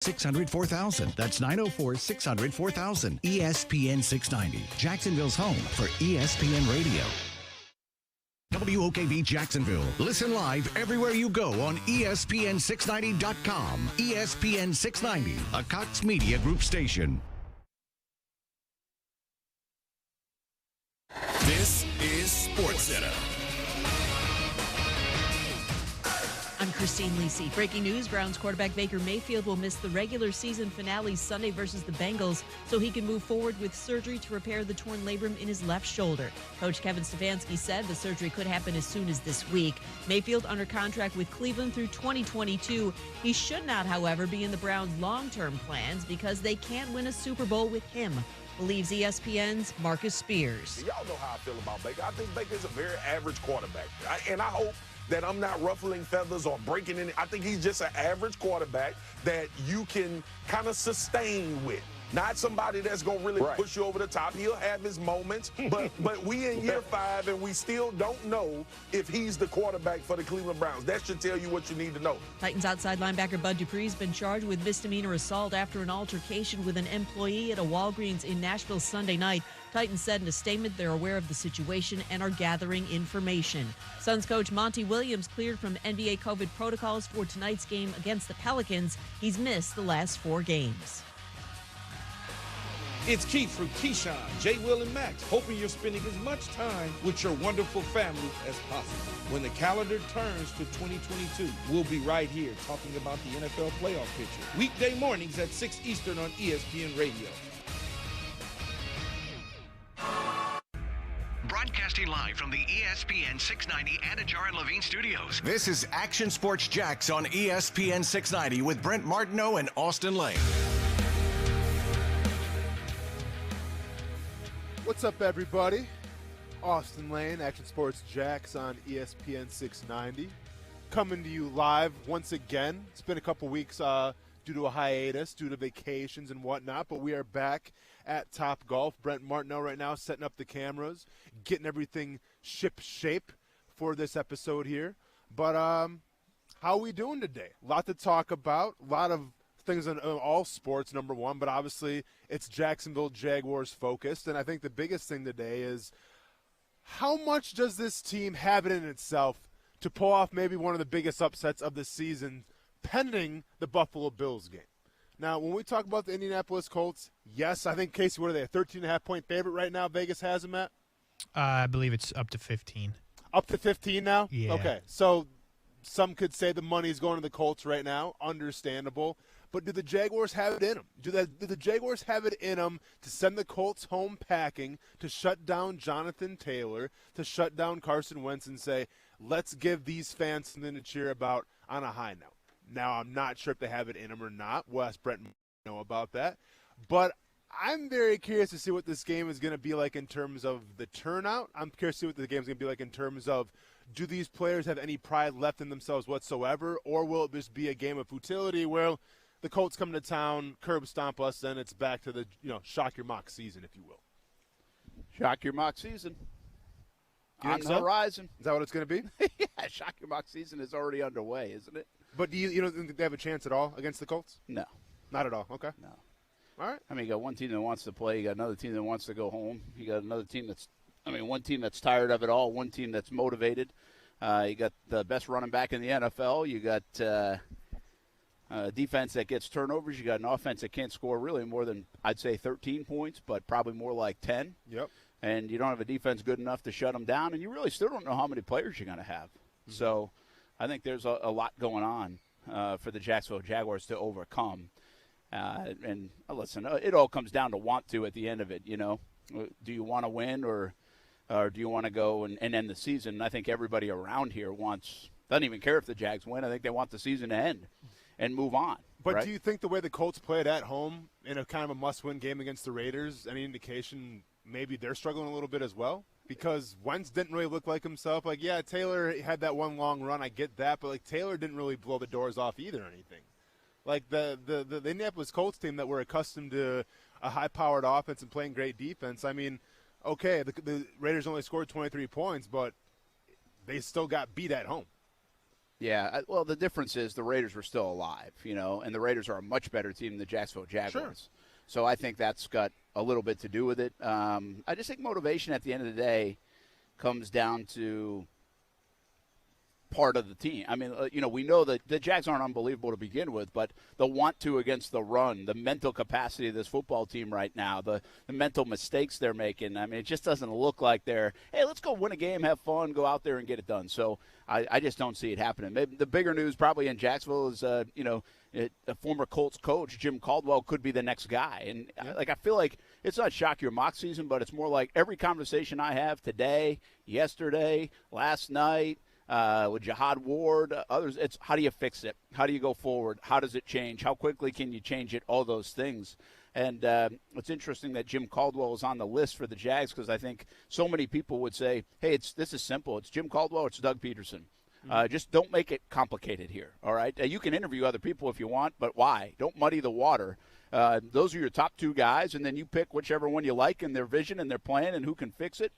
600-4000. That's 904-600-4000. ESPN 690. Jacksonville's home for ESPN Radio. WOKV Jacksonville. Listen live everywhere you go on ESPN690.com. ESPN 690, a Cox Media Group station. This is SportsCenter. I'm Christine Lisi. Breaking news, Browns quarterback Baker Mayfield will miss the regular season finale Sunday versus the Bengals so he can move forward with surgery to repair the torn labrum in his left shoulder. Coach Kevin Stefanski said the surgery could happen as soon as this week. Mayfield under contract with Cleveland through 2022. He should not, however, be in the Browns' long-term plans because they can't win a Super Bowl with him, believes ESPN's Marcus Spears. Y'all know how I feel about Baker. I think Baker's a very average quarterback. And I hope that I'm not ruffling feathers or breaking any. I think he's just an average quarterback that you can kind of sustain with. Not somebody that's going to really push you over the top. He'll have his moments, but we in year 5, and we still don't know if he's the quarterback for the Cleveland Browns. That should tell you what you need to know. Titans outside linebacker Bud Dupree's been charged with misdemeanor assault after an altercation with an employee at a Walgreens in Nashville Sunday night. Titans said in a statement they're aware of the situation and are gathering information. Suns coach Monty Williams cleared from NBA COVID protocols for tonight's game against the Pelicans. He's missed the last 4 games. It's Keith from Keyshawn, J. Will, and Max, hoping you're spending as much time with your wonderful family as possible. When the calendar turns to 2022, we'll be right here talking about the NFL playoff picture. Weekday mornings at 6 Eastern on ESPN Radio. Broadcasting live from the ESPN 690 Anajar and Levine studios. This is Action Sports Jacks on ESPN 690 with Brent Martineau and Austin Lane. What's up, everybody? Austin Lane, Action Sports Jacks on ESPN 690. Coming to you live once again. It's been a couple weeks due to a hiatus, due to vacations and whatnot, but we are back at Top Golf. Brent Martineau right now setting up the cameras, getting everything ship shape for this episode here. But how are we doing today? A lot to talk about, a lot of things in all sports, number one, but obviously it's Jacksonville Jaguars focused, and I think the biggest thing today is how much does this team have it in itself to pull off maybe one of the biggest upsets of the season pending the Buffalo Bills game. Now, when we talk about the Indianapolis Colts, yes, I think, Casey, what are they, a 13.5-point favorite right now Vegas has them at? I believe it's up to 15. Up to 15 now? Yeah. Okay, so some could say the money's going to the Colts right now. Understandable. But do the Jaguars have it in them? Do the Jaguars have it in them to send the Colts home packing, to shut down Jonathan Taylor, to shut down Carson Wentz and say, let's give these fans something to cheer about on a high note? Now, I'm not sure if they have it in them or not. We'll ask Brent know about that. But I'm very curious to see what this game is going to be like in terms of the turnout. I'm curious to see what the game is going to be like in terms of, do these players have any pride left in themselves whatsoever, or will it just be a game of futility where the Colts come to town, curb stomp us, then it's back to the shock your mock season, if you will? Shock your mock season. On the so? horizon. Is that what it's going to be? Yeah, shock your mock season is already underway, isn't it? But do you don't think they have a chance at all against the Colts? No. Not at all. Okay. No. All right. I mean, you got one team that wants to play. You got another team that wants to go home. You got another team one team that's tired of it all, one team that's motivated. You got the best running back in the NFL. You got defense that gets turnovers. You got an offense that can't score really more than, I'd say, 13 points, but probably more like 10. Yep. And you don't have a defense good enough to shut them down, and you really still don't know how many players you're going to have. Mm-hmm. So I think there's a lot going on for the Jacksonville Jaguars to overcome. And listen, it all comes down to want to at the end of it, Do you want to win or do you want to go and end the season? And I think everybody around here doesn't even care if the Jags win. I think they want the season to end and move on. But right? Do you think the way the Colts played at home in a kind of a must-win game against the Raiders, any indication maybe they're struggling a little bit as well? Because Wentz didn't really look like himself. Like, yeah, Taylor had that one long run. I get that. But, Taylor didn't really blow the doors off either or anything. Like, the Indianapolis Colts team that were accustomed to a high-powered offense and playing great defense, I mean, okay, the Raiders only scored 23 points, but they still got beat at home. Yeah, well, the difference is the Raiders were still alive, and the Raiders are a much better team than the Jacksonville Jaguars. Sure. So I think that's got a little bit to do with it. I just think motivation at the end of the day comes down to part of the team. I mean, we know that the Jags aren't unbelievable to begin with, but the want to against the run, the mental capacity of this football team right now, the mental mistakes they're making, I mean, it just doesn't look like they're, hey, let's go win a game, have fun, go out there and get it done. So I just don't see it happening. Maybe the bigger news probably in Jacksonville is, a former Colts coach, Jim Caldwell, could be the next guy. And, I feel like it's not shock your mock season, but it's more like every conversation I have today, yesterday, last night, with Jihad Ward, others, it's how do you fix it? How do you go forward? How does it change? How quickly can you change it? All those things. And it's interesting that Jim Caldwell is on the list for the Jags because I think so many people would say, hey, this is simple. It's Jim Caldwell, it's Doug Peterson. Just don't make it complicated here, all right? You can interview other people if you want, but why? Don't muddy the water. Those are your top two guys, and then you pick whichever one you like and their vision and their plan and who can fix it.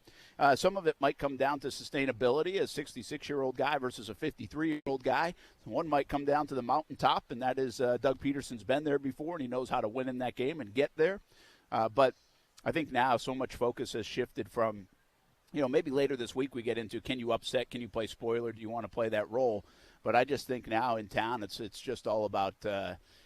Some of it might come down to sustainability, a 66-year-old guy versus a 53-year-old guy. One might come down to the mountaintop, and that is Doug Peterson's been there before, and he knows how to win in that game and get there. But I think now so much focus has shifted from, maybe later this week we get into can you upset, can you play spoiler, do you want to play that role? But I just think now in town it's just all about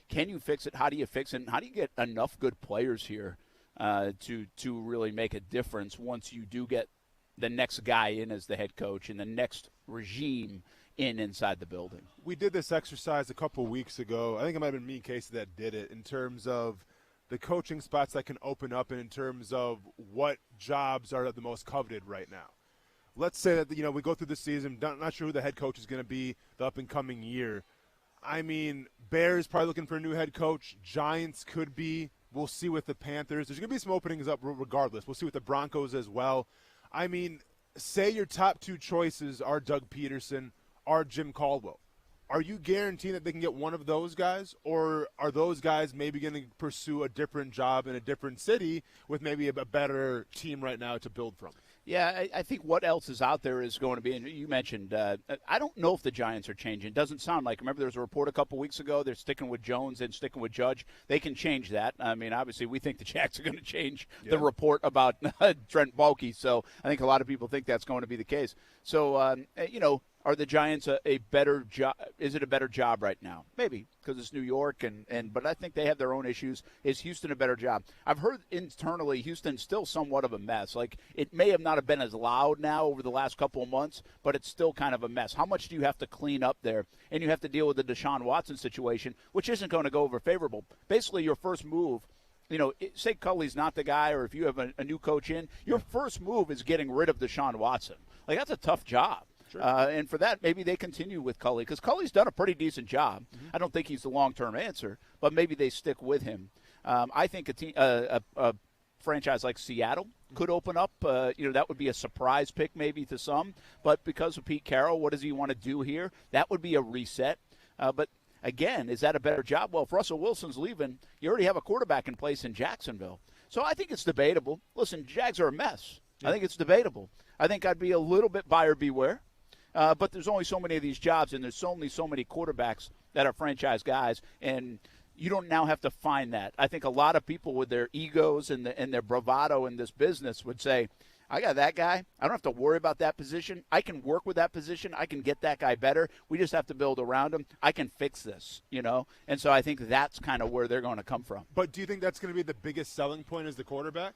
can you fix it, how do you fix it, and how do you get enough good players here to really make a difference once you do get the next guy in as the head coach and the next regime inside the building. We did this exercise a couple weeks ago. I think it might have been me and Casey that did it in terms of the coaching spots that can open up and in terms of what jobs are the most coveted right now. Let's say that, we go through the season, not sure who the head coach is going to be the up-and-coming year. I mean, Bears probably looking for a new head coach. Giants could be. We'll see with the Panthers. There's going to be some openings up regardless. We'll see with the Broncos as well. I mean, say your top two choices are Doug Peterson or Jim Caldwell. Are you guaranteeing that they can get one of those guys, or are those guys maybe going to pursue a different job in a different city with maybe a better team right now to build from? Yeah, I think what else is out there is going to be, and you mentioned, I don't know if the Giants are changing. It doesn't sound like. Remember there was a report a couple weeks ago, they're sticking with Jones and sticking with Judge. They can change that. I mean, obviously we think the Jags are going to change the report about Trent Baalke, so I think a lot of people think that's going to be the case. So, are the Giants a better job? Is it a better job right now? Maybe, because it's New York, but I think they have their own issues. Is Houston a better job? I've heard internally Houston's still somewhat of a mess. Like, it may have not have been as loud now over the last couple of months, but it's still kind of a mess. How much do you have to clean up there? And you have to deal with the Deshaun Watson situation, which isn't going to go over favorable. Basically, your first move, say Culley's not the guy, or if you have a new coach in, your first move is getting rid of Deshaun Watson. Like, that's a tough job. Sure. And for that, maybe they continue with Culley because Culley's done a pretty decent job. Mm-hmm. I don't think he's the long-term answer, but maybe they stick with him. I think a franchise like Seattle could open up. That would be a surprise pick maybe to some. But because of Pete Carroll, what does he want to do here? That would be a reset. But, again, is that a better job? Well, if Russell Wilson's leaving, you already have a quarterback in place in Jacksonville. So I think it's debatable. Listen, Jags are a mess. Yeah. I think it's debatable. I think I'd be a little bit buyer beware. But there's only so many of these jobs, and there's only so many quarterbacks that are franchise guys, and you don't now have to find that. I think a lot of people with their egos and their bravado in this business would say, I got that guy. I don't have to worry about that position. I can work with that position. I can get that guy better. We just have to build around him. I can fix this, And so I think that's kind of where they're going to come from. But do you think that's going to be the biggest selling point as the quarterback?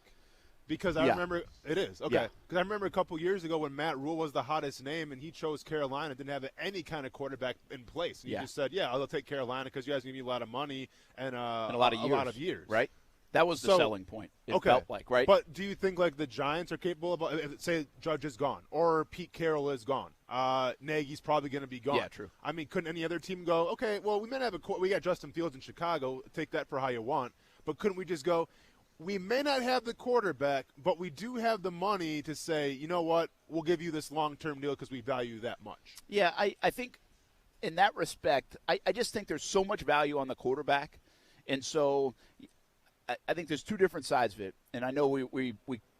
Because I remember it is. Okay. Because I remember a couple years ago when Matt Rule was the hottest name and he chose Carolina, didn't have any kind of quarterback in place. And he just said, I'll take Carolina because you guys give me a lot of money and a lot of years. Right. That was the selling point, it felt like, right? But do you think, the Giants are capable of, say, Judge is gone or Pete Carroll is gone, Nagy's probably going to be gone. Yeah, true. I mean, couldn't any other team go, okay, well, we got Justin Fields in Chicago, take that for how you want, but couldn't we just go, we may not have the quarterback, but we do have the money to say, you know what, we'll give you this long-term deal because we value that much. Yeah, I think in that respect, I just think there's so much value on the quarterback. And so I think there's two different sides of it. And I know we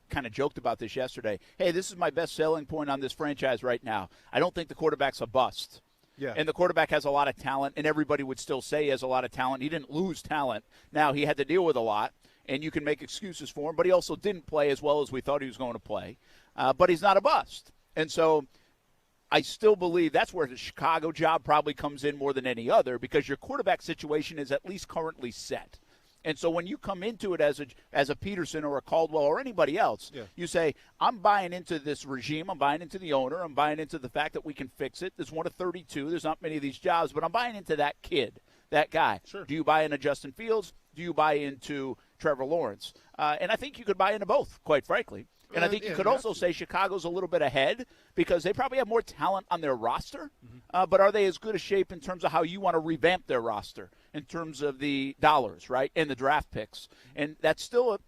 kind of joked about this yesterday. Hey, this is my best selling point on this franchise right now. I don't think the quarterback's a bust. Yeah. And the quarterback has a lot of talent, and everybody would still say he has a lot of talent. He didn't lose talent. Now, he had to deal with a lot, and you can make excuses for him, but he also didn't play as well as we thought he was going to play. But he's not a bust. And so I still believe that's where the Chicago job probably comes in more than any other, because your quarterback situation is at least currently set. And so when you come into it as a Peterson or a Caldwell or anybody else, you say, I'm buying into this regime, I'm buying into the owner, I'm buying into the fact that we can fix it. There's one of 32. There's not many of these jobs, but I'm buying into that kid, that guy. Sure. Do you buy into Justin Fields? Do you buy into Trevor Lawrence? And I think you could buy into both, quite frankly. And I think you could also say Chicago's a little bit ahead because they probably have more talent on their roster, but are they as good a shape in terms of how you want to revamp their roster in terms of the dollars, right, and the draft picks? And that's still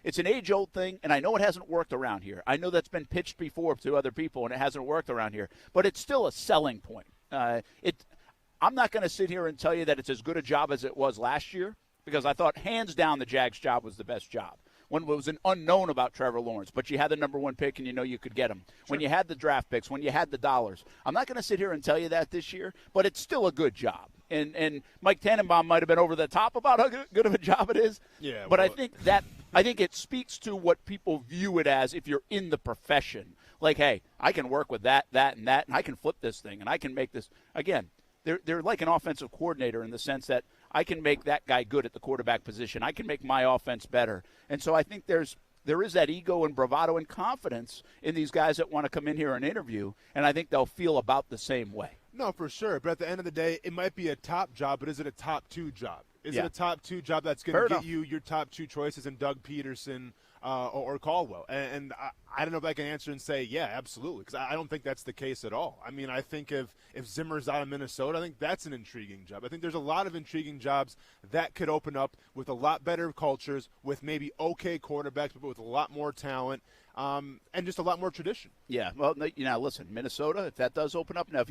it's an age-old thing, and I know it hasn't worked around here. I know that's been pitched before to other people, and it hasn't worked around here, but it's still a selling point. I'm not going to sit here and tell you that it's as good a job as it was last year because I thought hands down the Jags job was the best job. When it was an unknown about Trevor Lawrence, but you had the number one pick and you know you could get him. Sure. When you had the draft picks, when you had the dollars. I'm not going to sit here and tell you that this year, but it's still a good job. And Mike Tannenbaum might have been over the top about how good of a job it is. Yeah, but I think it speaks to what people view it as if you're in the profession. Like, hey, I can work with that, and I can flip this thing, and I can make this. Again, they're like an offensive coordinator in the sense that I can make that guy good at the quarterback position. I can make my offense better. And so I think there is that ego and bravado and confidence in these guys that want to come in here and interview, and I think they'll feel about the same way. No, for sure. But at the end of the day, it might be a top job, but is it a top 2 job? Is it a top 2 job that's going to get you your top 2 choices in Doug Peterson or Caldwell? And I don't know if I can answer and say, yeah, absolutely, because I don't think that's the case at all. I mean, I think if Zimmer's out of Minnesota, I think that's an intriguing job. I think there's a lot of intriguing jobs that could open up with a lot better cultures, with maybe okay quarterbacks, but with a lot more talent. And just a lot more tradition. Yeah, well, listen, Minnesota, if that does open up. Now,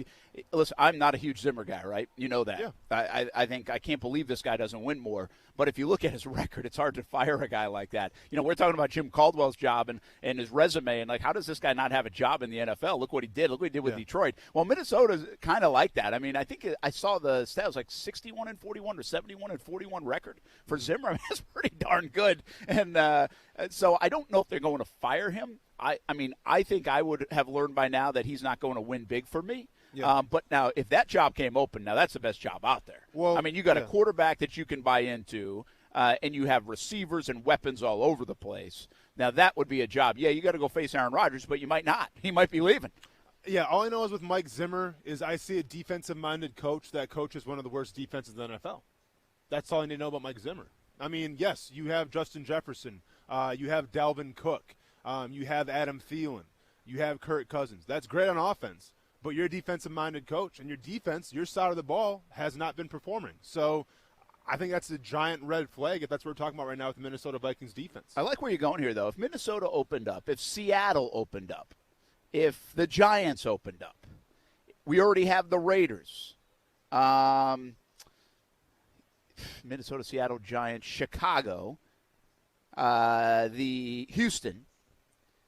listen, I'm not a huge Zimmer guy, right? You know that. Yeah. I think I can't believe this guy doesn't win more. But if you look at his record, it's hard to fire a guy like that. We're talking about Jim Caldwell's job and his resume, and, like, how does this guy not have a job in the NFL? Look what he did. Look what he did with Detroit. Well, Minnesota's kind of like that. I mean, I think I saw the stat was like 61-41 or 71-41 record for Zimmer. I mean, that's pretty darn good. And so I don't know if they're going to fire him. I mean, I think I would have learned by now that he's not going to win big for me. Yeah. But now, if that job came open, now that's the best job out there. Well, I mean, you got a quarterback that you can buy into, and you have receivers and weapons all over the place. Now, that would be a job. Yeah, you got to go face Aaron Rodgers, but you might not. He might be leaving. Yeah, all I know is with Mike Zimmer is I see a defensive-minded coach that coaches one of the worst defenses in the NFL. That's all I need to know about Mike Zimmer. I mean, yes, you have Justin Jefferson. You have Dalvin Cook. You have Adam Thielen. You have Kirk Cousins. That's great on offense. But you're a defensive-minded coach, and your defense, your side of the ball, has not been performing. So I think that's a giant red flag if that's what we're talking about right now with the Minnesota Vikings defense. I like where you're going here, though. If Minnesota opened up, if Seattle opened up, if the Giants opened up, we already have the Raiders. Minnesota, Seattle, Giants, Chicago, the Houston.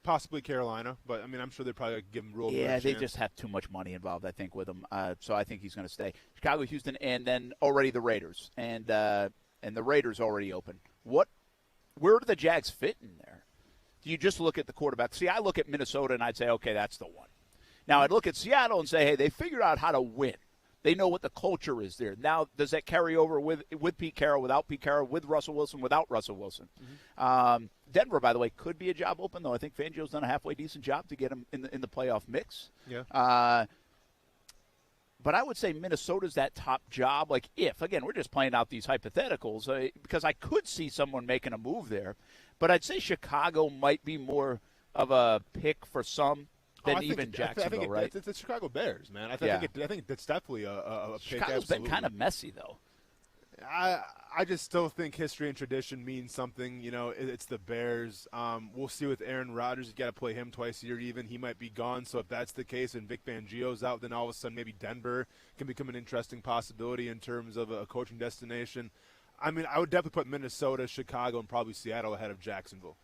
Possibly Carolina, but, I mean, I'm sure they'd probably give him real. Yeah, they just have too much money involved, I think, with him. So I think he's going to stay. Chicago, Houston, and then already the Raiders. And the Raiders already open. Where do the Jags fit in there? Do you just look at the quarterback? See, I look at Minnesota, and I'd say, okay, that's the one. Now, I'd look at Seattle and say, hey, they figured out how to win. They know what the culture is there. Now, does that carry over with Pete Carroll, without Pete Carroll, with Russell Wilson, without Russell Wilson? Mm-hmm. Denver, by the way, could be a job open, though. I think Fangio's done a halfway decent job to get him in the playoff mix. Yeah. But I would say Minnesota's that top job. Like, again, we're just playing out these hypotheticals because I could see someone making a move there. But I'd say Chicago might be more of a pick for some than even Jacksonville, right? It's the Chicago Bears, man. I think that's definitely a pick. Chicago's been kind of messy, though. I just still think history and tradition means something. It's the Bears. We'll see with Aaron Rodgers. You got to play him twice a year even. He might be gone. So if that's the case and Vic Fangio's out, then all of a sudden maybe Denver can become an interesting possibility in terms of a coaching destination. I mean, I would definitely put Minnesota, Chicago, and probably Seattle ahead of Jacksonville.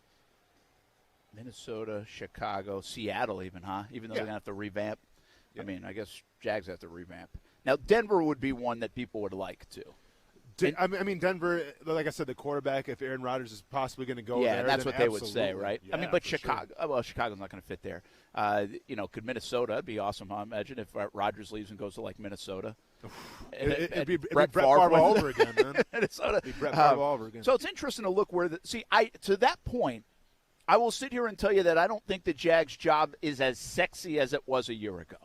Minnesota, Chicago, Seattle even, huh? Even though they're going to have to revamp. Yeah. I mean, I guess Jags have to revamp. Now, Denver would be one that people would like to. I mean, Denver, like I said, the quarterback, if Aaron Rodgers is possibly going to go there. Yeah, that's what they would say, right? Yeah, I mean, but Chicago. Sure. Well, Chicago's not going to fit there. Could Minnesota? It'd be awesome. I imagine if Rodgers leaves and goes to, like, Minnesota. It'd be Brett Favre all over again, man. Minnesota. It'd be Brett Favre all over again. So it's interesting to look where to that point, I will sit here and tell you that I don't think the Jags' job is as sexy as it was a year ago.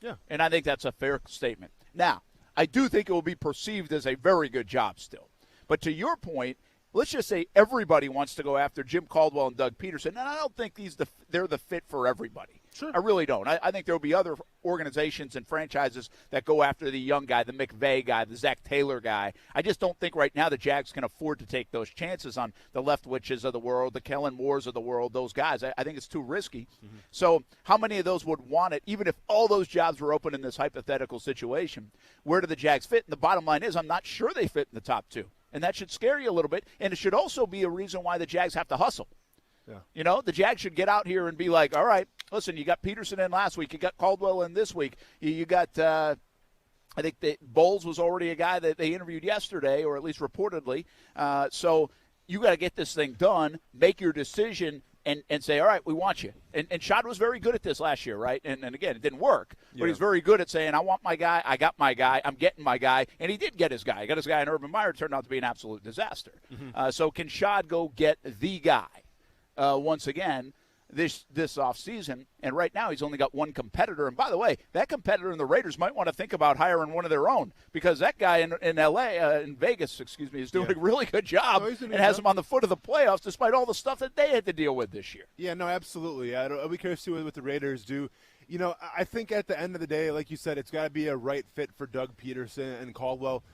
Yeah. And I think that's a fair statement. Now, I do think it will be perceived as a very good job still. But to your point, let's just say everybody wants to go after Jim Caldwell and Doug Peterson, and I don't think they're the fit for everybody. Sure. I really don't. I think there will be other organizations and franchises that go after the young guy, the McVay guy, the Zach Taylor guy. I just don't think right now the Jags can afford to take those chances on the Leftwiches of the world, the Kellen Moores of the world, those guys. I think it's too risky. Mm-hmm. So how many of those would want it, even if all those jobs were open in this hypothetical situation? Where do the Jags fit? And the bottom line is I'm not sure they fit in the top two. And that should scare you a little bit. And it should also be a reason why the Jags have to hustle. Yeah. You know, the Jags should get out here and be like, all right, listen, you got Peterson in last week. You got Caldwell in this week. You got, I think Bowles was already a guy that they interviewed yesterday, or at least reportedly. So you got to get this thing done, make your decision, and say, all right, we want you. And Shad was very good at this last year, right? And again, it didn't work. Yeah. But he's very good at saying, I want my guy, I got my guy, I'm getting my guy. And he did get his guy. He got his guy in Urban Meyer. It turned out to be an absolute disaster. Mm-hmm. So can Shad go get the guy once again this offseason? And right now he's only got one competitor. And by the way, that competitor in the Raiders might want to think about hiring one of their own, because that guy in L.A., in Vegas, is doing a really good job and has them on the foot of the playoffs despite all the stuff that they had to deal with this year. Yeah, no, absolutely. I'll be curious to see what the Raiders do. You know, I think at the end of the day, like you said, it's got to be a right fit for Doug Peterson and Caldwell.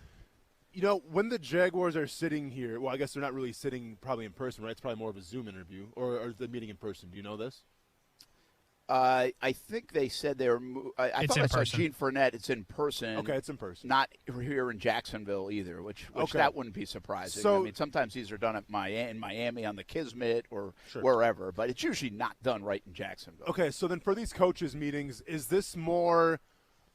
You know, when the Jaguars are sitting here, well, I guess they're not really sitting probably in person, right? It's probably more of a Zoom interview, or the meeting in person. Do you know this? I think they said they were I thought I saw Gene Fournette. It's in person. Okay, it's in person. Not here in Jacksonville either, which okay. That wouldn't be surprising. So, I mean, sometimes these are done in Miami on the Kismet or wherever, but it's usually not done right in Jacksonville. Okay, so then for these coaches' meetings, is this more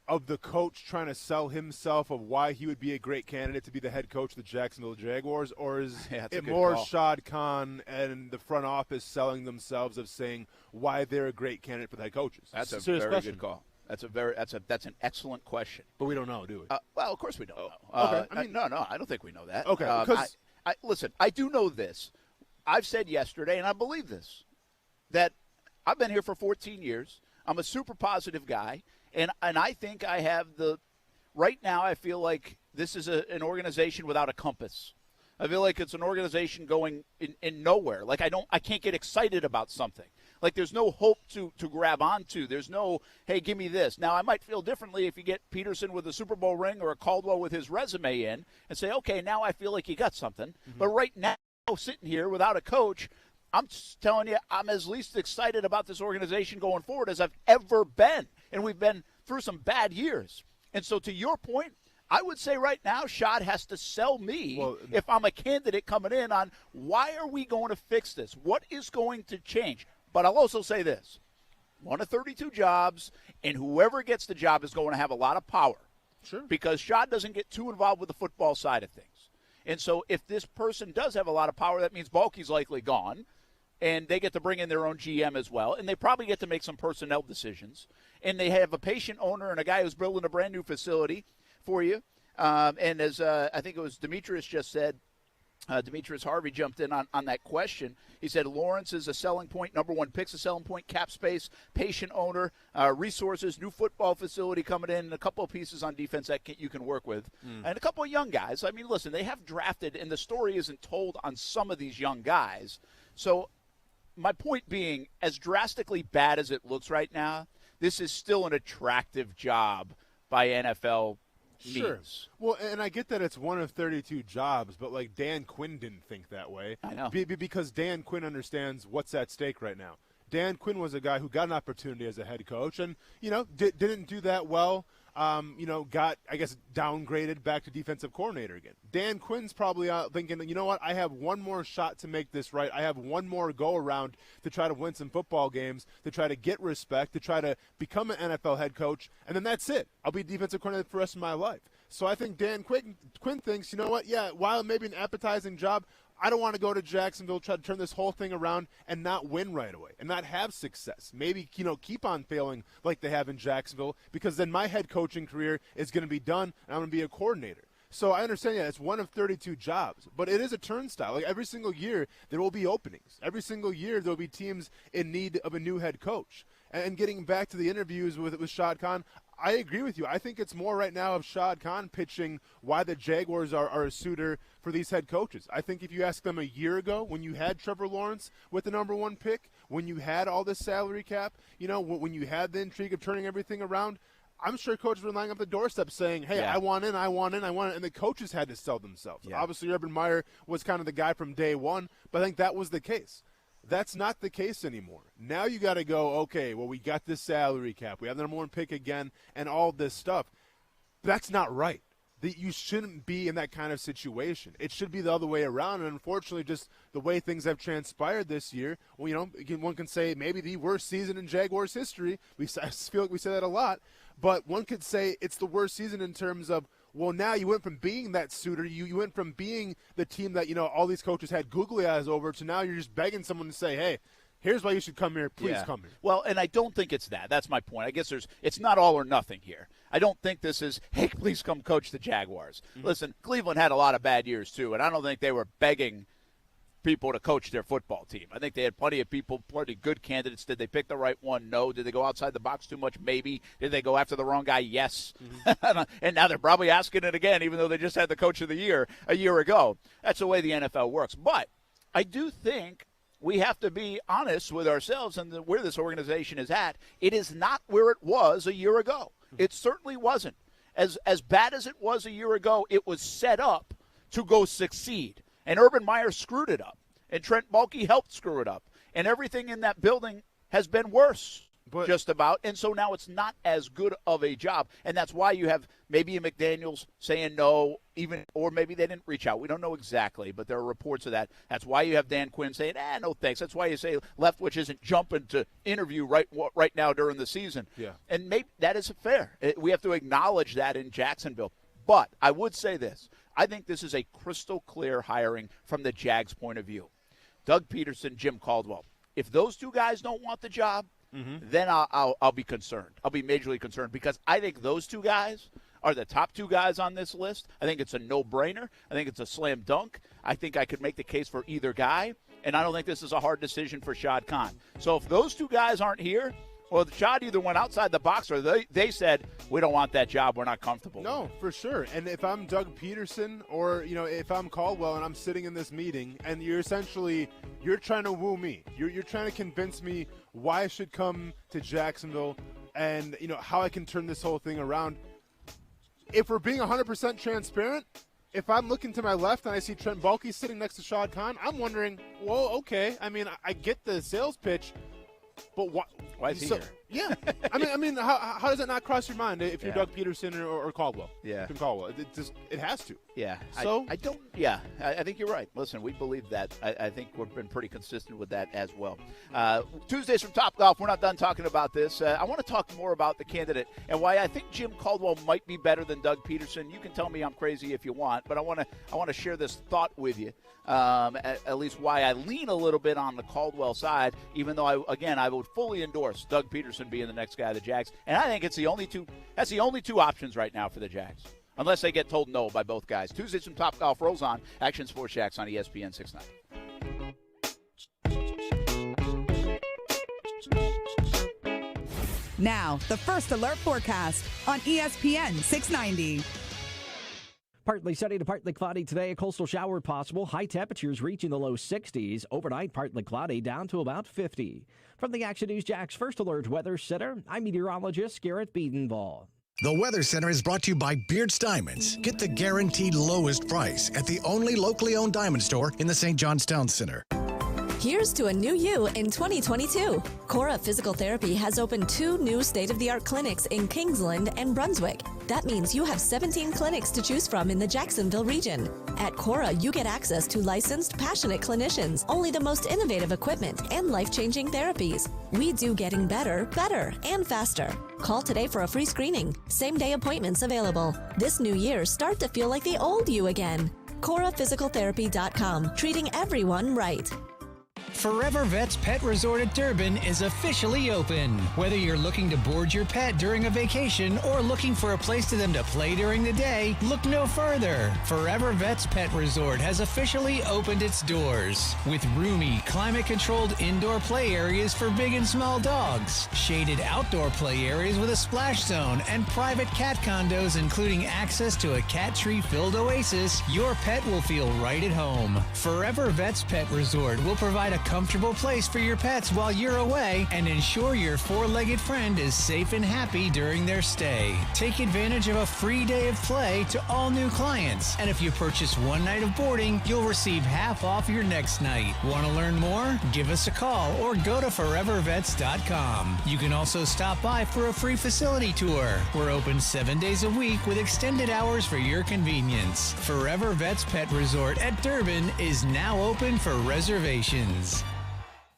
of the coach trying to sell himself of why he would be a great candidate to be the head coach of the Jacksonville Jaguars, or is it more Shad Khan and the front office selling themselves of saying why they're a great candidate for the head coaches? That's a very good call. That's an excellent question. But we don't know, do we? Well, of course we don't know. Okay. I mean, no, I don't think we know that. Okay. Because listen, I do know this. I've said yesterday, and I believe this, that I've been here for 14 years. I'm a super positive guy. And I think I have right now I feel like this is an organization without a compass. I feel like it's an organization going in nowhere. Like I can't get excited about something. Like there's no hope to grab onto. There's no, hey, give me this. Now I might feel differently if you get Peterson with a Super Bowl ring or a Caldwell with his resume in and say, okay, now I feel like you got something. Mm-hmm. But right now, sitting here without a coach, I'm telling you, I'm as least excited about this organization going forward as I've ever been. And we've been through some bad years. And so to your point, I would say right now Shad has to sell me if I'm a candidate coming in on why are we going to fix this? What is going to change? But I'll also say this. One of 32 jobs, and whoever gets the job is going to have a lot of power. Sure. Because Shad doesn't get too involved with the football side of things. And so if this person does have a lot of power, that means Balky's likely gone. And they get to bring in their own GM as well. And they probably get to make some personnel decisions. And they have a patient owner and a guy who's building a brand-new facility for you. And as I think it was Demetrius just said, Demetrius Harvey jumped in on that question. He said Lawrence is a selling point, number one pick's a selling point, cap space, patient owner, resources, new football facility coming in, and a couple of pieces on defense that you can work with. And a couple of young guys. I mean, listen, they have drafted, and the story isn't told on some of these young guys. So my point being, as drastically bad as it looks right now, this is still an attractive job by NFL Sure. means. Well, and I get that it's one of 32 jobs, but, like, Dan Quinn didn't think that way. I know. Because Dan Quinn understands what's at stake right now. Dan Quinn was a guy who got an opportunity as a head coach and, didn't do that well. got, I guess, downgraded back to defensive coordinator again. Dan Quinn's probably thinking, you know what, I have one more shot to make this right. I have one more go-around to try to win some football games, to try to get respect, to try to become an NFL head coach, and then that's it. I'll be defensive coordinator for the rest of my life. So I think Dan Quinn thinks, you know what, yeah, while maybe an appetizing job, I don't want to go to Jacksonville, try to turn this whole thing around and not win right away and not have success. Maybe, keep on failing like they have in Jacksonville, because then my head coaching career is going to be done and I'm going to be a coordinator. So I understand, it's one of 32 jobs, but it is a turnstile. Like every single year, there will be openings. Every single year, there will be teams in need of a new head coach. And getting back to the interviews with Shad Khan, I agree with you. I think it's more right now of Shad Khan pitching why the Jaguars are a suitor for these head coaches. I think if you ask them a year ago, when you had Trevor Lawrence with the number 1 pick, when you had all this salary cap, when you had the intrigue of turning everything around, I'm sure coaches were lining up the doorstep saying, hey, yeah, I want in, and the coaches had to sell themselves. Yeah. Obviously, Urban Meyer was kind of the guy from day one, but I think that was the case. That's not the case anymore. Now you got to go, okay, well, we got this salary cap. We have the number 1 pick again and all this stuff. That's not right. You shouldn't be in that kind of situation. It should be the other way around. And unfortunately, just the way things have transpired this year, well, one can say maybe the worst season in Jaguars history. I feel like we say that a lot. But one could say it's the worst season in terms of, well, now you went from being that suitor, you went from being the team that, all these coaches had googly eyes over, to now you're just begging someone to say, hey, here's why you should come here. Please come here. Well, and I don't think it's that. That's my point. I guess it's not all or nothing here. I don't think this is, hey, please come coach the Jaguars. Mm-hmm. Listen, Cleveland had a lot of bad years too, and I don't think they were begging people to coach their football team. I think they had plenty of people, plenty good candidates. Did they pick the right one? No. Did they go outside the box too much? Maybe. Did they go after the wrong guy? Yes. Mm-hmm. And now they're probably asking it again, even though they just had the coach of the year a year ago. That's the way the NFL works. But I do think we have to be honest with ourselves and where this organization is at. It is not where it was a year ago. It certainly wasn't. As bad as it was a year ago, it was set up to go succeed. And Urban Meyer screwed it up. And Trent Baalke helped screw it up. And everything in that building has been worse, just about. And so now it's not as good of a job. And that's why you have maybe a McDaniels saying no, or maybe they didn't reach out. We don't know exactly, but there are reports of that. That's why you have Dan Quinn saying, no thanks. That's why you say Leftwich isn't jumping to interview right now during the season. Yeah. And maybe that is fair. We have to acknowledge that in Jacksonville. But I would say this. I think this is a crystal clear hiring from the Jags' point of view. Doug Peterson, Jim Caldwell. If those two guys don't want the job, then I'll be concerned. I'll be majorly concerned, because I think those two guys are the top 2 guys on this list. I think it's a no-brainer. I think it's a slam dunk. I think I could make the case for either guy, and I don't think this is a hard decision for Shad Khan. So if those 2 guys aren't here, well, Shad either went outside the box or they said, we don't want that job. We're not comfortable. No, for sure. And if I'm Doug Peterson, or, if I'm Caldwell and I'm sitting in this meeting and you're trying to woo me. You're trying to convince me why I should come to Jacksonville and, how I can turn this whole thing around. If we're being 100% transparent, if I'm looking to my left and I see Trent Baalke sitting next to Shad Khan, I'm wondering, well, okay. I mean, I get the sales pitch, but why is he here? Yeah. I mean, how does that not cross your mind if you're Doug Peterson or Caldwell? Yeah. From Caldwell. It has to. Yeah. So I don't. Yeah. I think you're right. Listen, we believe that. I think we've been pretty consistent with that as well. Tuesdays from Topgolf. We're not done talking about this. I want to talk more about the candidate and why I think Jim Caldwell might be better than Doug Peterson. You can tell me I'm crazy if you want, but I want to share this thought with you. At least why I lean a little bit on the Caldwell side, even though I would fully endorse Doug Peterson being the next guy of the Jags. And I think it's the only two. That's the only 2 options right now for the Jags, unless they get told no by both guys. Tuesdays from Topgolf rolls on. Action Sports Jacks on ESPN 690. Now, the First Alert Forecast on ESPN 690. Partly sunny to partly cloudy today. A coastal shower possible. High temperatures reaching the low 60s. Overnight, partly cloudy down to about 50. From the Action News Jax First Alert Weather Center, I'm meteorologist Garrett Biedenball. The Weather Center is brought to you by Beards Diamonds. Get the guaranteed lowest price at the only locally owned diamond store in the St. John's Town Center. Here's to a new you in 2022. Cora Physical Therapy has opened 2 new state-of-the-art clinics in Kingsland and Brunswick. That means you have 17 clinics to choose from in the Jacksonville region. At Cora, you get access to licensed, passionate clinicians, only the most innovative equipment, and life-changing therapies. We do getting better, and faster. Call today for a free screening. Same-day appointments available. This new year, start to feel like the old you again. CoraPhysicalTherapy.com, treating everyone right. Forever Vets Pet Resort at Durban is officially open. Whether you're looking to board your pet during a vacation or looking for a place for them to play during the day, look no further. Forever Vets Pet Resort has officially opened its doors. With roomy, climate-controlled indoor play areas for big and small dogs, shaded outdoor play areas with a splash zone, and private cat condos including access to a cat tree-filled oasis, your pet will feel right at home. Forever Vets Pet Resort will provide a comfortable place for your pets while you're away and ensure your 4-legged friend is safe and happy during their stay. Take advantage of a free day of play to all new clients. And if you purchase 1 night of boarding, you'll receive half off your next night. Want to learn more? Give us a call or go to forevervets.com. You can also stop by for a free facility tour. We're open 7 days a week with extended hours for your convenience. Forever Vets Pet Resort at Durban is now open for reservations.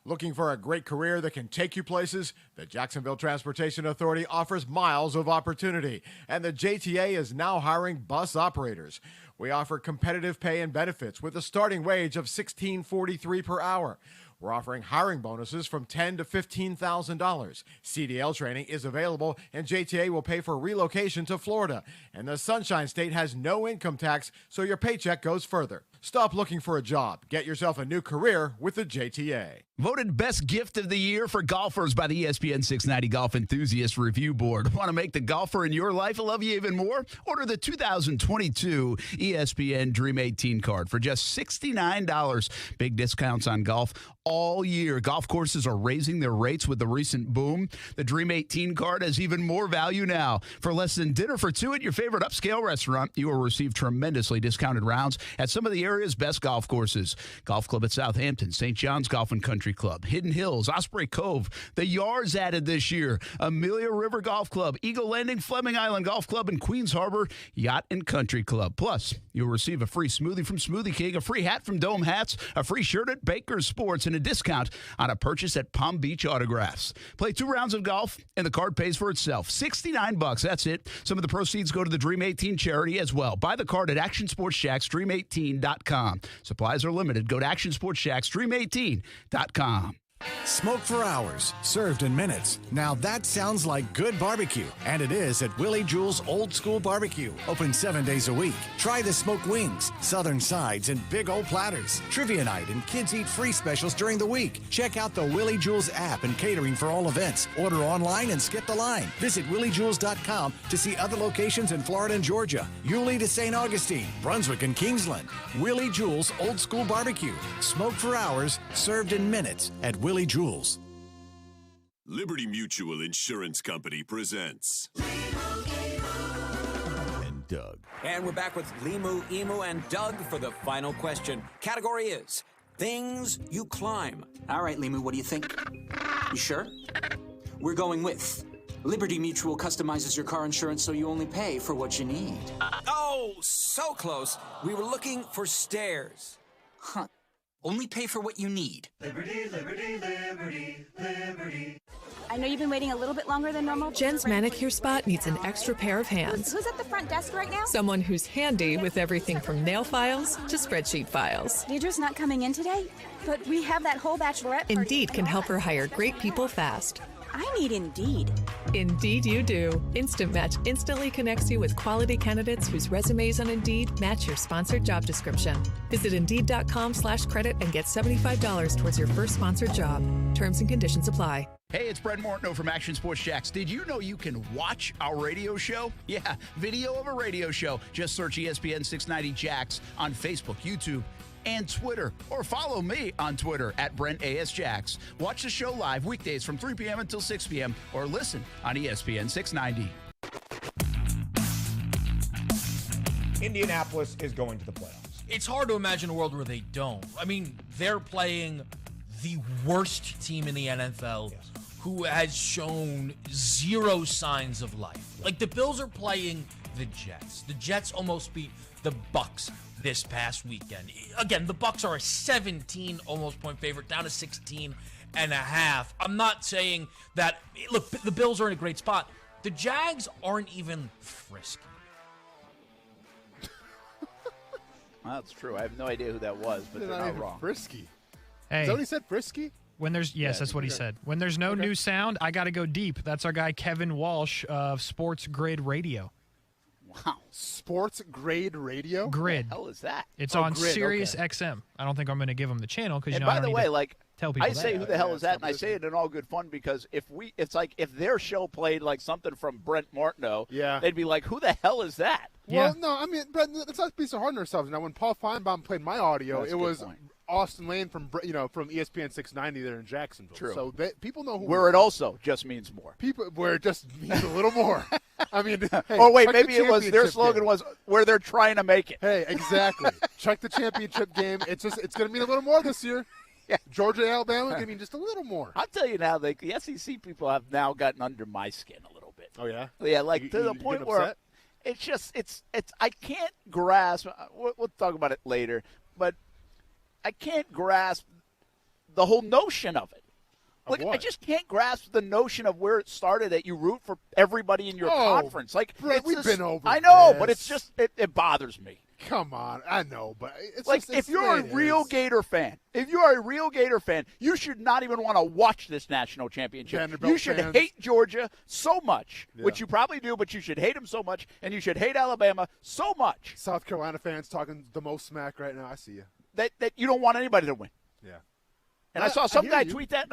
Looking for a great career that can take you places? The Jacksonville Transportation Authority offers miles of opportunity, and the JTA is now hiring bus operators. We offer competitive pay and benefits with a starting wage of $16.43 per hour. We're offering hiring bonuses from $10,000 to $15,000. CDL training is available, and JTA will pay for relocation to Florida. And the Sunshine State has no income tax, so your paycheck goes further. Stop looking for a job. Get yourself a new career with the JTA. Voted Best Gift of the Year for golfers by the ESPN 690 Golf Enthusiast Review Board. Want to make the golfer in your life love you even more? Order the 2022 ESPN Dream 18 card for just $69. Big discounts on golf all year. Golf courses are raising their rates with the recent boom. The Dream 18 card has even more value now. For less than dinner for 2 at your favorite upscale restaurant, you will receive tremendously discounted rounds at some of the area's best golf courses. Golf Club at Southampton, St. John's Golf and Country Club, Hidden Hills, Osprey Cove, the Yards added this year, Amelia River Golf Club, Eagle Landing, Fleming Island Golf Club, and Queens Harbor Yacht and Country Club. Plus, you'll receive a free smoothie from Smoothie King, a free hat from Dome Hats, a free shirt at Baker's Sports, and a discount on a purchase at Palm Beach Autographs. Play 2 rounds of golf, and the card pays for itself. $69, that's it. Some of the proceeds go to the Dream 18 charity as well. Buy the card at Action Sports Jack's Dream18.com. Supplies are limited. Go to Action Sports Jack's Dream18.com. Smoke for hours, served in minutes. Now that sounds like good barbecue. And it is at Willie Jewell's Old School Barbecue. Open 7 days a week. Try the smoked wings, southern sides, and big old platters. Trivia night and kids eat free specials during the week. Check out the Willie Jewell's app and catering for all events. Order online and skip the line. Visit williejewells.com to see other locations in Florida and Georgia. Yulee to St. Augustine, Brunswick, and Kingsland. Willie Jewell's Old School Barbecue. Smoked for hours, served in minutes at Willie Jewell's. Liberty Mutual Insurance Company presents And Doug. And we're back with Limu, Emu, and Doug for the final question. Category is things you climb. All right, Limu, what do you think? You sure? We're going with Liberty Mutual customizes your car insurance so you only pay for what you need. Oh, so close. We were looking for stairs. Huh. Only pay for what you need. Liberty, liberty, liberty, liberty. I know you've been waiting a little bit longer than normal. Jen's manicure spot needs an extra pair of hands. Who's at the front desk right now? Someone who's handy with everything from nail files to spreadsheet files. Deidre's not coming in today, but we have that whole bachelorette party. Indeed can help her hire great people fast. I need Indeed. Indeed you do. Instant Match instantly connects you with quality candidates whose resumes on Indeed match your sponsored job description. Visit Indeed.com/credit and get $75 towards your first sponsored job. Terms and conditions apply. Hey, it's Brent Martineau from Action Sports Jacks. Did you know you can watch our radio show? Yeah, video of a radio show. Just search ESPN 690 Jacks on Facebook, YouTube, and Twitter, or follow me on Twitter at Brent A.S. Jacks. Watch the show live weekdays from 3 p.m. until 6 p.m. or listen on ESPN 690. Indianapolis is going to the playoffs. It's hard to imagine a world where they don't. I mean, they're playing the worst team in the NFL who has shown zero signs of life. Like, the Bills are playing the Jets. The Jets almost beat the Bucs this past weekend. Again, the Bucs are a 17 almost point favorite, down to 16 and a half. I'm not saying that, look, the Bills are in a great spot. The Jags aren't even frisky. Well, that's true. I have no idea who that was, but they're not wrong. Frisky. Hey. Is that what he said, frisky? When there's that's what he said. When there's no new sound, I got to go deep. That's our guy Kevin Walsh of Sports Grid Radio. Wow. Sports Grade Radio? Grid. What the hell is that? It's on Grid, Sirius XM. I don't think I'm going to give him the channel because And I by don't the need way, to like, tell people I say that. who the hell is that, and I say it in all good fun because it's like if their show played like something from Brent Martineau, they'd be like, who the hell is that? Well, no, I mean, Brett, let's not be so hard on ourselves. Now, when Paul Feinbaum played my audio, That's it a good was point. Austin Lane from ESPN 690 there in Jacksonville. True. So people know who Where it also just means more. Where it just means a little more. I mean, hey, or wait, check maybe the it was their championship slogan game. was where they're trying to make it. Hey, exactly. Check the championship game. It's going to mean a little more this year. Yeah. Georgia, Alabama, going to mean just a little more. I'll tell you now, the SEC people have now gotten under my skin a little bit. Oh yeah, yeah, like to the you point get where upset? it's just it's I can't grasp. We'll talk about it later, but I can't grasp the whole notion of it. Like, I just can't grasp the notion of where it started that you root for everybody in your conference. Like, Brett, we've been over I know, this. but it's just it bothers me. Come on, I know, but it's like just, if you're a real Gator fan, you should not even want to watch this national championship. Vanderbilt You should fans. hate Georgia so much, Yeah. which you probably do, but you should hate them so much, and you should hate Alabama so much South Carolina fans talking the most smack right now. I see you. that you don't want anybody to win. Yeah. And I saw some hear guy you. tweet that,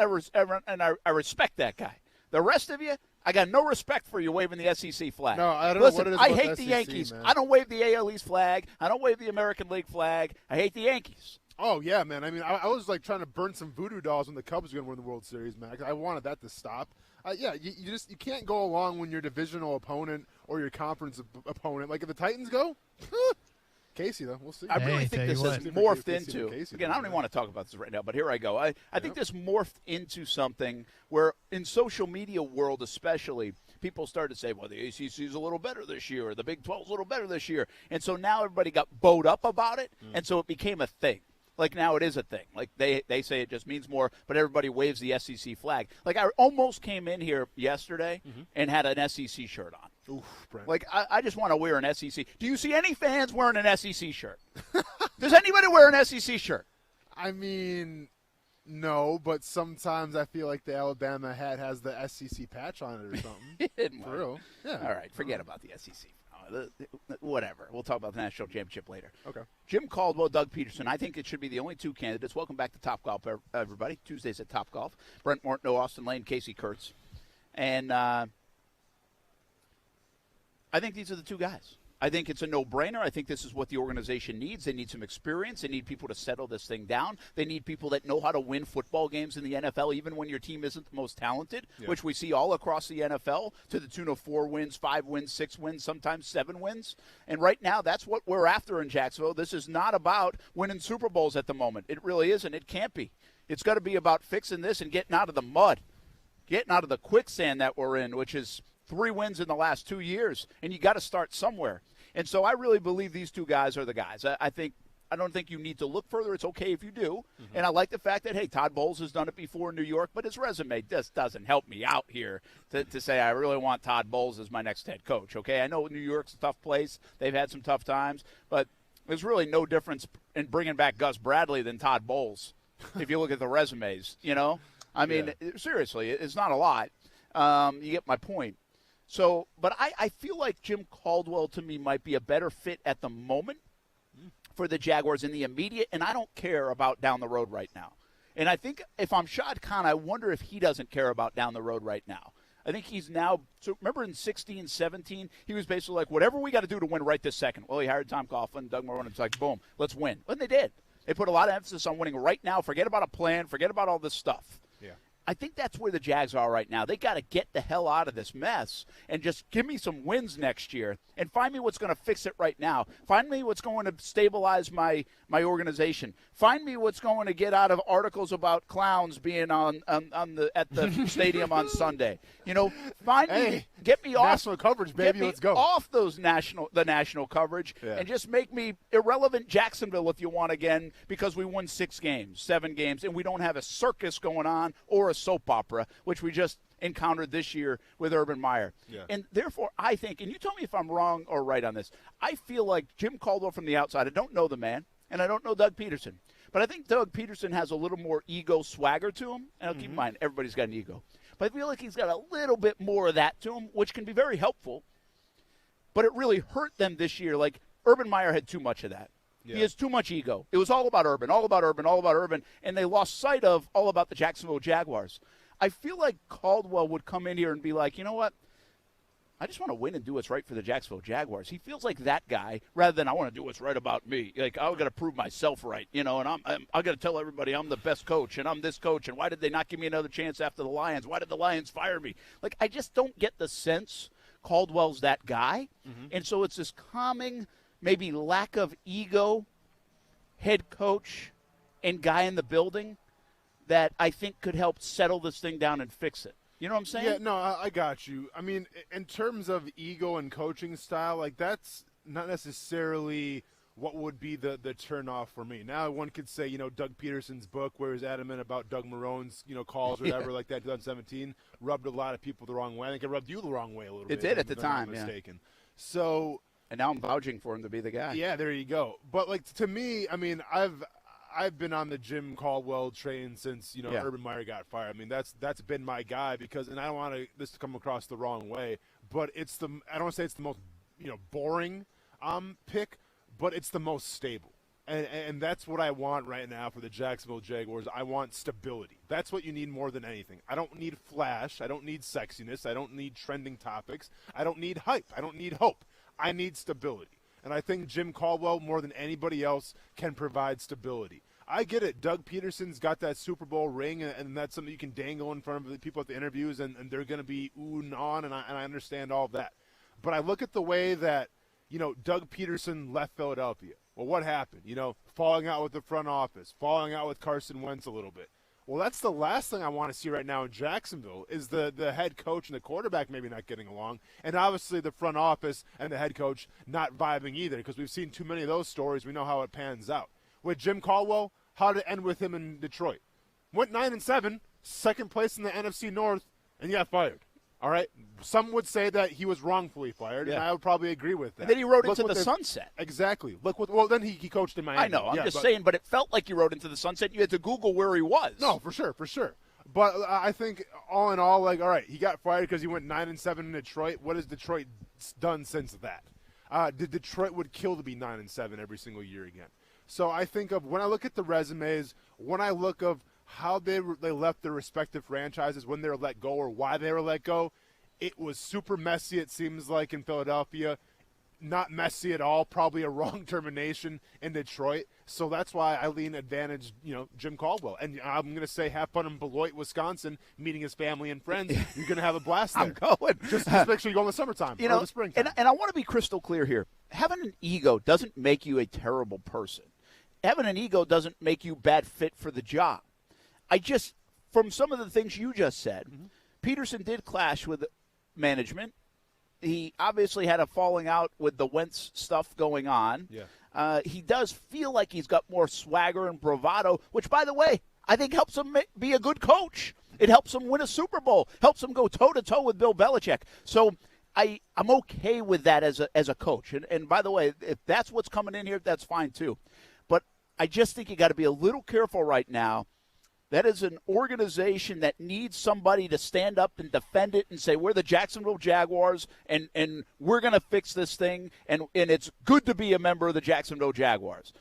and I respect that guy. The rest of you, I got no respect for you waving the SEC flag. No, I don't Listen, know what it is I about hate the the SEC, Yankees. man. I don't wave the AL East flag. I don't wave the American League flag. I hate the Yankees. Oh yeah, man. I mean, I was like trying to burn some voodoo dolls when the Cubs were going to win the World Series, man. 'Cause I wanted that to stop. Yeah, you can't go along when your divisional opponent or your conference opponent. Like if the Titans go, Casey though, we'll see. I really think this has morphed into. Again, I don't even want to talk about this right now, but here I go. I think this morphed into something where, in social media world especially, people started to say, well, the ACC is a little better this year, or the Big 12 is a little better this year. And so now everybody got bowed up about it, and so it became a thing. Like now it is a thing. Like they say it just means more, but everybody waves the SEC flag. Like I almost came in here yesterday and had an SEC shirt on. Oof, Brent. Like I just want to wear an SEC. Do you see any fans wearing an SEC shirt? Does anybody wear an SEC shirt? I mean, no, but sometimes I feel like the Alabama hat has the SEC patch on it or something. For real. Yeah. All right, forget about the SEC. Whatever. We'll talk about the national championship later. Okay. Jim Caldwell, Doug Peterson. I think it should be the only two candidates. Welcome back to Top Golf, everybody. Tuesdays at Top Golf. Brent Martineau, Austin Lane, Casey Kurtz. And I think these are the two guys. I think it's a no-brainer. I think this is what the organization needs. They need some experience. They need people to settle this thing down. They need people that know how to win football games in the NFL, even when your team isn't the most talented, which we see all across the NFL, to the tune of 4 wins, 5 wins, 6 wins, sometimes 7 wins. And right now, that's what we're after in Jacksonville. This is not about winning Super Bowls at the moment. It really isn't. It can't be. It's got to be about fixing this and getting out of the mud, getting out of the quicksand that we're in, which is 3 wins in the last 2 years. And you got to start somewhere. And so I really believe these two guys are the guys. I don't think you need to look further. It's okay if you do. And I like the fact that, hey, Todd Bowles has done it before in New York, but his resume just doesn't help me out here to say I really want Todd Bowles as my next head coach, okay? I know New York's a tough place. They've had some tough times, but there's really no difference in bringing back Gus Bradley than Todd Bowles if you look at the resumes, you know? I mean, seriously, it's not a lot. You get my point. So, but I feel like Jim Caldwell to me might be a better fit at the moment for the Jaguars in the immediate, and I don't care about down the road right now. And I think if I'm Shad Khan, I wonder if he doesn't care about down the road right now. I think he's now – so remember in 16, 17, he was basically like, whatever we got to do to win right this second. Well, he hired Tom Coughlin, Doug Marrone, it's like, boom, let's win. And they did. They put a lot of emphasis on winning right now. Forget about a plan. Forget about all this stuff. Yeah. I think that's where the Jags are right now. They got to get the hell out of this mess and just give me some wins next year and find me what's going to fix it right now. Find me what's going to stabilize my organization. Find me what's going to get out of articles about clowns being at the stadium on Sunday. Find me, get me off national coverage, baby. Let's go off the national coverage and just make me irrelevant Jacksonville if you want again, because we won 6 games, 7 games, and we don't have a circus going on or a soap opera, which we just encountered this year with Urban Meyer. Yeah. And therefore, I think, and you tell me if I'm wrong or right on this, I feel like Jim Caldwell from the outside, I don't know the man, and I don't know Doug Peterson, but I think Doug Peterson has a little more ego swagger to him. And keep in mind, everybody's got an ego. But I feel like he's got a little bit more of that to him, which can be very helpful. But it really hurt them this year. Like, Urban Meyer had too much of that. Yeah. He has too much ego. It was all about Urban, all about Urban, all about Urban, and they lost sight of all about the Jacksonville Jaguars. I feel like Caldwell would come in here and be like, you know what? I just want to win and do what's right for the Jacksonville Jaguars. He feels like that guy rather than I want to do what's right about me. Like, I've got to prove myself right, and I've got to tell everybody I'm the best coach and I'm this coach, and why did they not give me another chance after the Lions? Why did the Lions fire me? Like, I just don't get the sense Caldwell's that guy. And so it's this calming, maybe lack of ego head coach and guy in the building that I think could help settle this thing down and fix it. You know what I'm saying? Yeah, no, I got you. I mean, in terms of ego and coaching style, like, that's not necessarily what would be the turnoff for me. Now, one could say, Doug Peterson's book, where he's adamant about Doug Marone's, calls or whatever like that, 2017, rubbed a lot of people the wrong way. I think it rubbed you the wrong way a little bit. It did at the time, mistaken. So, and now I'm vouching for him to be the guy. Yeah, there you go. But, like, to me, I mean, I've been on the Jim Caldwell train since Urban Meyer got fired. I mean, that's been my guy because, and I don't want this to come across the wrong way, but I don't want to say it's the most boring pick, but it's the most stable, and that's what I want right now for the Jacksonville Jaguars. I want stability. That's what you need more than anything. I don't need flash. I don't need sexiness. I don't need trending topics. I don't need hype. I don't need hope. I need stability. And I think Jim Caldwell, more than anybody else, can provide stability. I get it. Doug Peterson's got that Super Bowl ring, and that's something you can dangle in front of the people at the interviews, and they're going to be ooh and on, and I understand all of that. But I look at the way that, Doug Peterson left Philadelphia. Well, what happened? Falling out with the front office, falling out with Carson Wentz a little bit. Well, that's the last thing I want to see right now in Jacksonville is the head coach and the quarterback maybe not getting along, and obviously the front office and the head coach not vibing either because we've seen too many of those stories. We know how it pans out. With Jim Caldwell, how did it end with him in Detroit? Went 9-7, second place in the NFC North, and he got fired. All right? Some would say that he was wrongfully fired, and I would probably agree with that. And then he rode into the sunset. Exactly. Well, then he coached in Miami. I know. I'm just saying, but it felt like he rode into the sunset. You had to Google where he was. No, for sure. But I think all in all, like, all right, he got fired because he went 9-7 in Detroit. What has Detroit done since that? Detroit would kill to be 9-7 every single year again. So I think of when I look at the resumes, when I look of how they left their respective franchises, when they were let go or why they were let go, it was super messy, it seems like, in Philadelphia. Not messy at all, probably a wrong termination in Detroit. So that's why I lean advantage, Jim Caldwell. And I'm going to say have fun in Beloit, Wisconsin, meeting his family and friends. You're going to have a blast there. I'm going. Just make sure you go in the summertime or the springtime. And I want to be crystal clear here. Having an ego doesn't make you a terrible person. Having an ego doesn't make you bad fit for the job. From some of the things you just said, Peterson did clash with management. He obviously had a falling out with the Wentz stuff going on. Yeah. He does feel like he's got more swagger and bravado, which, by the way, I think helps him be a good coach. It helps him win a Super Bowl, helps him go toe-to-toe with Bill Belichick. So I'm okay with that as a coach. And by the way, if that's what's coming in here, that's fine too. But I just think you got to be a little careful right now. That is an organization that needs somebody to stand up and defend it and say, we're the Jacksonville Jaguars, and we're going to fix this thing, and it's good to be a member of the Jacksonville Jaguars.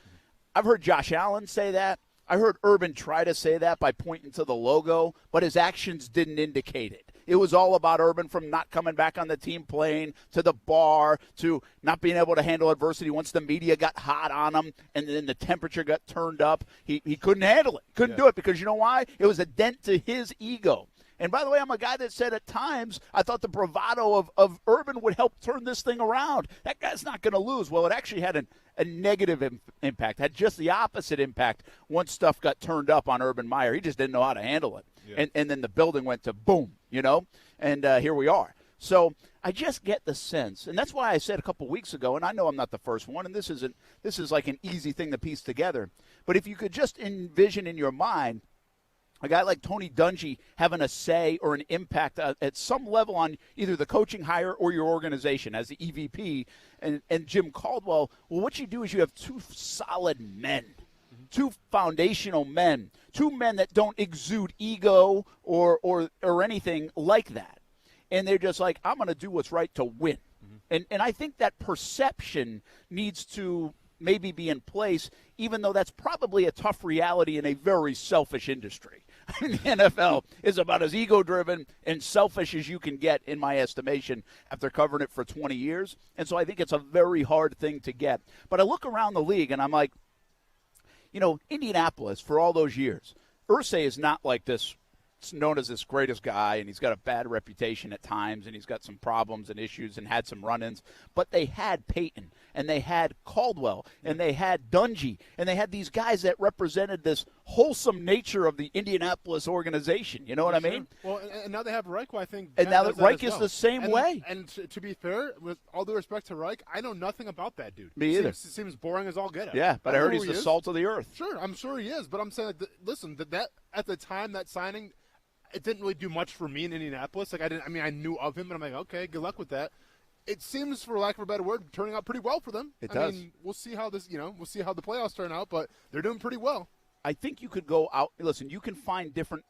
I've heard Josh Allen say that. I heard Urban try to say that by pointing to the logo, but his actions didn't indicate it. It was all about Urban, from not coming back on the team plane to the bar to not being able to handle adversity once the media got hot on him and then the temperature got turned up. He couldn't handle it. Couldn't do it because you know why? It was a dent to his ego. And by the way, I'm a guy that said at times I thought the bravado of Urban would help turn this thing around. That guy's not going to lose. Well, it actually had a negative impact, had just the opposite impact once stuff got turned up on Urban Meyer. He just didn't know how to handle it. Yeah. And then the building went to boom, and here we are. So I just get the sense, and that's why I said a couple weeks ago, and I know I'm not the first one, and this is like an easy thing to piece together, but if you could just envision in your mind a guy like Tony Dungy having a say or an impact at some level on either the coaching hire or your organization as the EVP, and Jim Caldwell, well, what you do is you have two solid men, two foundational men, two men that don't exude ego or anything like that. And they're just like, I'm going to do what's right to win. And I think that perception needs to maybe be in place, even though that's probably a tough reality in a very selfish industry. I mean, the NFL is about as ego-driven and selfish as you can get, in my estimation, after covering it for 20 years. And so I think it's a very hard thing to get. But I look around the league, and I'm like, Indianapolis, for all those years, Irsay is not like this, known as this greatest guy, and he's got a bad reputation at times, and he's got some problems and issues and had some run-ins. But they had Peyton, and they had Caldwell, and they had Dungy, and they had these guys that represented this wholesome nature of the Indianapolis organization. You know what I mean? Well, and now they have Reich, who I think and now that Reich is the same way. And to be fair, with all due respect to Reich, I know nothing about that dude. Me either. Seems boring as all get out. Yeah, but I heard he's the salt of the earth. Sure, I'm sure he is. But I'm saying, listen, that at the time, that signing, it didn't really do much for me in Indianapolis. I knew of him, but I'm like, okay, good luck with that. It seems, for lack of a better word, turning out pretty well for them. It does. I mean, we'll see how we'll see how the playoffs turn out, but they're doing pretty well. I think you could go out. Listen, you can find different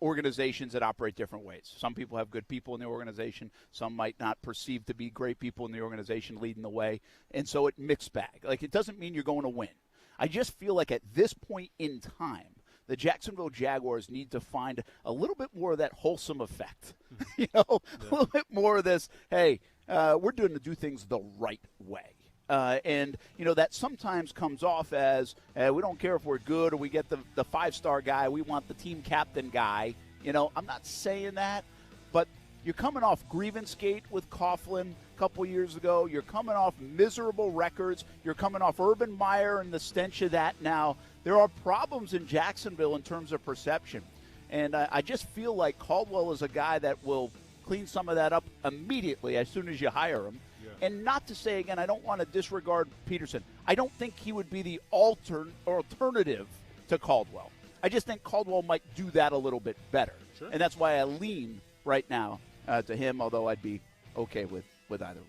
organizations that operate different ways. Some people have good people in the organization. Some might not perceive to be great people in the organization leading the way. And so it mixed bag. Like, it doesn't mean you're going to win. I just feel like at this point in time, the Jacksonville Jaguars need to find a little bit more of that wholesome effect. A little bit more of this, hey, we're doing to do things the right way. And that sometimes comes off as we don't care if we're good or we get the five-star guy. We want the team captain guy. I'm not saying that, but you're coming off grievance gate with Coughlin a couple years ago. You're coming off miserable records. You're coming off Urban Meyer and the stench of that now. There are problems in Jacksonville in terms of perception. And I just feel like Caldwell is a guy that will clean some of that up immediately as soon as you hire him. Yeah. And not to say, again, I don't want to disregard Peterson. I don't think he would be the alternative to Caldwell. I just think Caldwell might do that a little bit better. Sure. And that's why I lean right now to him, although I'd be okay with either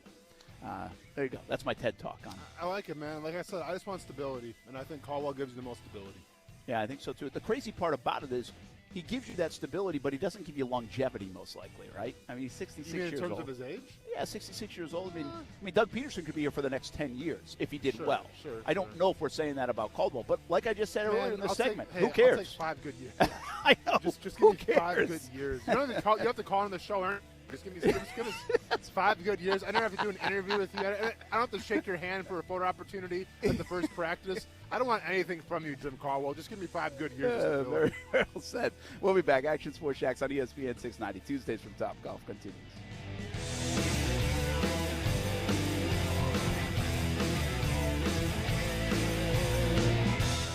one. There you go. That's my TED Talk on it. I like it, man. Like I said, I just want stability, and I think Caldwell gives you the most stability. Yeah, I think so, too. The crazy part about it is he gives you that stability, but he doesn't give you longevity, most likely, right? I mean, he's 66 years old. In terms of his age? Yeah, 66 years old. I mean, Doug Peterson could be here for the next 10 years if he did well. Sure, I don't know if we're saying that about Caldwell, but like I just said earlier in the segment, who cares? I'll take 5 good years. I know. Just give me 5 good years. You don't have to call on the show, Aaron. Just give us 5 good years. I don't have to do an interview with you. I don't have to shake your hand for a photo opportunity at the first practice. I don't want anything from you, Jim Caldwell. Just give me 5 good years. Very well said. We'll be back. Action Sports Shacks on ESPN 690. Tuesdays from Top Golf continues.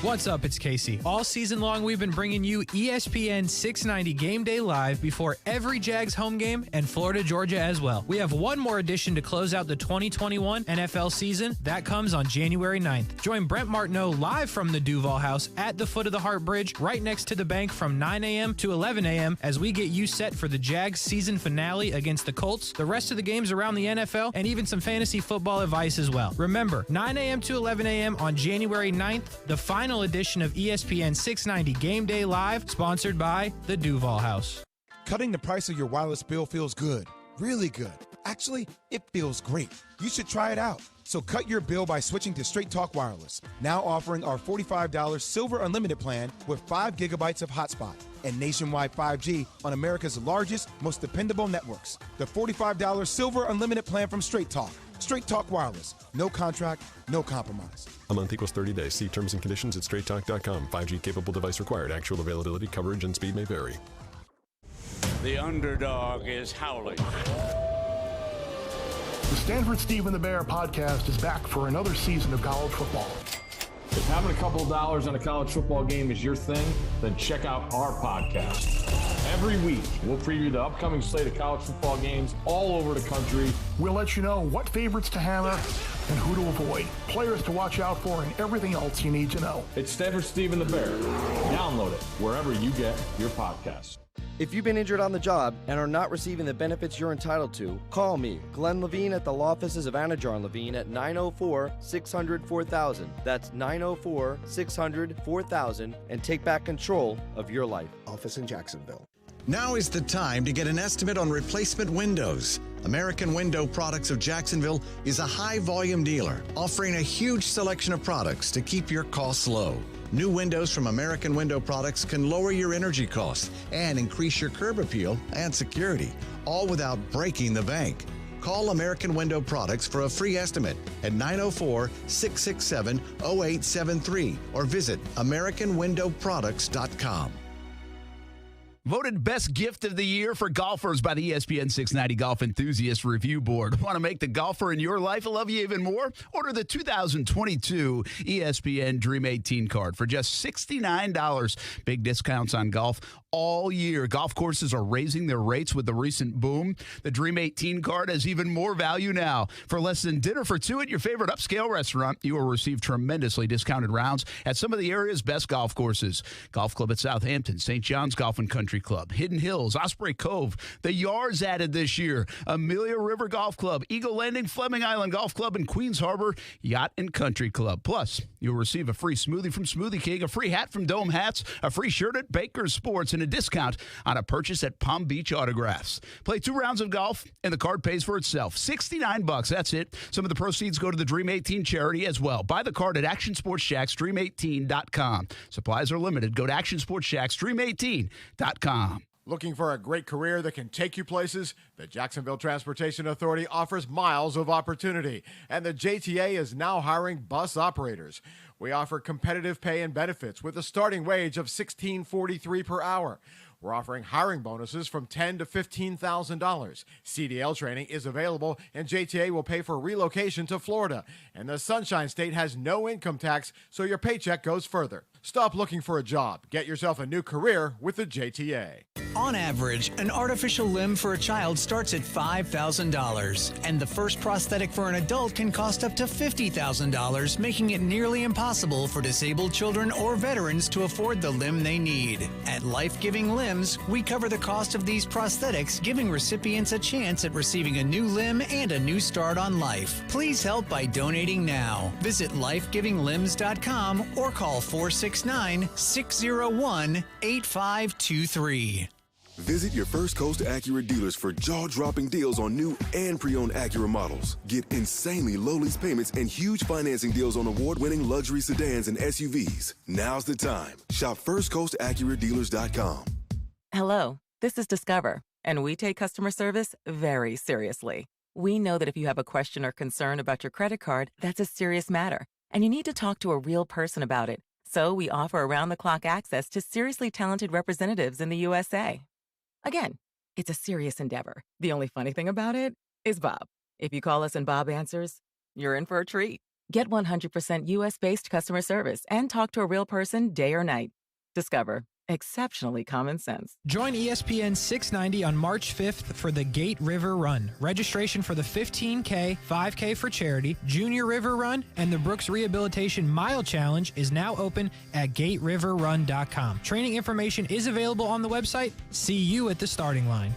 What's up? It's Casey. All season long, we've been bringing you ESPN 690 Game Day Live before every Jags home game and Florida, Georgia as well. We have one more edition to close out the 2021 NFL season. That comes on January 9th. Join Brent Martineau live from the Duval House at the foot of the Hart Bridge, right next to the bank from 9 a.m. to 11 a.m. as we get you set for the Jags season finale against the Colts, the rest of the games around the NFL, and even some fantasy football advice as well. Remember, 9 a.m. to 11 a.m. on January 9th, the final edition of ESPN 690 Game Day Live, sponsored by the Duval House. Cutting the price of your wireless bill feels good, really good. Actually, it feels great. You should try it out. So cut your bill by switching to Straight Talk Wireless, now offering our $45 Silver Unlimited plan with 5 gigabytes of hotspot and nationwide 5G on America's largest, most dependable networks. The $45 Silver Unlimited plan from Straight Talk. Straight Talk Wireless. No contract, no compromise. A month equals 30 days. See terms and conditions at straighttalk.com. 5G capable device required. Actual availability, coverage, and speed may vary. The underdog is howling. The Stanford Steve and the Bear podcast is back for another season of college football. If having a couple of dollars on a college football game is your thing, then check out our podcast. Every week, we'll preview the upcoming slate of college football games all over the country. We'll let you know what favorites to hammer and who to avoid, players to watch out for, and everything else you need to know. It's Stanford Steve and the Bear. Download it wherever you get your podcasts. If you've been injured on the job and are not receiving the benefits you're entitled to, call me, Glenn Levine, at the law offices of Anajar and Levine at 904-600-4000. That's 904-600-4000, and take back control of your life. Office in Jacksonville. Now is the time to get an estimate on replacement windows. American Window Products of Jacksonville is a high-volume dealer offering a huge selection of products to keep your costs low. New windows from American Window Products can lower your energy costs and increase your curb appeal and security, all without breaking the bank. Call American Window Products for a free estimate at 904-667-0873 or visit AmericanWindowProducts.com. Voted best gift of the year for golfers by the ESPN 690 Golf Enthusiast Review Board. Want to make the golfer in your life love you even more? Order the 2022 ESPN Dream 18 card for just $69. Big discounts on golf all year. Golf courses are raising their rates with the recent boom. The Dream 18 card has even more value now. For less than dinner for two at your favorite upscale restaurant, you will receive tremendously discounted rounds at some of the area's best golf courses. Golf Club at Southampton, St. John's Golf and Country Club, Hidden Hills, Osprey Cove, the Yards added this year, Amelia River Golf Club, Eagle Landing, Fleming Island Golf Club, and Queens Harbor Yacht and Country Club. Plus, you'll receive a free smoothie from Smoothie King, a free hat from Dome Hats, a free shirt at Baker's Sports, and a discount on a purchase at Palm Beach Autographs. Play 2 rounds of golf, and the card pays for itself. $69, that's it. Some of the proceeds go to the Dream 18 charity as well. Buy the card at ActionSportsShacksDream18.com. Supplies are limited. Go to ActionSportsShacksDream18.com. Looking for a great career that can take you places? The Jacksonville Transportation Authority offers miles of opportunity, and the JTA is now hiring bus operators. We offer competitive pay and benefits with a starting wage of $16.43 per hour. We're offering hiring bonuses from $10,000 to $15,000. CDL training is available, and JTA will pay for relocation to Florida. And the Sunshine State has no income tax, so your paycheck goes further. Stop looking for a job. Get yourself a new career with the JTA. On average, an artificial limb for a child starts at $5,000, and the first prosthetic for an adult can cost up to $50,000, making it nearly impossible for disabled children or veterans to afford the limb they need. At Life Giving Limbs, we cover the cost of these prosthetics, giving recipients a chance at receiving a new limb and a new start on life. Please help by donating now. Visit lifegivinglimbs.com or call 469-601-8523. Visit your First Coast Acura dealers for jaw-dropping deals on new and pre-owned Acura models. Get insanely low lease payments and huge financing deals on award-winning luxury sedans and SUVs. Now's the time. Shop FirstCoastAcuraDealers.com. Hello, this is Discover, and we take customer service very seriously. We know that if you have a question or concern about your credit card, that's a serious matter, and you need to talk to a real person about it. So we offer around-the-clock access to seriously talented representatives in the USA. Again, it's a serious endeavor. The only funny thing about it is Bob. If you call us and Bob answers, you're in for a treat. Get 100% US-based customer service and talk to a real person day or night. Discover. Exceptionally common sense. Join ESPN 690 on March 5th for the Gate River Run. Registration for the 15K, 5K for charity, Junior River Run, and the Brooks Rehabilitation Mile Challenge is now open at GateRiverRun.com. Training information is available on the website. See you at the starting line.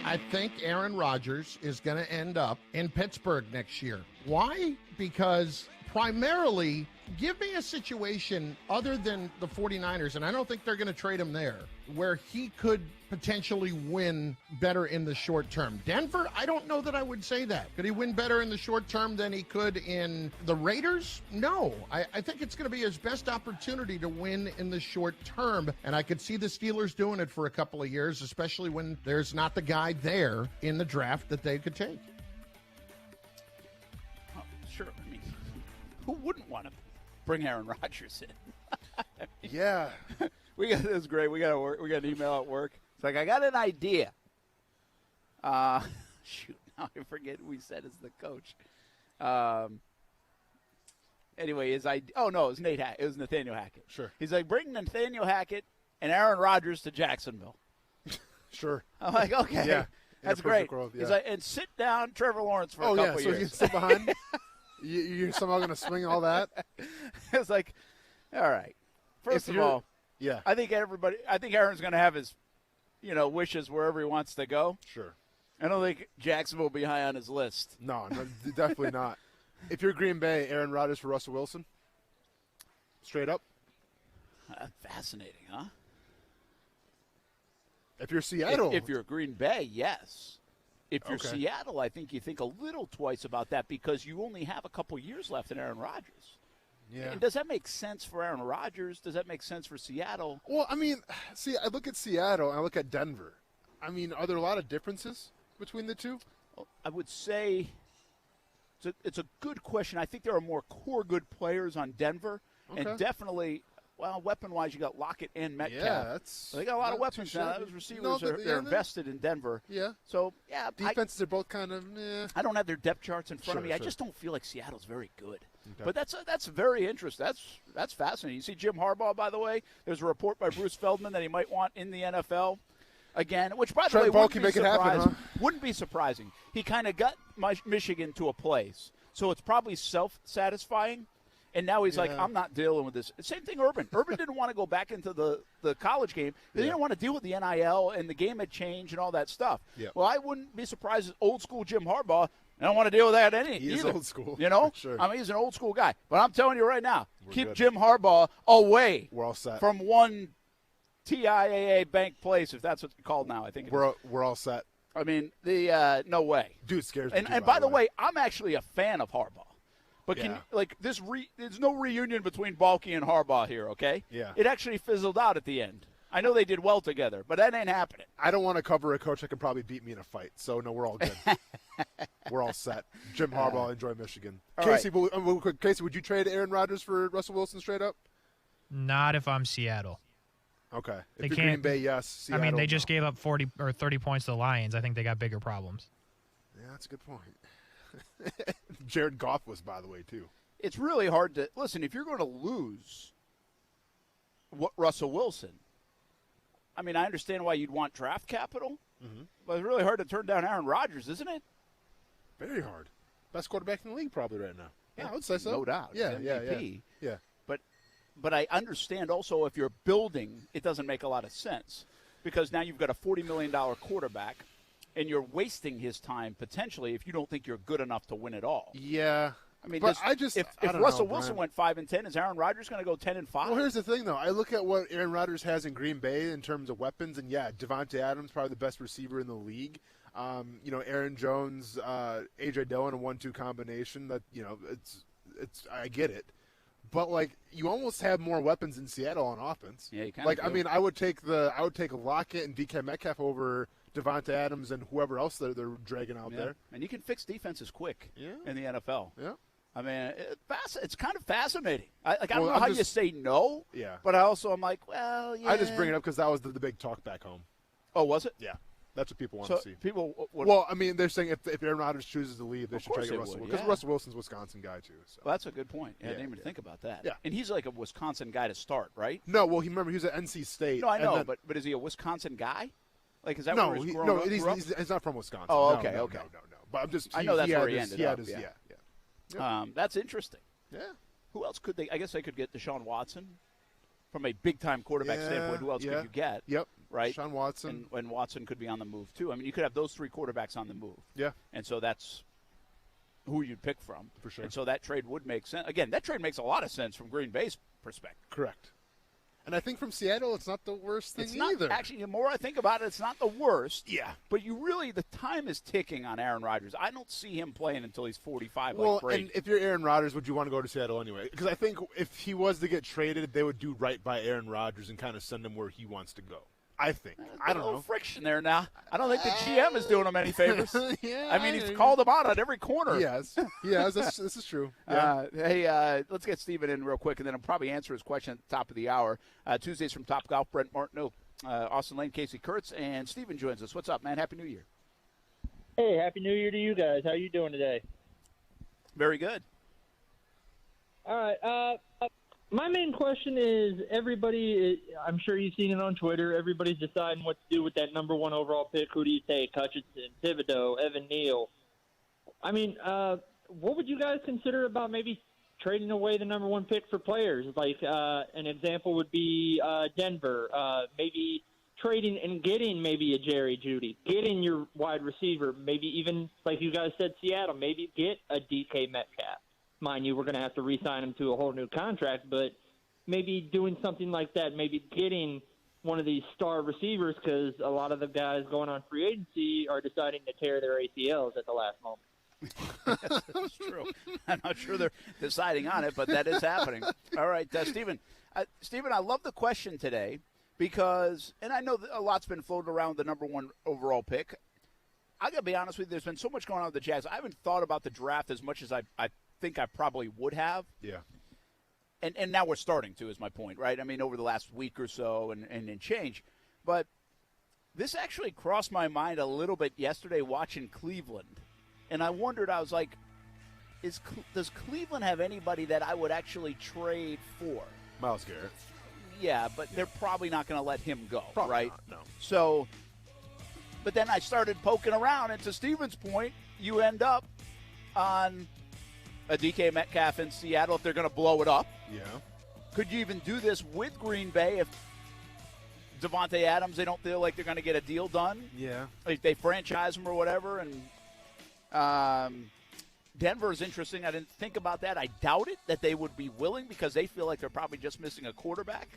I think Aaron Rodgers is going to end up in Pittsburgh next year. Why? Because primarily, give me a situation other than the 49ers, and I don't think they're going to trade him there, where he could potentially win better in the short term. Denver, I don't know that I would say that. Could he win better in the short term than he could in the Raiders? No. I think it's going to be his best opportunity to win in the short term, and I could see the Steelers doing it for a couple of years, especially when there's not the guy there in the draft that they could take. Oh, sure. I mean, who wouldn't want to bring Aaron Rodgers in? Yeah. This is great. We got an email at work. It's like, I got an idea. Shoot, now I forget who we said is the coach. Anyway, his idea. Oh no, it was It was Nathaniel Hackett. Sure. He's like, bring Nathaniel Hackett and Aaron Rodgers to Jacksonville. Sure. I'm like, okay, yeah. that's great. World, yeah. He's like, and sit down Trevor Lawrence for a couple so years. you sit behind. You're somehow going to swing all that. It's like, all right. First of all, yeah, I think Aaron's going to have his, wishes wherever he wants to go. Sure. I don't think Jacksonville will be high on his list. No, definitely not. If you're Green Bay, Aaron Rodgers for Russell Wilson? Straight up? Fascinating, huh? If you're Seattle. If you're Green Bay, yes. If you're Seattle, I think you think a little twice about that because you only have a couple years left in Aaron Rodgers. Yeah. And does that make sense for Aaron Rodgers? Does that make sense for Seattle? Well, I mean, see, I look at Seattle and I look at Denver. I mean, are there a lot of differences between the two? Well, I would say it's a good question. I think there are more core good players on Denver. Okay. And definitely, well, weapon-wise, you got Lockett and Metcalf. Yeah, they got a lot of weapons now. Those receivers are invested in Denver. Yeah. So, yeah. Defenses are both kind of, I don't have their depth charts in front of me. Sure. I just don't feel like Seattle's very good. Okay. But that's very interesting. That's fascinating. You see Jim Harbaugh, by the way, there's a report by Bruce Feldman that he might want in the NFL again, which, by the way, wouldn't be surprising. He kind of got Michigan to a place. So it's probably self-satisfying. And now he's like, I'm not dealing with this. Same thing, Urban. Urban didn't want to go back into the college game. They didn't want to deal with the NIL, and the game had changed and all that stuff. Yeah. Well, I wouldn't be surprised if old school Jim Harbaugh, I don't want to deal with that either. He is old school. Sure. I mean, he's an old school guy. But I'm telling you right now, keep good. Jim Harbaugh away We're all set. from one TIAA bank place, if that's what it's called now. I think we're all set. I mean, no way. Dude scares me. And by the way, I'm actually a fan of Harbaugh. But Yeah. there's no reunion between Balky and Harbaugh here, okay? Yeah. It actually fizzled out at the end. I know they did well together, but that ain't happening. I don't want to cover a coach that can probably beat me in a fight. So, no, we're all good. We're all set. Jim Harbaugh, enjoy Michigan. Casey, Casey, would you trade Aaron Rodgers for Russell Wilson straight up? Not if I'm Seattle. Okay. They if you're can't. Green Bay, yes. Seattle, I mean, they just gave up 40 or 30 points to the Lions. I think they got bigger problems. Yeah, that's a good point. Jared Goff was, by the way, too. It's really hard to – listen, if you're going to lose Russell Wilson, I mean, I understand why you'd want draft capital, but it's really hard to turn down Aaron Rodgers, isn't it? Very hard. Best quarterback in the league probably right now. Yeah, I would say so. No doubt. Yeah, yeah. But I understand also if you're building, it doesn't make a lot of sense because now you've got a $40 million quarterback and you're wasting his time potentially if you don't think you're good enough to win it all. Yeah. I mean, but if Russell Wilson went 5-10, is Aaron Rodgers going to go 10-5? Well, here's the thing, though. I look at what Aaron Rodgers has in Green Bay in terms of weapons, and Devontae Adams probably the best receiver in the league. Aaron Jones, A.J. Dillon, a 1-2 combination. That it's I get it, but you almost have more weapons in Seattle on offense. Yeah, you kind of do. I mean, I would take Lockett and DK Metcalf over Devontae Adams and whoever else they're dragging out there. And you can fix defenses quick in the NFL. Yeah. I mean, it's kind of fascinating. I don't know how you say no. Yeah. But I'm like, well, yeah. I just bring it up because that was the big talk back home. Oh, was it? Yeah. That's what people want to see. Well, I mean, they're saying if Aaron Rodgers chooses to leave, they should try to get Russell Wilson. Because Russell Wilson's a Wisconsin guy, too. So. Well, that's a good point. I didn't even think about that. Yeah. And he's like a Wisconsin guy to start, right? No, well, he was at NC State. No, I know, but is he a Wisconsin guy? Like, is that where he's grown up? He's not from Wisconsin. Oh, okay, no. But I'm just. I know that's where he ended up. Yeah. That's interesting. Yeah. Who else could they? I guess they could get Deshaun Watson from a big-time quarterback standpoint. Who else could you get? Yep. Right. Deshaun Watson. And Watson could be on the move too. I mean, you could have those three quarterbacks on the move. Yeah. And so that's who you'd pick from. For sure. And so that trade would make sense. Again, that trade makes a lot of sense from Green Bay's perspective. Correct. And I think from Seattle, it's not the worst thing either. Actually, the more I think about it, it's not the worst. Yeah. But the time is ticking on Aaron Rodgers. I don't see him playing until he's 45 Well, like Brady. and if you're Aaron Rodgers, would you want to go to Seattle anyway? Because I think if he was to get traded, they would do right by Aaron Rodgers and kind of send him where he wants to go. I think. I don't know. A little friction there now. I don't think the GM is doing him any favors. Yeah, I mean, he's called him out on every corner. Yes. Yes, this is true. Yeah. Let's get Steven in real quick, and then I'll probably answer his question at the top of the hour. Tuesdays from Top Golf, Brent Martineau, Austin Lane, Casey Kurtz, and Steven joins us. What's up, man? Happy New Year. Hey, Happy New Year to you guys. How you doing today? Very good. All right. My main question is everybody, I'm sure you've seen it on Twitter, everybody's deciding what to do with that number 1 overall pick. Who do you take? Hutchinson, Thibodeau, Evan Neal. I mean, what would you guys consider about maybe trading away the number 1 pick for players? Like an example would be Denver, maybe trading and getting maybe a Jerry Jeudy, getting your wide receiver, maybe even, like you guys said, Seattle, maybe get a DK Metcalf. Mind you, we're going to have to re-sign him to a whole new contract, but maybe doing something like that, maybe getting one of these star receivers, because a lot of the guys going on free agency are deciding to tear their ACLs at the last moment. That's true. I'm not sure they're deciding on it, but that is happening. All right, Steven. Steven, I love the question today because, and I know that a lot's been floated around the number 1 overall pick. I got to be honest with you, there's been so much going on with the Jags. I haven't thought about the draft as much as I think I probably would have. Yeah. And now we're starting to, is my point, right? I mean, over the last week or so and change. But this actually crossed my mind a little bit yesterday watching Cleveland. And I wondered, I was like, does Cleveland have anybody that I would actually trade for? Myles Garrett. Yeah, but they're probably not going to let him go, probably right? Not, no. So, but then I started poking around, and to Steven's point, you end up on a DK Metcalf in Seattle if they're going to blow it up. Yeah. Could you even do this with Green Bay if Devontae Adams, they don't feel like they're going to get a deal done? Yeah. Like they franchise him or whatever. And Denver's interesting. I didn't think about that. I doubt it that they would be willing because they feel like they're probably just missing a quarterback.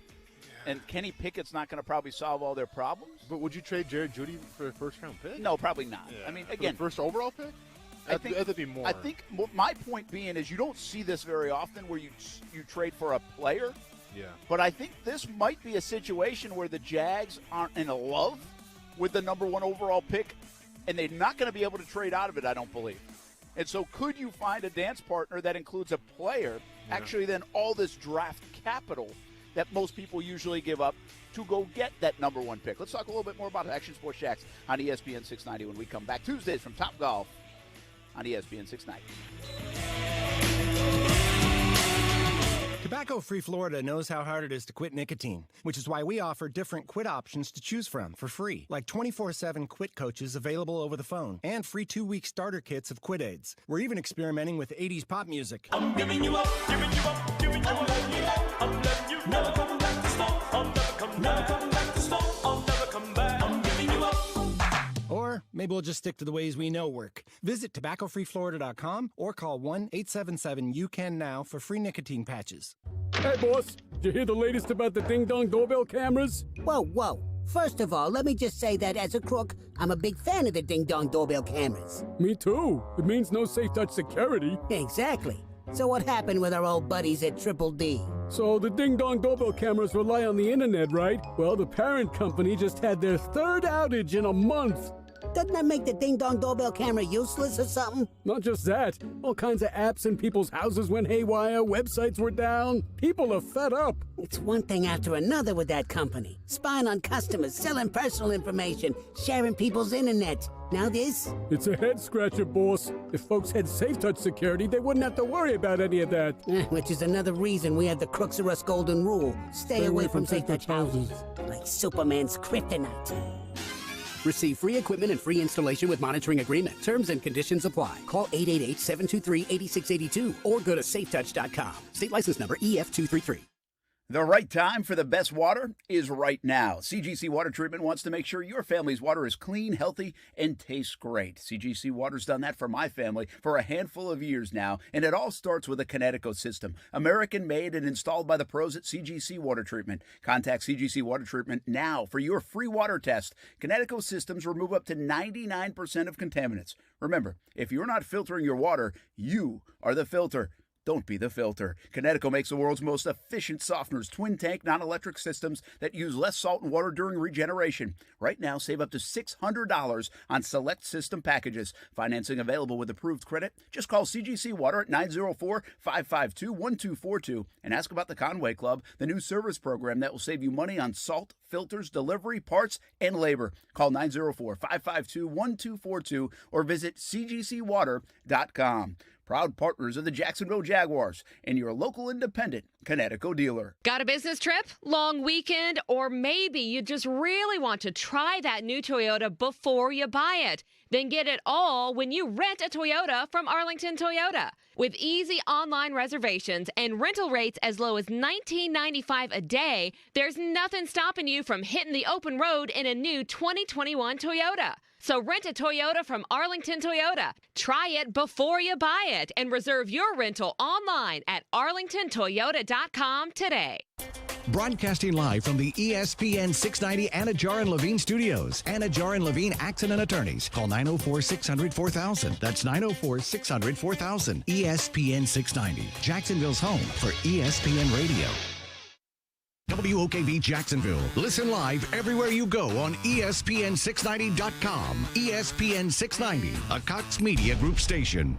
Yeah. And Kenny Pickett's not going to probably solve all their problems. But would you trade Jerry Jeudy for a first-round pick? No, probably not. Yeah. I mean, again. First overall pick? That'd be more. I think my point being is you don't see this very often where you trade for a player. Yeah. But I think this might be a situation where the Jags aren't in love with the number 1 overall pick, and they're not going to be able to trade out of it, I don't believe. And so could you find a dance partner that includes a player, actually then all this draft capital that most people usually give up to go get that number 1 pick? Let's talk a little bit more about Action Sports Jacks on ESPN 690 when we come back. Tuesdays from Top Golf on ESPN 690. Tobacco-free Florida knows how hard it is to quit nicotine, which is why we offer different quit options to choose from for free, like 24/7 quit coaches available over the phone and free 2-week starter kits of quit aids. We're even experimenting with 80s pop music. I'm giving you up, giving you up, giving you up. I'm letting you up, I'm letting you never come back to smoke. I'll never come back. Never come back to smoke. I'll never come back. I'm giving you up. Or maybe we'll just stick to the ways we know work. Visit tobaccofreeflorida.com or call 1-877-YOU-CAN-NOW for free nicotine patches. Hey, boss. Did you hear the latest about the ding-dong doorbell cameras? Whoa. First of all, let me just say that as a crook, I'm a big fan of the ding-dong doorbell cameras. Me too. It means no safe-touch security. Exactly. So what happened with our old buddies at Triple D? So the ding-dong doorbell cameras rely on the internet, right? Well, the parent company just had their 3rd outage in a month. Doesn't that make the ding-dong doorbell camera useless or something? Not just that. All kinds of apps in people's houses went haywire, websites were down. People are fed up. It's one thing after another with that company. Spying on customers, selling personal information, sharing people's internet. Now this? It's a head-scratcher, boss. If folks had safe-touch security, they wouldn't have to worry about any of that. Which is another reason we have the Crooks R Us golden rule. Stay away from safe-touch houses. Like Superman's kryptonite. Receive free equipment and free installation with monitoring agreement. Terms and conditions apply. Call 888-723-8682 or go to safetouch.com. State license number EF233. The right time for the best water is right now. CGC Water Treatment wants to make sure your family's water is clean, healthy, and tastes great. CGC Water's done that for my family for a handful of years now, and it all starts with a Connecticut system. American-made and installed by the pros at CGC Water Treatment. Contact CGC Water Treatment now for your free water test. Connecticut systems remove up to 99% of contaminants. Remember, if you're not filtering your water, you are the filter. Don't be the filter. Connecticut makes the world's most efficient softeners, twin-tank, non-electric systems that use less salt and water during regeneration. Right now, save up to $600 on select system packages. Financing available with approved credit. Just call CGC Water at 904-552-1242 and ask about the Conway Club, the new service program that will save you money on salt, filters, delivery, parts, and labor. Call 904-552-1242 or visit cgcwater.com. Proud partners of the Jacksonville Jaguars and your local independent Connecticut dealer. Got a business trip, long weekend, or maybe you just really want to try that new Toyota before you buy it? Then get it all when you rent a Toyota from Arlington Toyota. With easy online reservations and rental rates as low as $19.95 a day, there's nothing stopping you from hitting the open road in a new 2021 Toyota. So rent a Toyota from Arlington Toyota. Try it before you buy it and reserve your rental online at arlingtontoyota.com today. Broadcasting live from the ESPN 690 Anajar and Levine studios. Anajar and Levine Accident Attorneys. Call 904-600-4000. That's 904-600-4000. ESPN 690. Jacksonville's home for ESPN Radio. WOKV Jacksonville. Listen live everywhere you go on ESPN690.com. ESPN 690, a Cox Media Group station.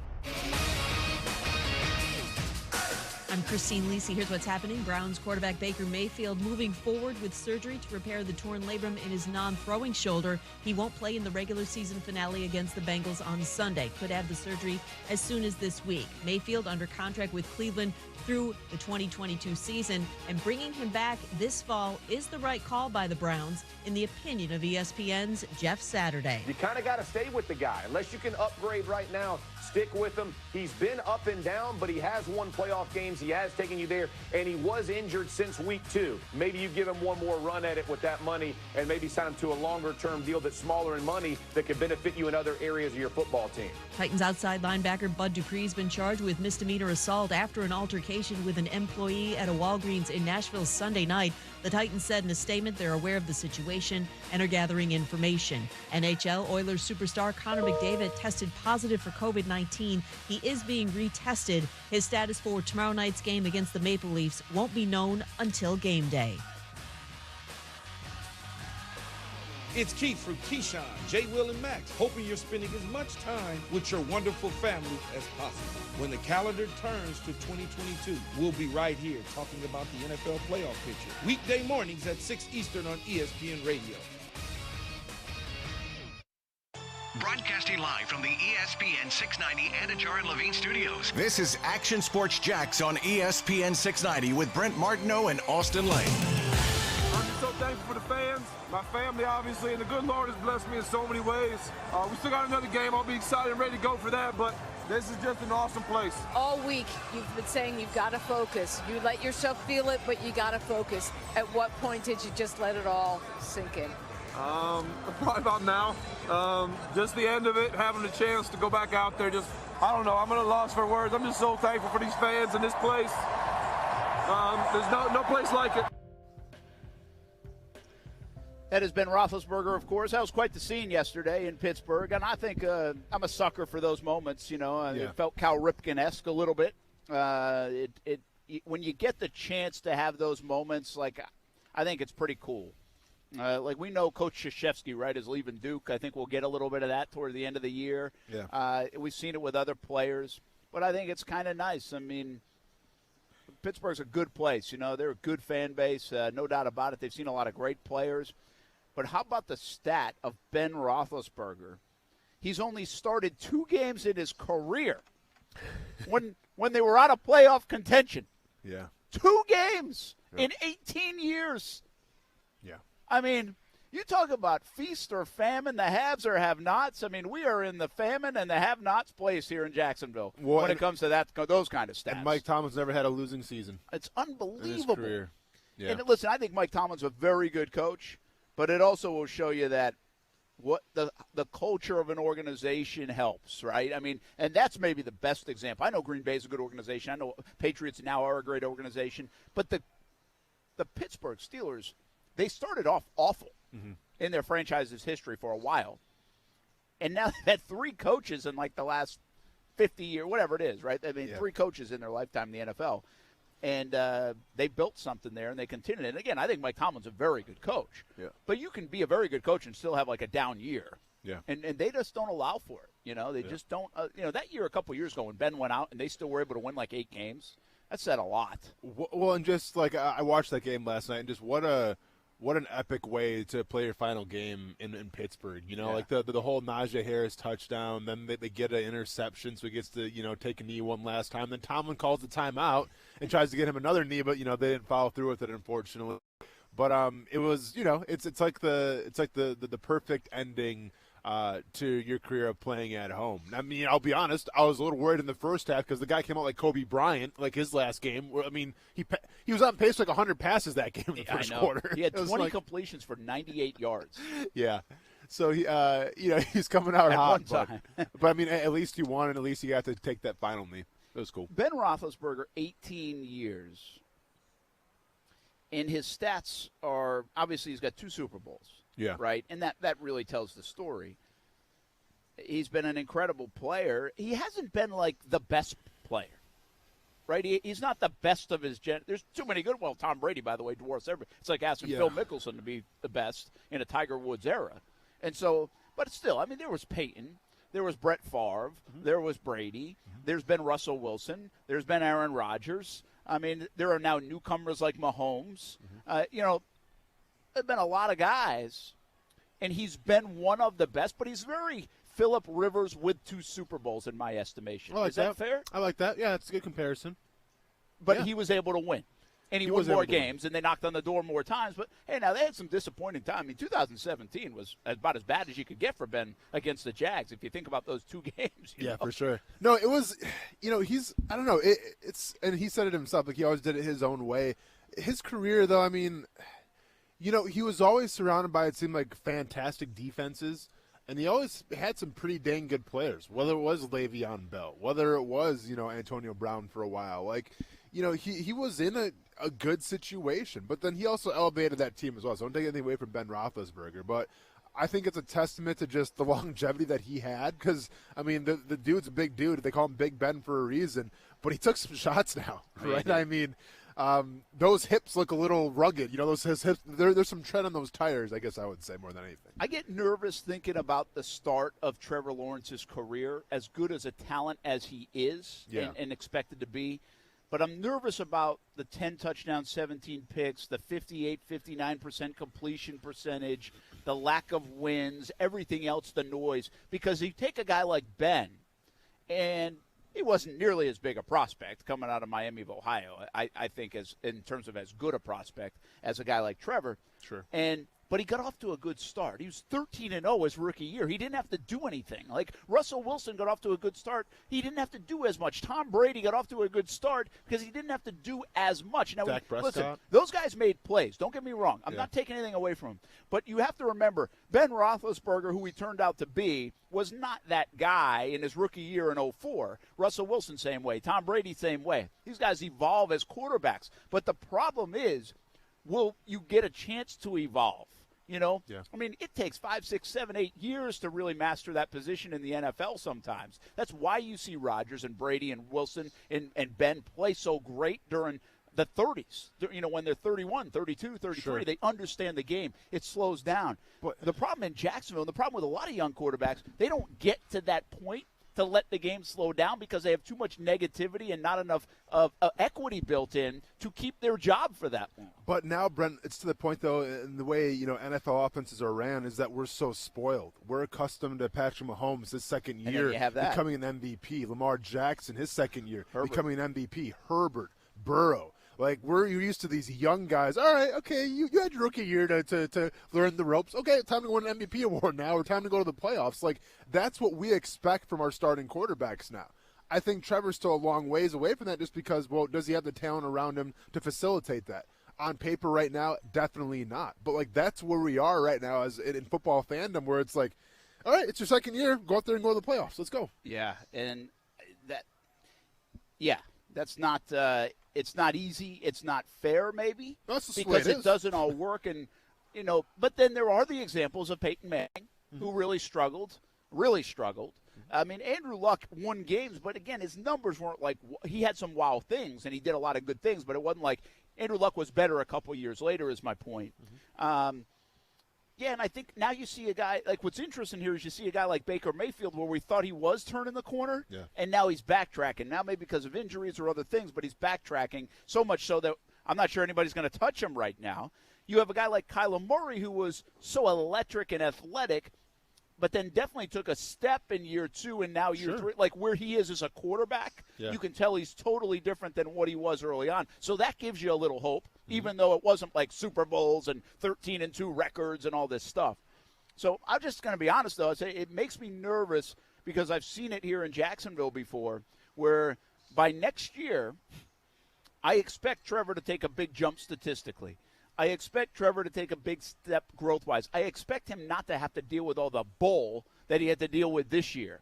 I'm Christine Lisi. Here's what's happening. Browns quarterback Baker Mayfield moving forward with surgery to repair the torn labrum in his non-throwing shoulder. He won't play in the regular season finale against the Bengals on Sunday. Could have the surgery as soon as this week. Mayfield under contract with Cleveland through the 2022 season, and bringing him back this fall is the right call by the Browns, in the opinion of ESPN's Jeff Saturday. You kind of got to stay with the guy. Unless you can upgrade right now, stick with him. He's been up and down, but he has won playoff games. He has taken you there, and he was injured since week 2. Maybe you give him one more run at it with that money and maybe sign him to a longer-term deal that's smaller in money that could benefit you in other areas of your football team. Titans outside linebacker Bud Dupree's been charged with misdemeanor assault after an altercation with an employee at a Walgreens in Nashville Sunday night. The Titans said in a statement they're aware of the situation and are gathering information. NHL Oilers superstar Connor McDavid tested positive for COVID-19. He is being retested. His status for tomorrow night's game against the Maple Leafs won't be known until game day. It's Keith from Keyshawn, J. Will, and Max, hoping you're spending as much time with your wonderful family as possible. When the calendar turns to 2022, we'll be right here talking about the NFL playoff picture. Weekday mornings at 6 Eastern on ESPN Radio. Broadcasting live from the ESPN 690 Anajar and Levine studios. This is Action Sports Jacks on ESPN 690 with Brent Martineau and Austin Lane. I'm just so thankful for the fans, my family, obviously, and the good Lord has blessed me in so many ways. We still got another game. I'll be excited and ready to go for that, but this is just an awesome place. All week, you've been saying you've got to focus. You let yourself feel it, but you got to focus. At what point did you just let it all sink in? Probably about now. Just the end of it, having the chance to go back out there, just, I don't know, I'm at a loss for words. I'm just so thankful for these fans and this place. There's no place like it. That has been Roethlisberger, of course. That was quite the scene yesterday in Pittsburgh, and I think I'm a sucker for those moments. You know, It felt Cal Ripken-esque a little bit. When you get the chance to have those moments, like, I think it's pretty cool. Like, we know Coach Krzyzewski, right, is leaving Duke. I think we'll get a little bit of that toward the end of the year. Yeah. We've seen it with other players, but I think it's kind of nice. I mean, Pittsburgh's a good place. You know, they're a good fan base, no doubt about it. They've seen a lot of great players. But how about the stat of Ben Roethlisberger? He's only started 2 games in his career when they were out of playoff contention. Yeah. 2 games in 18 years. Yeah. I mean, you talk about feast or famine, the haves or have-nots. I mean, we are in the famine and the have-nots place here in Jacksonville when it comes to those kind of stats. And Mike Tomlin's never had a losing season. It's unbelievable. In his career. Yeah. And listen, I think Mike Tomlin's a very good coach, but it also will show you that what the culture of an organization helps, right? I mean, and that's maybe the best example. I know Green Bay is a good organization. I know Patriots now are a great organization. But the Pittsburgh Steelers, they started off awful in their franchise's history for a while. And now they've had 3 coaches in, like, the last 50 years, whatever it is, right? I mean, 3 coaches in their lifetime in the NFL. And they built something there, and they continued. And, again, I think Mike Tomlin's a very good coach. Yeah. But you can be a very good coach and still have, like, a down year. Yeah. And they just don't allow for it. You know, they just don't. That year a couple years ago when Ben went out and they still were able to win, like, 8 games, that said a lot. Well, and just, like, I watched that game last night, and just what an epic way to play your final game in Pittsburgh. You know, like the whole Najee Harris touchdown, then they get an interception, so he gets to, take a knee one last time. Then Tomlin calls the timeout and tries to get him another knee, but, they didn't follow through with it, unfortunately. But it was, it's like the perfect ending to your career of playing at home. I mean, I'll be honest, I was a little worried in the first half because the guy came out like Kobe Bryant, like his last game. I mean, he was on pace for like 100 passes that game in the first quarter. He had 20 completions for 98 yards. Yeah. So, he's coming out at hot. one time. But, I mean, at least he won, and at least he got to take that final knee. That was cool. Ben Roethlisberger, 18 years. And his stats are, obviously, he's got 2 Super Bowls. Yeah. Right? And that really tells the story. He's been an incredible player. He hasn't been, like, the best player. Right? He's not the best of his gen. There's too many good. Well, Tom Brady, by the way, dwarfs everybody. It's like asking Phil Mickelson to be the best in a Tiger Woods era. And so, but still, I mean, there was Peyton. There was Brett Favre. There was Brady. There's been Russell Wilson. There's been Aaron Rodgers. I mean, there are now newcomers like Mahomes. There have been a lot of guys, and he's been one of the best, but he's very Phillip Rivers with 2 Super Bowls in my estimation. I like Is that fair? I like that. Yeah, that's a good comparison. But he was able to win. And he won more games, and they knocked on the door more times. But, hey, now they had some disappointing time. I mean, 2017 was about as bad as you could get for Ben against the Jags, if you think about those 2 games. You know? For sure. No, it was, he's, I don't know, it's, and he said it himself, like he always did it his own way. His career, though, I mean, he was always surrounded by, it seemed like, fantastic defenses. And he always had some pretty dang good players, whether it was Le'Veon Bell, whether it was, Antonio Brown for a while. Like, he was in a good situation, but then he also elevated that team as well. So don't take anything away from Ben Roethlisberger, but I think it's a testament to just the longevity that he had because, I mean, the dude's a big dude. They call him Big Ben for a reason, but he took some shots now, right? I mean, those hips look a little rugged. His hips, there's some tread on those tires, I guess I would say, more than anything. I get nervous thinking about the start of Trevor Lawrence's career, as good as a talent as he is and expected to be. But I'm nervous about the 10 touchdowns, 17 picks, the 59% completion percentage, the lack of wins, everything else, the noise. Because you take a guy like Ben, and he wasn't nearly as big a prospect coming out of Miami of Ohio, I think, as in terms of as good a prospect as a guy like Trevor. Sure. But he got off to a good start. He was 13-0 his rookie year. He didn't have to do anything. Like Russell Wilson got off to a good start. He didn't have to do as much. Tom Brady got off to a good start because he didn't have to do as much. Now, listen, those guys made plays. Don't get me wrong. I'm not taking anything away from him. But you have to remember, Ben Roethlisberger, who he turned out to be, was not that guy in his rookie year in 2004. Russell Wilson, same way. Tom Brady, same way. These guys evolve as quarterbacks. But the problem is, will you get a chance to evolve? I mean, it takes 5, 6, 7, 8 years to really master that position in the NFL sometimes. That's why you see Rodgers and Brady and Wilson and Ben play so great during the 30s. When they're 31, 32, 33, they understand the game. It slows down. But the problem in Jacksonville, and the problem with a lot of young quarterbacks, they don't get to that point to let the game slow down because they have too much negativity and not enough of equity built in to keep their job for that long. But now, Brent, it's to the point, though, in the way, NFL offenses are ran, is that we're so spoiled. We're accustomed to Patrick Mahomes his second year becoming an MVP. Lamar Jackson, his second year, becoming an MVP. Herbert, Burrow. Like, we're used to these young guys. All right, okay, you had your rookie year to learn the ropes. Okay, time to win an MVP award now, or time to go to the playoffs. Like, that's what we expect from our starting quarterbacks now. I think Trevor's still a long ways away from that just because, well, does he have the talent around him to facilitate that? on paper right now, definitely not. But, like, that's where we are right now as in football fandom, where it's like, all right, it's your second year. Go out there and go to the playoffs. Let's go. Yeah, and that's not it's not easy. It's not fair, maybe, that's the because way it doesn't all work. And, but then there are the examples of Peyton Manning, who really struggled. I mean, Andrew Luck won games, but, again, his numbers weren't like – he had some wow things, and he did a lot of good things, but it wasn't like Andrew Luck was better a couple years later is my point. Yeah, and I think now you see a guy – like what's interesting here is you see a guy like Baker Mayfield where we thought he was turning the corner, and now he's backtracking. Now maybe because of injuries or other things, but he's backtracking so much so that I'm not sure anybody's going to touch him right now. You have a guy like Kyler Murray who was so electric and athletic, but then definitely took a step in year 2 and now year 3. Like where he is as a quarterback, you can tell he's totally different than what he was early on. So that gives you a little hope, even though it wasn't like Super Bowls and 13-2 records and all this stuff. So I'm just going to be honest, though. It makes me nervous because I've seen it here in Jacksonville before where by next year I expect Trevor to take a big jump statistically. I expect Trevor to take a big step growth-wise. I expect him not to have to deal with all the bull that he had to deal with this year.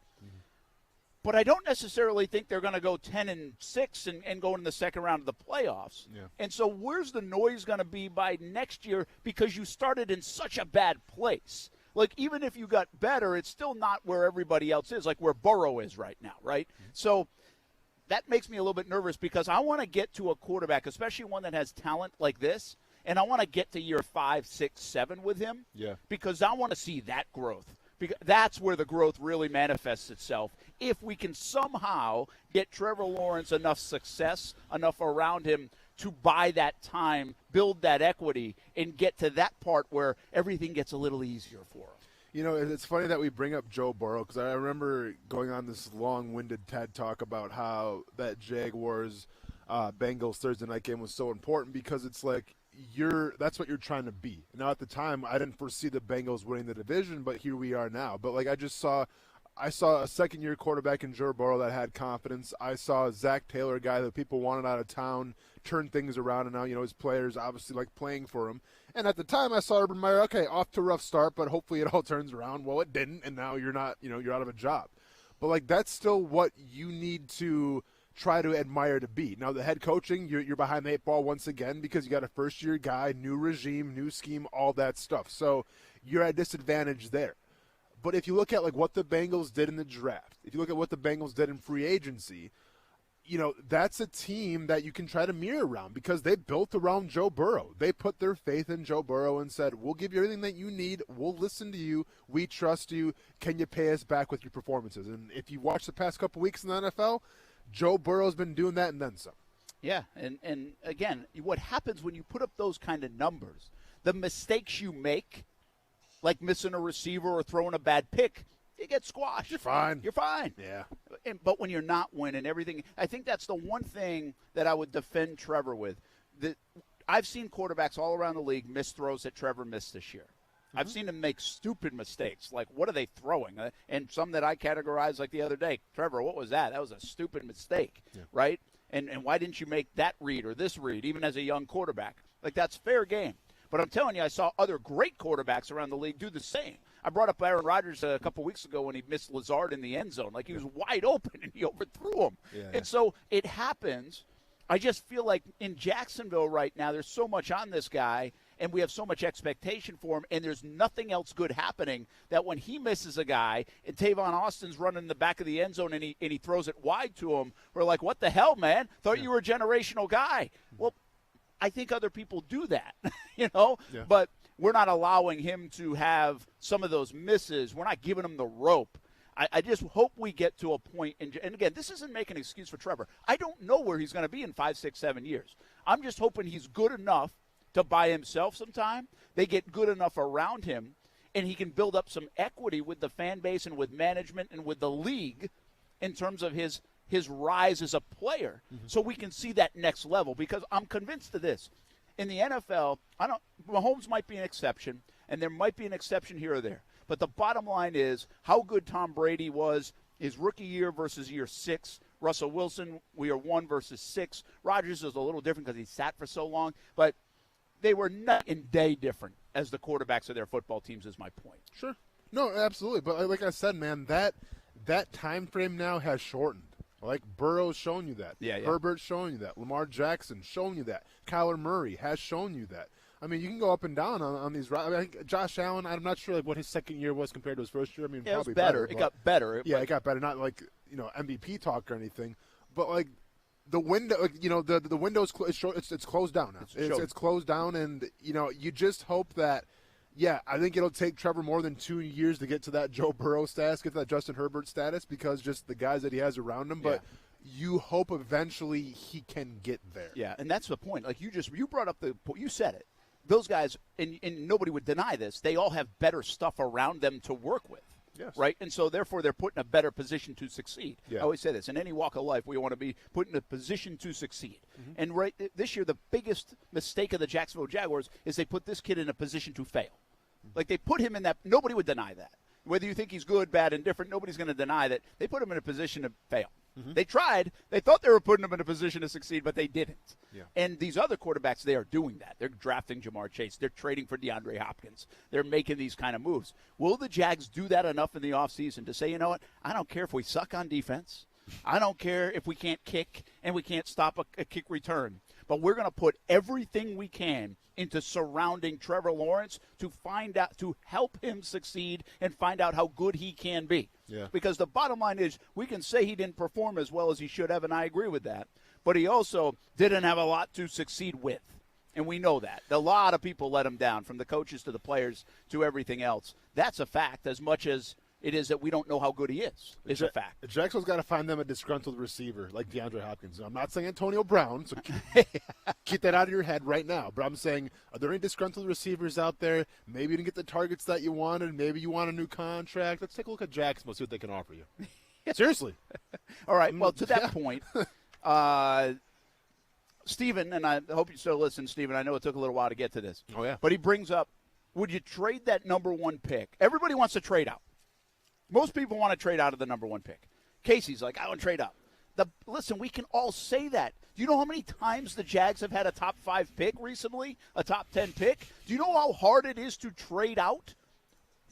But I don't necessarily think they're going to go 10-6 and go in the second round of the playoffs. And so where's the noise going to be by next year because you started in such a bad place? Like, even if you got better, it's still not where everybody else is, like where Burrow is right now, right? So that makes me a little bit nervous because I want to get to a quarterback, especially one that has talent like this, and I want to get to year 5, 6, 7 with him because I want to see that growth. Because that's where the growth really manifests itself. If we can somehow get Trevor Lawrence enough success, enough around him to buy that time, build that equity, and get to that part where everything gets a little easier for him. You know, it's funny that we bring up Joe Burrow because I remember going on this long-winded TED Talk about how that Jaguars Bengals Thursday night game was so important because it's like that's what you're trying to be. Now at the time I didn't foresee the Bengals winning the division, but here we are now. But like I saw a second-year quarterback in Joe Burrow that had confidence. I saw a Zach Taylor guy that people wanted out of town turn things around, and now his players obviously like playing for him. And at the time, I saw Urban Meyer. Okay, off to a rough start, but hopefully it all turns around. Well, it didn't, and now you're not. You're out of a job. But like that's still what you need to try to admire to be. Now the head coaching, you're behind the 8 ball once again because you got a first-year guy, new regime, new scheme, all that stuff. So you're at a disadvantage there. But if you look at like what the Bengals did in the draft, if you look at what the Bengals did in free agency, that's a team that you can try to mirror around because they built around Joe Burrow. They put their faith in Joe Burrow and said, we'll give you everything that you need. We'll listen to you. We trust you. Can you pay us back with your performances? And if you watch the past couple weeks in the NFL, Joe Burrow's been doing that and then some. Yeah, and again, what happens when you put up those kind of numbers, the mistakes you make, like missing a receiver or throwing a bad pick, you get squashed. You're fine. You're fine. Yeah. But when you're not winning everything, I think that's the one thing that I would defend Trevor with. I've seen quarterbacks all around the league miss throws that Trevor missed this year. I've seen him make stupid mistakes. Like, what are they throwing? And some that I categorized like the other day. Trevor, what was that? That was a stupid mistake, right? And why didn't you make that read or this read, even as a young quarterback? Like, that's fair game. But I'm telling you, I saw other great quarterbacks around the league do the same. I brought up Aaron Rodgers a couple weeks ago when he missed Lazard in the end zone. Like, he was wide open, and he overthrew him. And so it happens. I just feel like in Jacksonville right now, there's so much on this guy, and we have so much expectation for him, and there's nothing else good happening that when he misses a guy and Tavon Austin's running the back of the end zone and he throws it wide to him, we're like, what the hell, man? Thought you were a generational guy. Well, I think other people do that, but we're not allowing him to have some of those misses. We're not giving him the rope. I just hope we get to a point, and again, this isn't making an excuse for Trevor. I don't know where he's going to be in 5, 6, 7 years. I'm just hoping he's good enough to buy himself some time. They get good enough around him, and he can build up some equity with the fan base and with management and with the league in terms of his rise as a player, so we can see that next level. Because I'm convinced of this. In the NFL, Mahomes might be an exception, and there might be an exception here or there. But the bottom line is how good Tom Brady was his rookie year versus year 6. Russell Wilson, we are 1 versus 6. Rodgers is a little different because he sat for so long. But they were night and day different as the quarterbacks of their football teams is my point. Sure. No, absolutely. But like I said, man, that time frame now has shortened. Like Burrow's shown you that. Yeah. Herbert's showing you that. Lamar Jackson shown you that. Kyler Murray has shown you that. I mean, you can go up and down on these. I think Josh Allen, I'm not sure like what his second year was compared to his first year. I mean, Yeah, probably it was better. but- It got better. Yeah, it got better. Not like MVP talk or anything, but like the window. The window's it's closed down now. It's closed down, and you just hope that. Yeah, I think it'll take Trevor more than 2 years to get to that Joe Burrow status, get to that Justin Herbert status, because just the guys that he has around him. But you hope eventually he can get there. Yeah, and that's the point. Like you brought up you said it. Those guys, and nobody would deny this, they all have better stuff around them to work with. Yes. Right? And so, therefore, they're put in a better position to succeed. Yeah. I always say this. In any walk of life, we want to be put in a position to succeed. Mm-hmm. And this year, the biggest mistake of the Jacksonville Jaguars is they put this kid in a position to fail. Like, they put him in that – nobody would deny that. Whether you think he's good, bad, indifferent, nobody's going to deny that. They put him in a position to fail. Mm-hmm. They tried. They thought they were putting him in a position to succeed, but they didn't. Yeah. And these other quarterbacks, they are doing that. They're drafting Jamar Chase. They're trading for DeAndre Hopkins. They're making these kind of moves. Will the Jags do that enough in the offseason to say, you know what, I don't care if we suck on defense. I don't care if we can't kick and we can't stop a kick return. But we're going to put everything we can into surrounding Trevor Lawrence to help him succeed and find out how good he can be. Yeah. Because the bottom line is we can say he didn't perform as well as he should have, and I agree with that. But he also didn't have a lot to succeed with. And we know that. A lot of people let him down, from the coaches to the players to everything else. That's a fact, as much as it is that we don't know how good he is. It's a fact. Jacksonville's got to find them a disgruntled receiver like DeAndre Hopkins. I'm not saying Antonio Brown, so keep that out of your head right now. But I'm saying, are there any disgruntled receivers out there? Maybe you didn't get the targets that you wanted. Maybe you want a new contract. Let's take a look at Jacksonville, see what they can offer you. Seriously. All right. Well, to that point, Steven, and I hope you still listen, Steven. I know it took a little while to get to this. Oh, yeah. But he brings up, would you trade that number one pick? Everybody wants to trade out. Most people want to trade out of the number one pick. Casey's like, I want to trade up. Listen, we can all say that. Do you know how many times the Jags have had a top 5 pick recently, a top 10 pick? Do you know how hard it is to trade out?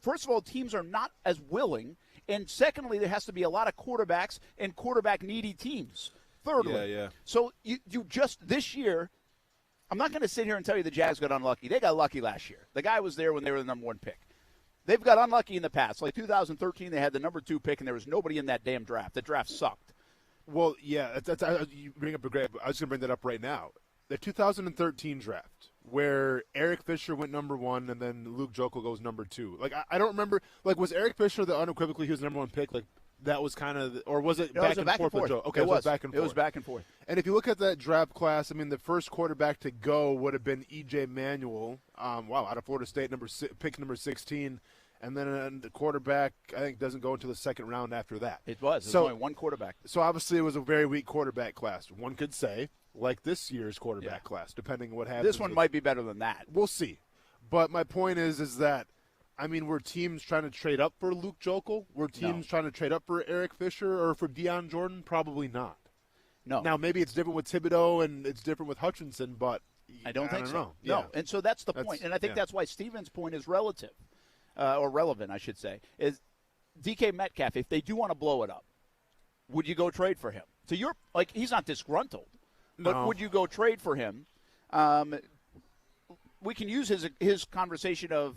First of all, teams are not as willing. And secondly, there has to be a lot of quarterbacks and quarterback-needy teams. Thirdly, Yeah. So you just this year, I'm not going to sit here and tell you the Jags got unlucky. They got lucky last year. The guy was there when they were the number one pick. They've got unlucky in the past. Like 2013, they had the number 2 pick, and there was nobody in that damn draft. The draft sucked. Well, yeah, you bring up a great – I was going to bring that up right now. The 2013 draft, where Eric Fisher went number 1 and then Luke Jokel goes number 2. Like, I don't remember – like, was Eric Fisher the unequivocally he was the number 1 pick? Like, that was kind of – or was it back and forth with Joe? Okay, it was back and forth. It was back and forth. And if you look at that draft class, I mean, the first quarterback to go would have been E.J. Manuel, out of Florida State, pick number 16. And then the quarterback, I think, doesn't go into the second round after that. It was only one quarterback. So obviously it was a very weak quarterback class. One could say, like this year's quarterback class, depending on what happens. This one might be better than that. We'll see. But my point is that, I mean, were teams trying to trade up for Luke Jokel? Were teams trying to trade up for Eric Fisher or for Deion Jordan? Probably not. No. Now, maybe it's different with Thibodeau and it's different with Hutchinson, but I don't think so. know. No, Yeah. and so that's the point. And I think that's why Steven's point is relative. Or relevant, I should say, is DK Metcalf, if they do want to blow it up, would you go trade for him? So you're like, he's not disgruntled, but would you go trade for him? We can use his conversation of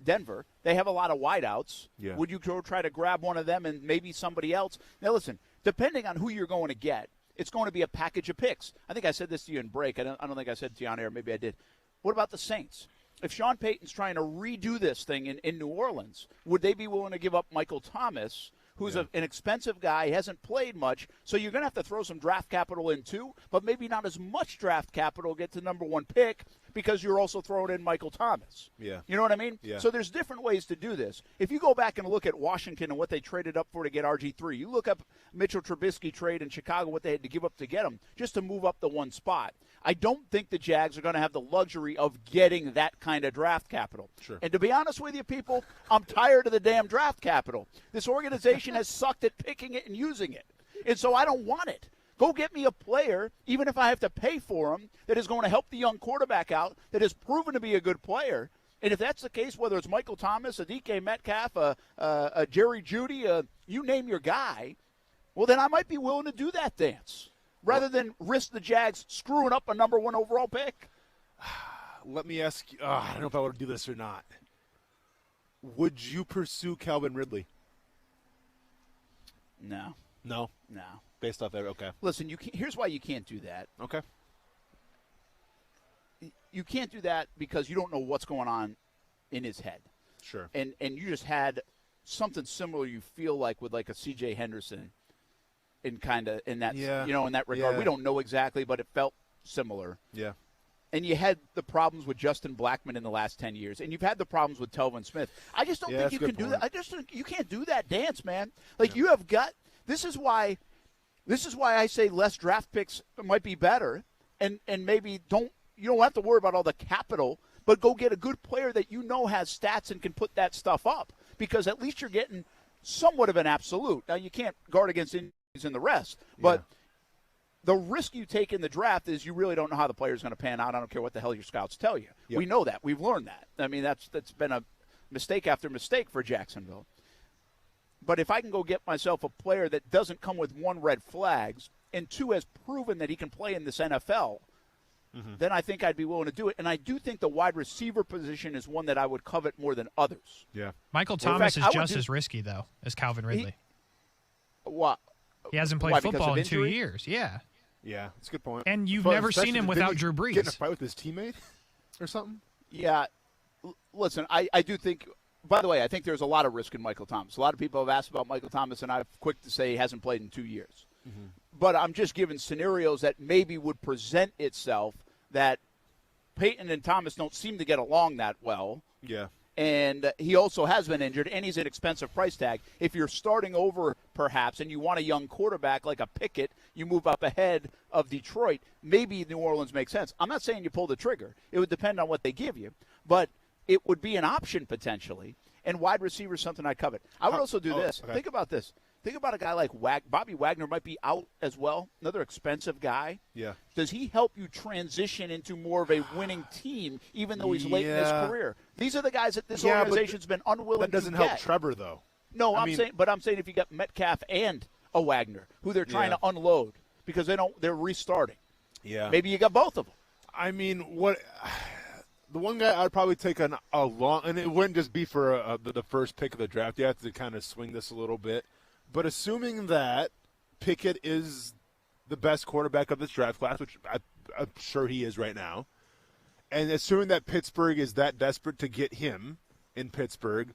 Denver. They have a lot of wideouts. Yeah. Would you go try to grab one of them and maybe somebody else? Now, listen, depending on who you're going to get, it's going to be a package of picks. I think I said this to you in break. I don't think I said it to you on air. Maybe I did. What about the Saints? If Sean Payton's trying to redo this thing in New Orleans, would they be willing to give up Michael Thomas, who's an expensive guy, hasn't played much, so you're going to have to throw some draft capital in too, but maybe not as much draft capital to get to number 1 pick because you're also throwing in Michael Thomas. Yeah. You know what I mean? Yeah. So there's different ways to do this. If you go back and look at Washington and what they traded up for to get RG3, you look up Mitchell Trubisky trade in Chicago, what they had to give up to get him, just to move up the one spot. I don't think the Jags are going to have the luxury of getting that kind of draft capital. Sure. And to be honest with you, people, I'm tired of the damn draft capital. This organization has sucked at picking it and using it. And so I don't want it. Go get me a player, even if I have to pay for him, that is going to help the young quarterback out, that has proven to be a good player. And if that's the case, whether it's Michael Thomas, a DK Metcalf, a Jerry Jeudy, you name your guy, well, then I might be willing to do that dance rather than risk the Jags screwing up a number 1 overall pick. Let me ask you, I don't know if I want to do this or not. Would you pursue Calvin Ridley? No. No? No. Based off that, okay. Listen, here's why you can't do that. Okay. You can't do that because you don't know what's going on in his head. Sure. And you just had something similar you feel like with like a C.J. Henderson in that in that regard. Yeah. We don't know exactly, but it felt similar. Yeah. And you had the problems with Justin Blackmon in the last 10 years, and you've had the problems with Telvin Smith. I just don't think you can do that. I just think you can't do that dance, man. Like you have got. This is why I say less draft picks might be better, and maybe you don't have to worry about all the capital, but go get a good player that you know has stats and can put that stuff up, because at least you're getting somewhat of an absolute. Now you can't guard against injuries and the rest, but. The risk you take in the draft is you really don't know how the player is going to pan out. I don't care what the hell your scouts tell you. Yep. We know that. We've learned that. I mean, that's been a mistake after mistake for Jacksonville. But if I can go get myself a player that doesn't come with 1, red flags, and 2, has proven that he can play in this NFL, then I think I'd be willing to do it. And I do think the wide receiver position is one that I would covet more than others. Yeah. Michael Thomas is just as risky, though, as Calvin Ridley. What? He hasn't played football in 2 years. Yeah. Yeah, that's a good point. And you've never seen him without Drew Brees. Get in a fight with his teammate or something? Yeah. Listen, I do think – by the way, I think there's a lot of risk in Michael Thomas. A lot of people have asked about Michael Thomas, and I'm quick to say he hasn't played in 2 years. But I'm just giving scenarios that maybe would present itself that Peyton and Thomas don't seem to get along that well. Yeah. And he also has been injured, and he's an expensive price tag. If you're starting over, perhaps, and you want a young quarterback like a Pickett, you move up ahead of Detroit, maybe New Orleans makes sense. I'm not saying you pull the trigger. It would depend on what they give you. But it would be an option potentially, and wide receiver is something I covet. I would also do this. Okay. Think about this. Think about a guy like Bobby Wagner might be out as well, another expensive guy. Yeah. Does he help you transition into more of a winning team, even though he's late in his career? These are the guys that this organization's been unwilling to get. That doesn't help Trevor, though. No, I'm saying if you got Metcalf and a Wagner, who they're trying to unload because they're restarting. Yeah. Maybe you got both of them. I mean, the one guy I'd probably take a long, and it wouldn't just be for the first pick of the draft. You have to kind of swing this a little bit. But assuming that Pickett is the best quarterback of this draft class, which I'm sure he is right now, and assuming that Pittsburgh is that desperate to get him in Pittsburgh,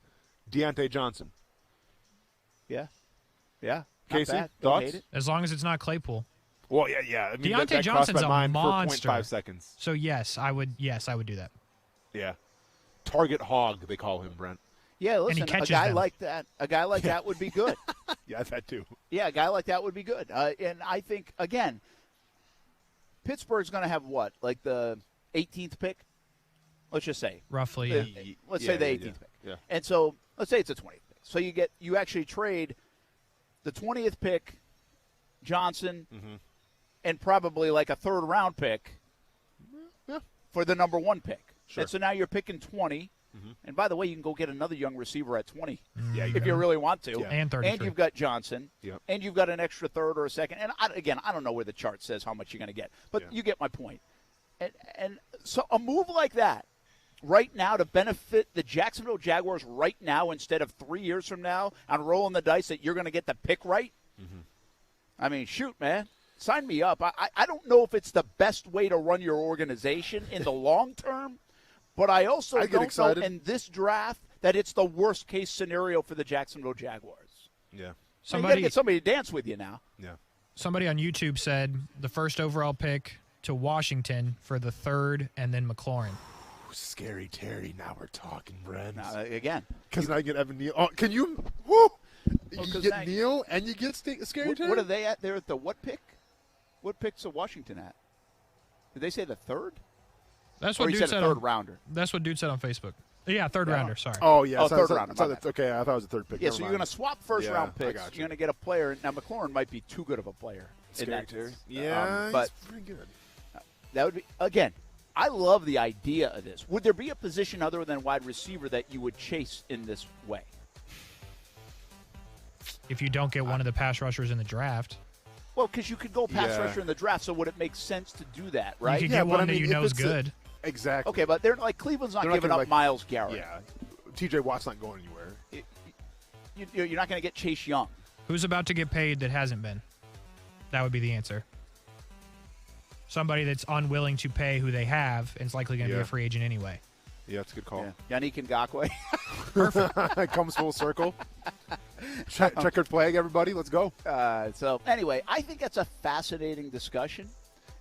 Deontay Johnson. Yeah. Yeah. Casey, thoughts? As long as it's not Claypool. Well, yeah. I mean, Deontay Johnson's a monster. For 0.5 seconds. So, yes, I would do that. Yeah. Target hog, they call him, Brent. Yeah, listen, a guy like that would be good. Yeah, that too. Yeah, a guy like that would be good. And I think, again, Pittsburgh's going to have what? Like the 18th pick? Let's just say. Roughly, yeah. Let's say the 18th pick. Yeah. And so let's say it's a 20th pick. So you actually trade the 20th pick, Johnson, and probably like a third-round pick for the number 1 pick. Sure. And so now you're picking 20. And by the way, you can go get another young receiver at 20 if you really want to. Yeah. And 33. And you've got Johnson. Yep. And you've got an extra third or a second. And I don't know where the chart says how much you're going to get. But you get my point. And so a move like that right now to benefit the Jacksonville Jaguars right now instead of 3 years from now on rolling the dice that you're going to get the pick right. I mean, shoot, man. Sign me up. I don't know if it's the best way to run your organization in the long term. But I also don't know in this draft that it's the worst-case scenario for the Jacksonville Jaguars. Yeah. You got to get somebody to dance with you now. Yeah. Somebody on YouTube said the first overall pick to Washington for the 3rd, and then McLaurin. Scary Terry. Now we're talking, Brent. Again. Because now you get Evan Neal. Oh, can you? Woo! You get now Neal and you get Scary Terry? What are they at? They're at the what pick? What pick's Washington at? Did they say the 3rd? That's what dude said. Third rounder. That's what dude said on Facebook. Yeah, third rounder. Sorry. Oh yeah, third rounder. Okay, I thought it was a 3rd pick. Yeah, so you're going to swap first round picks. You're going to get a player. Now McLaurin might be too good of a player. Scary that Terry. Yeah, but he's pretty good. That would be, again, I love the idea of this. Would there be a position other than wide receiver that you would chase in this way? If you don't get one of the pass rushers in the draft. Well, because you could go pass rusher in the draft, so would it make sense to do that, right? You could get one that you know is good. Exactly. Okay, but they're like Cleveland's not giving up Myles Garrett. Yeah. T.J. Watt's not going anywhere. You're not going to get Chase Young. Who's about to get paid that hasn't been? That would be the answer. Somebody that's unwilling to pay who they have and is likely going to be a free agent anyway. Yeah, that's a good call. Yeah. Yannick Ngakoue. Perfect. It comes full circle. Checkered flag, everybody. Let's go. So, anyway, I think that's a fascinating discussion,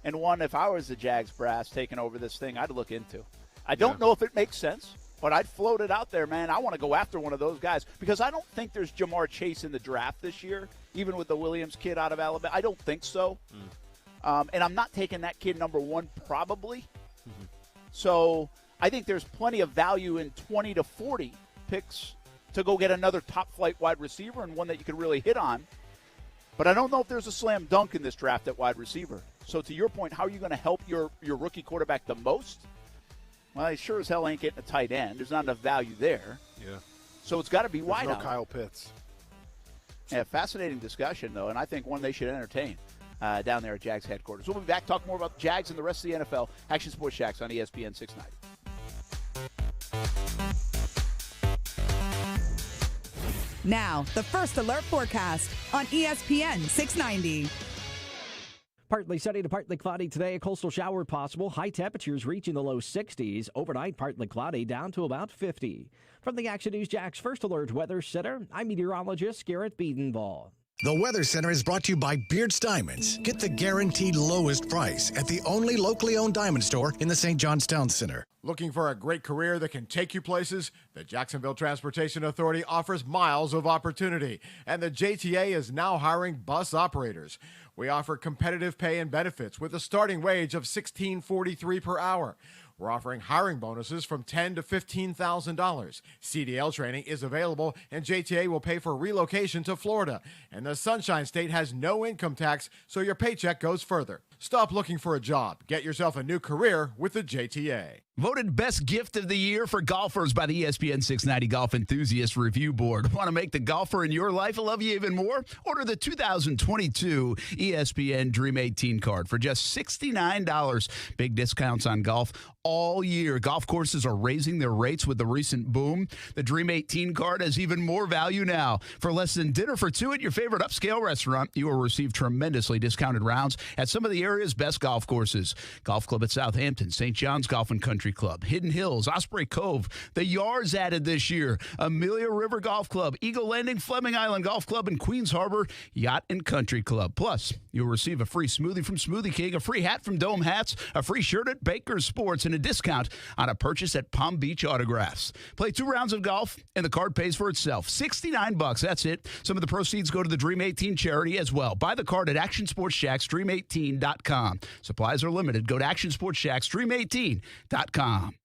and one, if I was the Jags brass taking over this thing, I'd look into. I don't know if it makes sense, but I'd float it out there, man. I want to go after one of those guys because I don't think there's Jamar Chase in the draft this year, even with the Williams kid out of Alabama. I don't think so. And I'm not taking that kid number one probably. So I think there's plenty of value in 20 to 40 picks to go get another top-flight wide receiver and one that you can really hit on. But I don't know if there's a slam dunk in this draft at wide receiver. So to your point, how are you going to help your rookie quarterback the most? Well, he sure as hell ain't getting a tight end. There's not enough value there. Yeah. So it's got to be wide no out. Kyle Pitts. Yeah, fascinating discussion, though, and I think one they should entertain down there at Jags headquarters. We'll be back, talk more about the Jags and the rest of the NFL. Action Sports Shacks on ESPN 690. Now, the First Alert forecast on ESPN 690. Partly sunny to partly cloudy today. A coastal shower possible. High temperatures reaching the low 60s. Overnight, partly cloudy down to about 50. From the Action News Jax First Alert Weather Center, I'm meteorologist Garrett Biedenball. The Weather Center is brought to you by Beards Diamonds. Get the guaranteed lowest price at the only locally owned diamond store in the St. John's Town Center. Looking for a great career that can take you places? The Jacksonville Transportation Authority offers miles of opportunity, and the JTA is now hiring bus operators. We offer competitive pay and benefits with a starting wage of $16.43 per hour. We're offering hiring bonuses from $10,000 to $15,000. CDL training is available, and JTA will pay for relocation to Florida. And the Sunshine State has no income tax, so your paycheck goes further. Stop looking for a job. Get yourself a new career with the JTA. Voted best gift of the year for golfers by the ESPN 690 Golf Enthusiast Review Board. Want to make the golfer in your life love you even more? Order the 2022 ESPN Dream 18 card for just $69. Big discounts on golf all year. Golf courses are raising their rates with the recent boom. The Dream 18 card has even more value now. For less than dinner for two at your favorite upscale restaurant, you will receive tremendously discounted rounds at some of the area's best golf courses. Golf Club at Southampton, St. John's Golf and Country Club, Hidden Hills, Osprey Cove, the Yards added this year, Amelia River Golf Club, Eagle Landing, Fleming Island Golf Club, and Queens Harbor Yacht and Country Club. Plus, you'll receive a free smoothie from Smoothie King, a free hat from Dome Hats, a free shirt at Baker's Sports, and a discount on a purchase at Palm Beach Autographs. Play 2 rounds of golf, and the card pays for itself. $69, that's it. Some of the proceeds go to the Dream 18 charity as well. Buy the card at Action Sports Shacks, Dream18.com. Supplies are limited. Go to Action Sports Shacks, Dream18.com.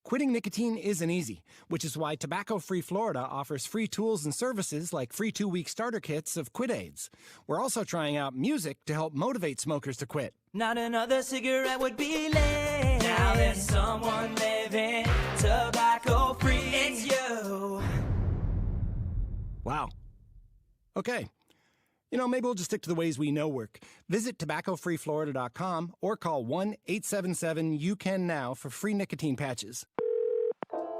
Quitting nicotine isn't easy, which is why Tobacco Free Florida offers free tools and services like free 2-week starter kits of quit aids. We're also trying out music to help motivate smokers to quit. Not another cigarette would be late. Now there's someone living tobacco free. It's you. Wow. Okay. You know, maybe we'll just stick to the ways we know work. Visit tobaccofreeflorida.com or call 1-877-YOU-CAN-NOW for free nicotine patches.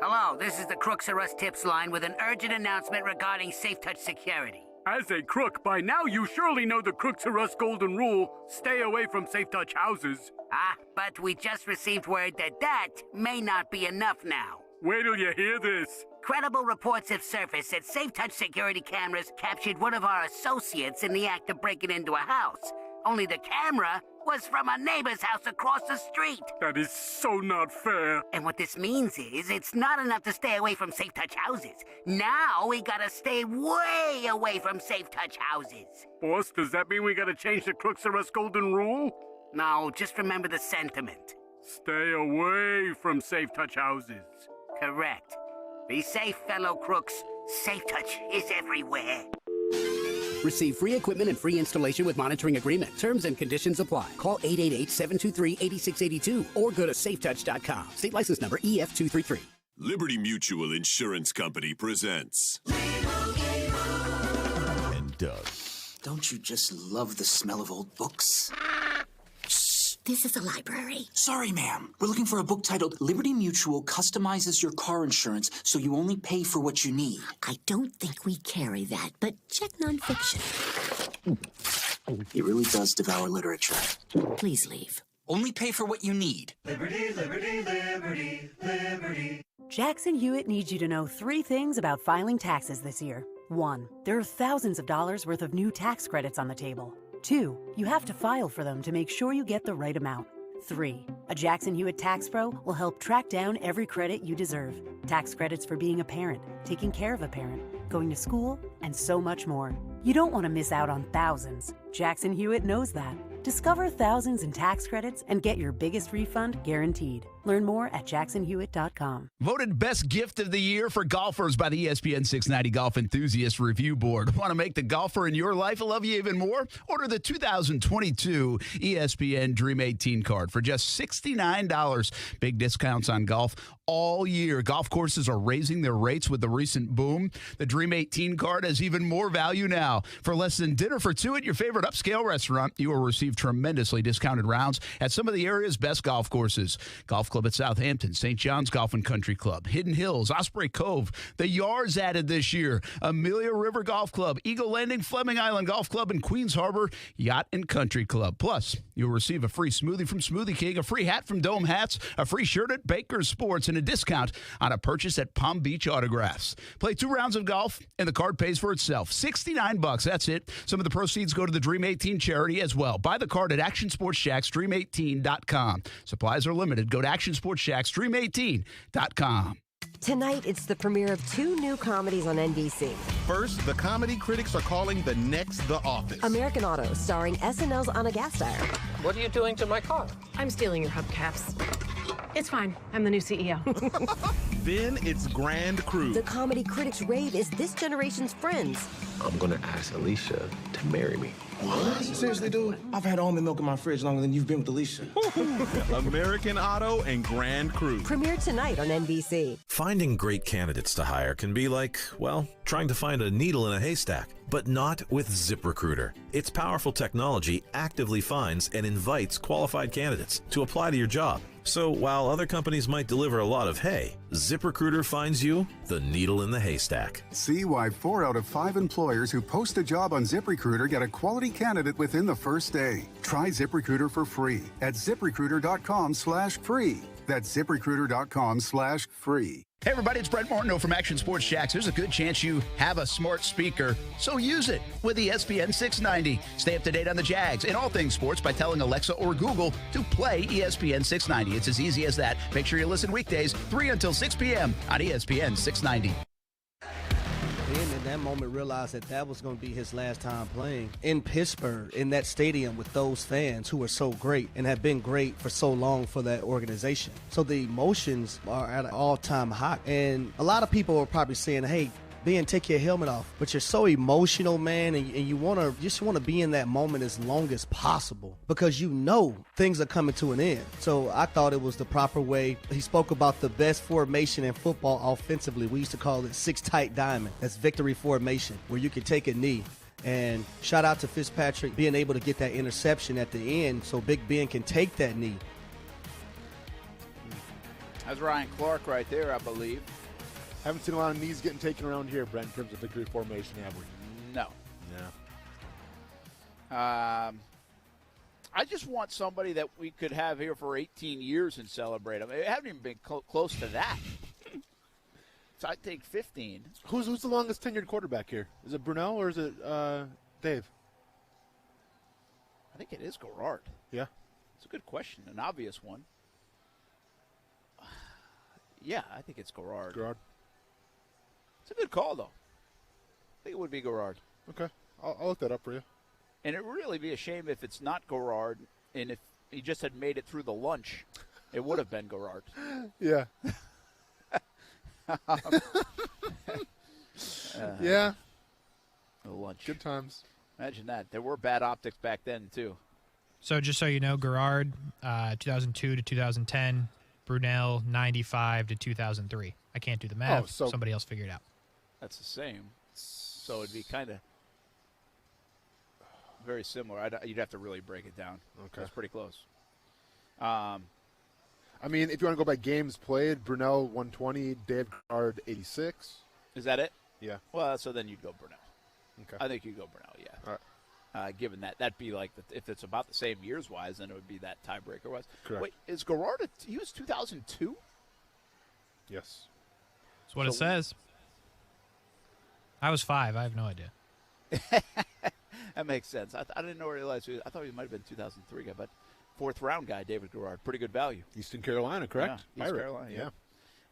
Hello, this is the Crooks R Us Tips line with an urgent announcement regarding Safe Touch security. As a crook, by now you surely know the Crooks R Us golden rule: stay away from Safe Touch houses. But we just received word that may not be enough now. Wait till you hear this. Credible reports have surfaced that Safe Touch security cameras captured one of our associates in the act of breaking into a house. Only the camera was from a neighbor's house across the street. That is so not fair. And what this means is it's not enough to stay away from Safe Touch houses. Now we gotta stay way away from Safe Touch houses. Boss, does that mean we gotta change the Crooks R Us golden rule? No, just remember the sentiment. Stay away from Safe Touch houses. Correct. Be safe, fellow crooks. Safe Touch is everywhere. Receive free equipment and free installation with monitoring agreement. Terms and conditions apply. Call 888-723-8682 or go to safetouch.com. State license number EF233. Liberty Mutual Insurance Company presents. And Doug. Don't you just love the smell of old books? Shh, this is a library. Sorry, ma'am. We're looking for a book titled Liberty Mutual Customizes Your Car Insurance so you only pay for what you need. I don't think we carry that, but check nonfiction. It really does devour literature. Please leave. Only pay for what you need. Liberty, liberty, liberty, liberty. Jackson Hewitt needs you to know 3 things about filing taxes this year. 1, there are thousands of dollars worth of new tax credits on the table. 2, you have to file for them to make sure you get the right amount. 3, a Jackson Hewitt Tax Pro will help track down every credit you deserve. Tax credits for being a parent, taking care of a parent, going to school, and so much more. You don't want to miss out on thousands. Jackson Hewitt knows that. Discover thousands in tax credits and get your biggest refund guaranteed. Learn more at jacksonhewitt.com. Voted Best Gift of the Year for golfers by the ESPN 690 Golf Enthusiast Review Board. Want to make the golfer in your life love you even more? Order the 2022 ESPN Dream 18 card for just $69. Big discounts on golf all year. Golf courses are raising their rates with the recent boom. The Dream 18 card has even more value now. For less than dinner for 2 at your favorite upscale restaurant, you will receive tremendously discounted rounds at some of the area's best golf courses. Golf Club at Southampton, St. John's Golf and Country Club, Hidden Hills, Osprey Cove, the Yards added this year, Amelia River Golf Club, Eagle Landing, Fleming Island Golf Club, and Queens Harbor Yacht and Country Club. Plus, you'll receive a free smoothie from Smoothie King, a free hat from Dome Hats, a free shirt at Baker's Sports, and a discount on a purchase at Palm Beach Autographs. Play 2 rounds of golf, and the card pays for itself. $69, that's it. Some of the proceeds go to the Dream 18 charity as well. Buy the card at ActionSportsShacksDream18.com. Supplies are limited. Go to ActionSportsShacksDream18.com. Tonight, it's the premiere of 2 new comedies on NBC. First, the comedy critics are calling the next The Office. American Auto, starring SNL's Anna Gasteyer. What are you doing to my car? I'm stealing your hubcaps. It's fine. I'm the new CEO. Then it's Grand Crew. The comedy critics rave is this generation's Friends. I'm gonna ask Alicia to marry me. What? Seriously, dude? I've had almond milk in my fridge longer than you've been with Alicia. American Auto and Grand Crew. Premiere tonight on NBC. Finding great candidates to hire can be like, well, trying to find a needle in a haystack, but not with ZipRecruiter. Its powerful technology actively finds and invites qualified candidates to apply to your job. So while other companies might deliver a lot of hay, ZipRecruiter finds you the needle in the haystack. See why 4 out of 5 employers who post a job on ZipRecruiter get a quality candidate within the first day. Try ZipRecruiter for free at ZipRecruiter.com/free. That's ZipRecruiter.com/free. Hey everybody, it's Brett Martineau from Action Sports Shacks. There's a good chance you have a smart speaker, so use it with ESPN 690. Stay up to date on the Jags and all things sports by telling Alexa or Google to play ESPN 690. It's as easy as that. Make sure you listen weekdays 3 until 6 p.m. on ESPN 690. Then in that moment realized that was going to be his last time playing in Pittsburgh, in that stadium with those fans who are so great and have been great for so long for that organization. So the emotions are at an all-time high. And a lot of people are probably saying, hey, Ben, take your helmet off. But you're so emotional, man, and you just want to be in that moment as long as possible because you know things are coming to an end. So I thought it was the proper way. He spoke about the best formation in football offensively. We used to call it 6 tight diamond. That's victory formation, where you can take a knee. And shout out to Fitzpatrick being able to get that interception at the end so Big Ben can take that knee. That's Ryan Clark right there, I believe. Haven't seen a lot of knees getting taken around here, Brent, in terms of victory formation, have we? No. Yeah. I just want somebody that we could have here for 18 years and celebrate. I mean, it haven't even been close to that. So I think 15. Who's the longest tenured quarterback here? Is it Brunel or is it Dave? I think it is Garrard. Yeah. It's a good question, an obvious one. Yeah, I think it's Garrard. It's a good call, though. I think it would be Garrard. Okay. I'll look that up for you. And it would really be a shame if it's not Garrard, and if he just had made it through the lunch, it would have been Garrard. Yeah. Yeah. The lunch. Good times. Imagine that. There were bad optics back then, too. So just so you know, Gerard, 2002 to 2010, Brunel, 95 to 2003. I can't do the math. so somebody else figure it out. That's the same. So it'd be kind of very similar. You'd have to really break it down. Okay. That's pretty close. I mean, if you want to go by games played, Brunel 120, Dave Gerard 86. Is that it? Yeah. Well, so then you'd go Brunel. Okay. I think you'd go Brunel, yeah. All right. Given that'd be like, if it's about the same years-wise, then it would be that tiebreaker-wise. Correct. Wait, is Gerard, he was 2002? Yes. That's what it says. I was 5. I have no idea. That makes sense. I didn't realize. I thought he might have been 2003 guy, but fourth-round guy, David Gerard. Pretty good value. Eastern Carolina, correct? Yeah, East Carolina,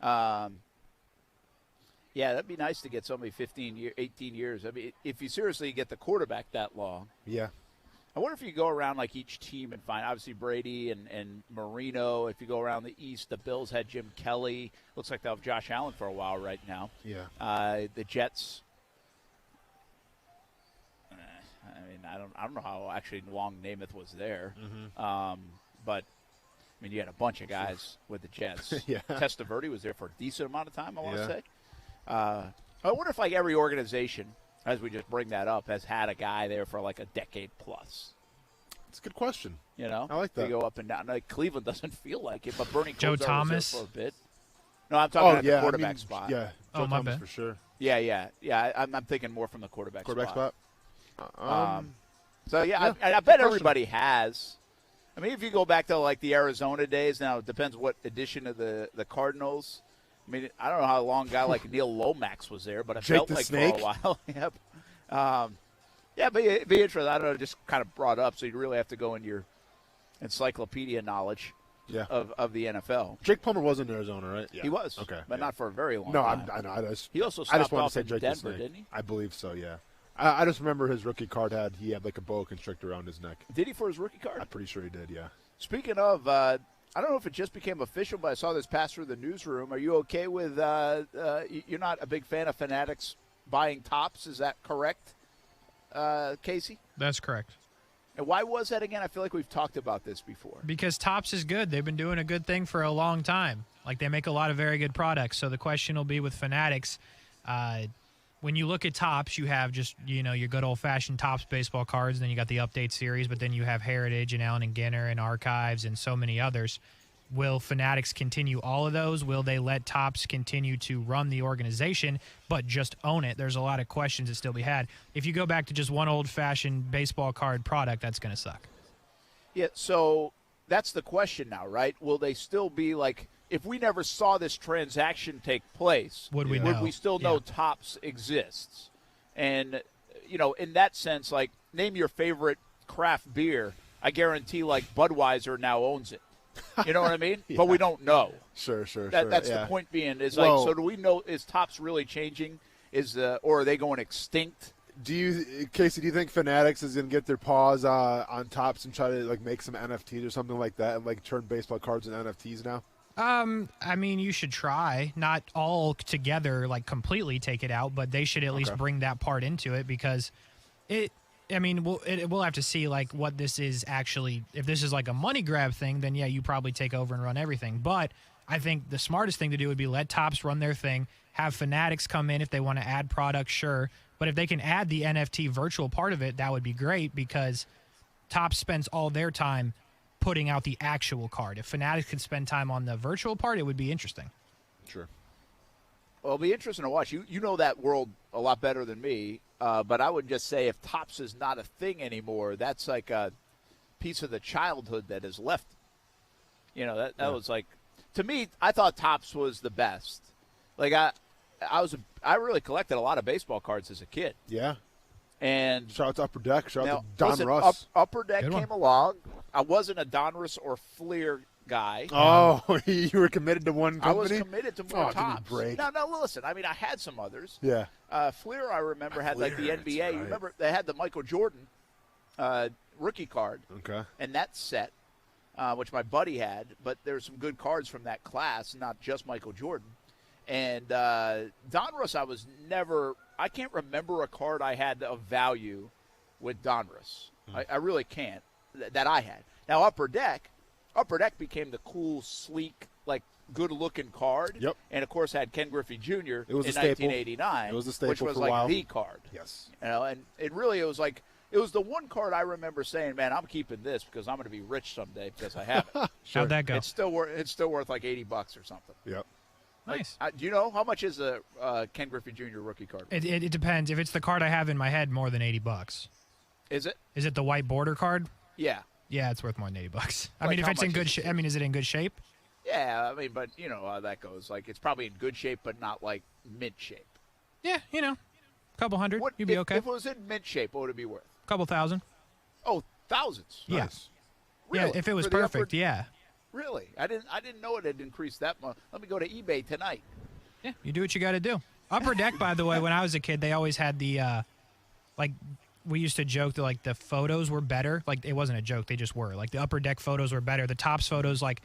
yeah. Yeah, that'd be nice to get somebody 18 years. I mean, if you seriously get the quarterback that long. Yeah. I wonder if you go around like each team and find, obviously, Brady and Marino. If you go around the East, the Bills had Jim Kelly. Looks like they'll have Josh Allen for a while right now. Yeah. The Jets. I mean, I don't know how actually long Namath was there. But, I mean, you had a bunch of guys with the Jets. Yeah. Testaverde was there for a decent amount of time, I want to say. I wonder if, like, every organization, as we just bring that up, has had a guy there for, like, a decade plus. It's a good question. You know? I like that. They go up and down. Like, Cleveland doesn't feel like it, but Bernie Joe Kosar Thomas was there for a bit. No, I'm talking about the quarterback spot. Yeah, Joe my Thomas bad. for sure. Yeah. I'm thinking more from the quarterback spot. So, yeah. I bet everybody has. I mean, if you go back to, like, the Arizona days, now it depends what edition of the Cardinals. I mean, I don't know how long a guy like Neil Lomax was there, but it felt like Snake. for a while. Yep. Yeah, but it'd be interesting. I don't know, just kind of brought up, so you really have to go into your encyclopedia knowledge of the NFL. Jake Plummer was in Arizona, right? Yeah. He was. Okay. But not for a very long no, time. I know. He also I just stopped wanted off to say in Jake Denver, the Snake. didn't he? I believe so, yeah. I just remember his rookie card he had like a boa constrictor around his neck. Did he for his rookie card? I'm pretty sure he did, yeah. Speaking of, I don't know if it just became official, but I saw this pass through the newsroom. Are you okay with you're not a big fan of Fanatics buying tops? Is that correct, Casey? That's correct. And why was that again? I feel like we've talked about this before. Because Topps is good. They've been doing a good thing for a long time. Like, they make a lot of very good products. So the question will be with Fanatics, when you look at Topps, you have just, your good old-fashioned Topps baseball cards, and then you got the update series, but then you have Heritage and Allen and Ginner and Archives and so many others. Will Fanatics continue all of those? Will they let Topps continue to run the organization but just own it? There's a lot of questions that still be had. If you go back to just one old-fashioned baseball card product, that's going to suck. Yeah, so that's the question now, right? Will they still be like, if we never saw this transaction take place, would we still know Topps exists? And, in that sense, like, name your favorite craft beer. I guarantee, like, Budweiser now owns it. You know what I mean? But we don't know. Sure. That's the point being. Is like, so do we know, is Topps really changing? Or are they going extinct? Casey, do you think Fanatics is going to get their paws on Topps and try to, like, make some NFTs or something like that and, like, turn baseball cards into NFTs now? I mean, you should try. Not all together, like, completely take it out, but they should at least bring that part into it, because we'll have to see, like, what this is actually. If this is like a money grab thing, then yeah, you probably take over and run everything. But I think the smartest thing to do would be let Topps run their thing, have Fanatics come in if they want to add products, sure. But if they can add the NFT virtual part of it, that would be great, because Topps spends all their time putting out the actual card. If Fanatics could spend time on the virtual part, it would be interesting. Sure. Well, it'll be interesting to watch. You know that world a lot better than me, but I would just say if Topps is not a thing anymore, that's like a piece of the childhood that is left. That was like, to me, I thought Topps was the best. Like, I really collected a lot of baseball cards as a kid. Yeah. And shout out to Upper Deck. Shout out to Don Russ. Upper Deck came along. I wasn't a Donruss or Fleer guy. Oh, you were committed to one company? I was committed to more Topps. Give me a break. No, listen. I mean, I had some others. Yeah. Fleer, I remember, had like the NBA. Right. You remember they had the Michael Jordan rookie card. Okay. And that set, which my buddy had. But there's some good cards from that class, not just Michael Jordan. And Donruss, I can't remember a card I had of value with Donruss. I really can't. That I had. Now, Upper Deck became the cool, sleek, like, good-looking card. Yep. And, of course, had Ken Griffey Jr. It was in a staple. 1989. It was a staple which was for a like while. the card. Yes. And it was like, it was the one card I remember saying, man, I'm keeping this because I'm going to be rich someday because I have it. How'd that go? It's still worth like $80 or something. Yep. Nice. Do you know how much is a Ken Griffey Jr. rookie card? It depends. If it's the card I have in my head, more than $80. Is it? Is it the white border card? Yeah. Yeah, it's worth more than $80. I Like mean, if how it's in much good is it? shape, I mean, is it in good shape? Yeah, I mean, but you know how that goes. Like, it's probably in good shape, but not like mint shape. Yeah, you know, a couple hundred, you'd be okay. If it was in mint shape, what would it be worth? Couple thousand. Oh, thousands. Yeah. Nice. Really? Yeah, if it was For the perfect, yeah. Really? I didn't know it had increased that much. Let me go to eBay tonight. Yeah, you do what you got to do. Upper Deck, by the way, when I was a kid, they always had the, like, we used to joke that, like, the photos were better. Like, it wasn't a joke. They just were. Like, the Upper Deck photos were better. The Topps photos, like,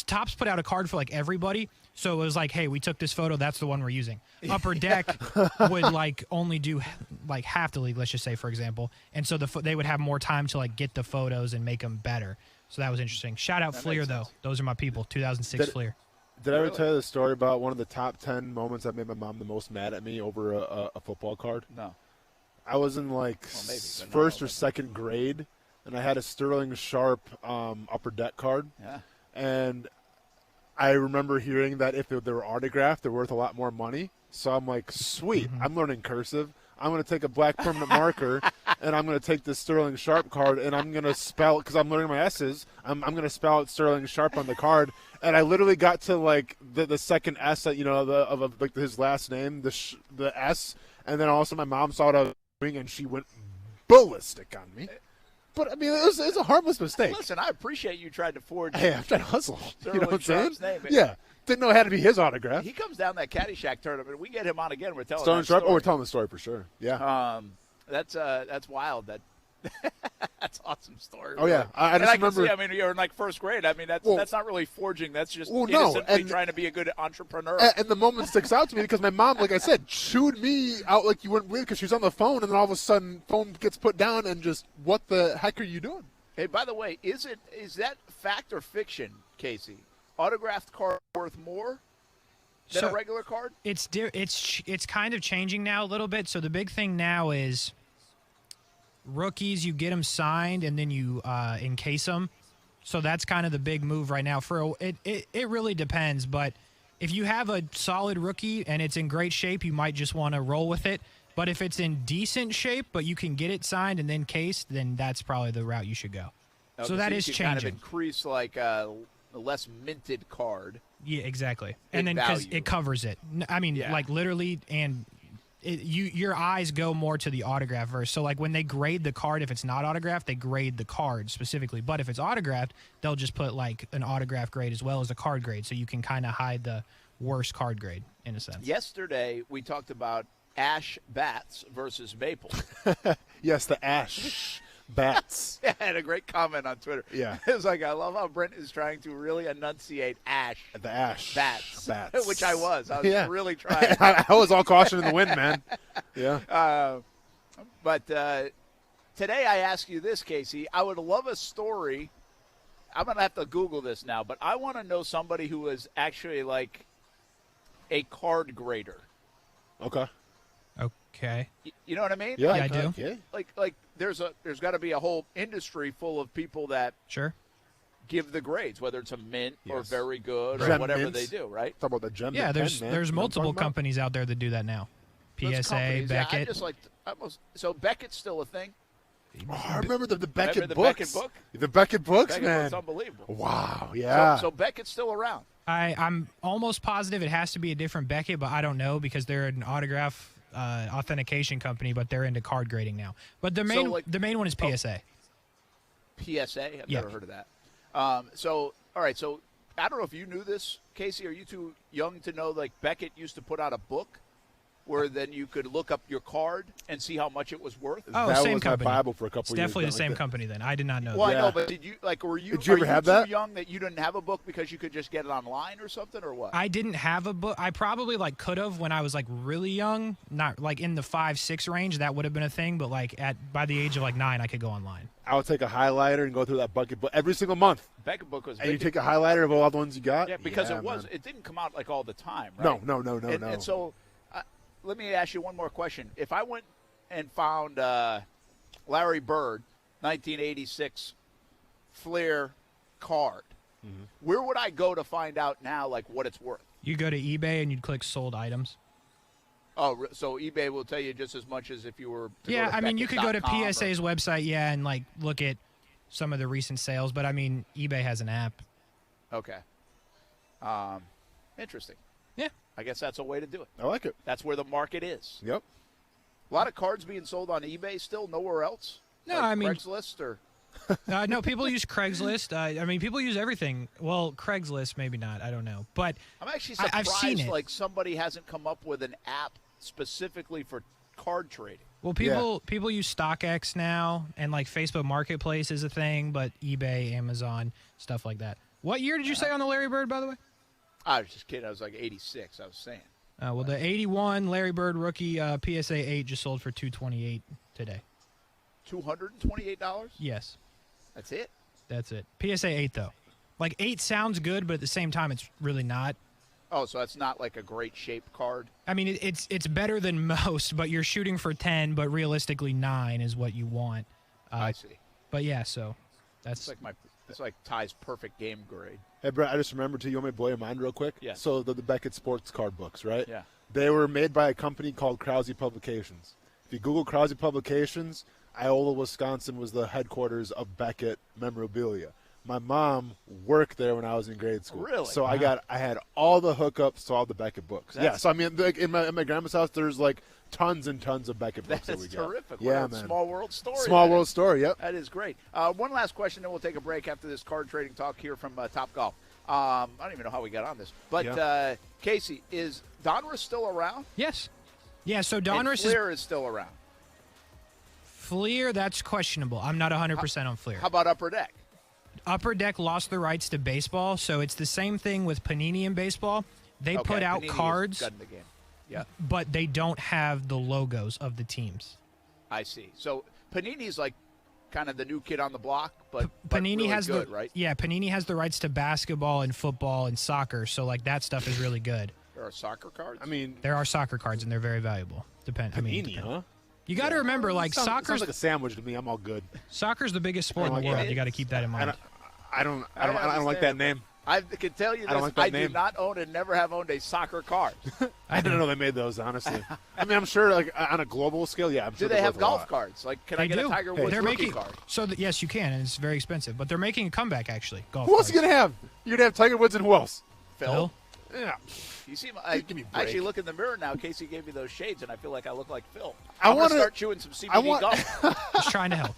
Topps put out a card for, like, everybody. So it was like, hey, we took this photo. That's the one we're using. Upper Deck would, like, only do, like, half the league, let's just say, for example. And so they would have more time to, like, get the photos and make them better. So that was interesting. Shout out Fleer, though. Those are my people. 2006 Fleer. Did I ever tell you the story about one of the top 10 moments that made my mom the most mad at me over a football card? No. I was in like first or second grade, and I had a Sterling Sharp Upper Deck card. Yeah. And I remember hearing that if they were autographed, they're worth a lot more money. So I'm like, sweet, I'm learning cursive. I'm going to take a black permanent marker, and I'm going to take this Sterling Sharp card, and I'm going to spell, because I'm learning my S's, I'm going to spell out Sterling Sharp on the card. And I literally got to, like, the second S, that, you know, of like his last name, the S, and then all of a sudden my mom saw it and she went ballistic on me. But, I mean, it was a harmless mistake. Listen, I appreciate you tried to forge. Hey, I'm trying to hustle. You know what I'm saying? Name. Yeah. Didn't know it had to be his autograph. He comes down that Caddyshack tournament. We get him on again. We're telling Sterling that Sharp? story. Oh, we're telling the story for sure. Yeah. That's wild. That's awesome story. Oh, yeah. I just remember. I mean, you're in like first grade. I mean, that's not really forging. That's just innocently trying to be a good entrepreneur. And the moment sticks out to me because my mom, like I said, chewed me out like you wouldn't believe because she was on the phone, and then all of a sudden, phone gets put down, and just, what the heck are you doing? Hey, by the way, is that fact or fiction, Casey? Autographed card worth more than a regular card? It's kind of changing now a little bit. So the big thing now is rookies, you get them signed and then you encase them. So that's kind of the big move right now. It really depends, but if you have a solid rookie and it's in great shape, you might just want to roll with it. But if it's in decent shape, but you can get it signed and then cased, then that's probably the route you should go. Okay, so that is you changing. Kind of increase like a less minted card. Yeah, exactly. And then because it covers it. I mean, like literally, and your eyes go more to the autograph verse. So like when they grade the card, if it's not autographed, they grade the card specifically. But if it's autographed, they'll just put like an autograph grade as well as a card grade, so you can kind of hide the worst card grade in a sense. Yesterday we talked about Ash Bats versus Maple. Yes, the Ash Bats. I had a great comment on Twitter. Yeah. It was like, I love how Brent is trying to really enunciate Ash. The Ash. Bats. Bats. Which I was. I was really trying. I was all caution in the wind, man. Yeah. But today I ask you this, Casey. I would love a story. I'm going to have to Google this now, but I want to know somebody who is actually like a card grader. Okay. You know what I mean? Yeah, I do. Okay. Like there's got to be a whole industry full of people that give the grades, whether it's a mint or very good or Gem whatever mints. they do, right? Talk about the gem. Yeah, mint, there's multiple companies out there that do that now. PSA, Beckett. I just like so Beckett's still a thing. Oh, I remember the Beckett Remember the books. Beckett book? The Beckett books, Beckett man. was unbelievable. Wow, yeah. So Beckett's still around. I'm almost positive it has to be a different Beckett, but I don't know because they're an autograph authentication company, but they're into card grading now. But the main one is PSA. PSA? I've never heard of that. So all right, so I don't know if you knew this, Casey. Are you too young to know? Like Beckett used to put out a book where then you could look up your card and see how much it was worth? Oh, that same was company. my Bible for a couple It's years. definitely the same company then. I did not know Well, that. I know, but did you Did you ever have too that? young that you didn't have a book because you could just get it online or something, or what? I didn't have a book. I probably could have when I was really young, not in the 5-6 range. That would have been a thing, but by the age of 9, I could go online. I would take a highlighter and go through that bucket book every single month. Bucket book was. And you take a highlighter of all the ones you got. Yeah, because man. it didn't come out all the time, right? No. And so, let me ask you one more question. If I went and found Larry Bird, 1986 Fleer card, where would I go to find out now, what it's worth? You go to eBay and you'd click sold items. Oh, so eBay will tell you just as much as if you were to Yeah, go to I mean, you could go to Beckett.com PSA's website, and look at some of the recent sales, but I mean, eBay has an app. Okay. Interesting. Yeah. I guess that's a way to do it. I like it. That's where the market is. Yep. A lot of cards being sold on eBay still, nowhere else? No, I mean Craigslist or? No, people use Craigslist. I mean, people use everything. Well, Craigslist, maybe not. I don't know. But I'm actually surprised I've seen it. Somebody hasn't come up with an app specifically for card trading. Well, people use StockX now, and Facebook Marketplace is a thing, but eBay, Amazon, stuff like that. What year did you say on the Larry Bird, by the way? I was just kidding. I was 86. I was saying. Well, the 81 Larry Bird rookie PSA 8 just sold for $228 today. $228? Yes. That's it? That's it. PSA 8, though. 8 sounds good, but at the same time, it's really not. Oh, so that's not a great shaped card? I mean, it's better than most, but you're shooting for 10, but realistically 9 is what you want. I see. But yeah, so that's it's like Ty's perfect game grade. Hey, Brett, I just remembered too. You want me to blow your mind real quick? Yeah. So the Beckett sports card books, right? Yeah. They were made by a company called Krause Publications. If you Google Krause Publications, Iola, Wisconsin was the headquarters of Beckett Memorabilia. My mom worked there when I was in grade school. Really? So I had all the hookups to all the Beckett books. Yeah. So I mean, in my grandma's house, there's tons and tons of Beckett books that we That's get. terrific. Yeah, man. Small world story. Small world story. Yep. That is great. One last question, then we'll take a break after this card trading talk here from Top Golf. I don't even know how we got on this, but Casey, is Donruss still around? Yes. Yeah. So Donruss Fleer is still around. Fleer, that's questionable. I'm not 100% on Fleer. How about Upper Deck? Upper Deck lost the rights to baseball, so it's the same thing with Panini in baseball. They put out Panini cards, is the game. Yeah. but they don't have the logos of the teams. I see. So Panini's kind of the new kid on the block, but Panini really has good, right? Yeah, Panini has the rights to basketball and football and soccer, so that stuff is really good. There are soccer cards? I mean, there are soccer cards, and they're very valuable. Panini, huh? You got to remember, soccer's sounds like a sandwich to me. I'm all good. Soccer's the biggest sport in the world. You got to keep that in mind. I don't like that name. I can tell you this. I don't like that name. do not own and never have owned a soccer card. I didn't know they made those, honestly. I mean, I'm sure, on a global scale, yeah. I'm sure do they have golf cards? Can I get a Tiger Woods rookie card? So yes, you can, and it's very expensive. But they're making a comeback, actually. Golf who else are you gonna have? You're gonna have Tiger Woods and who else? Phil. Yeah. You see, give me a break. I actually look in the mirror now. Casey gave me those shades, and I feel like I look like Phil. I want to start chewing some CBD gum. Just trying to help.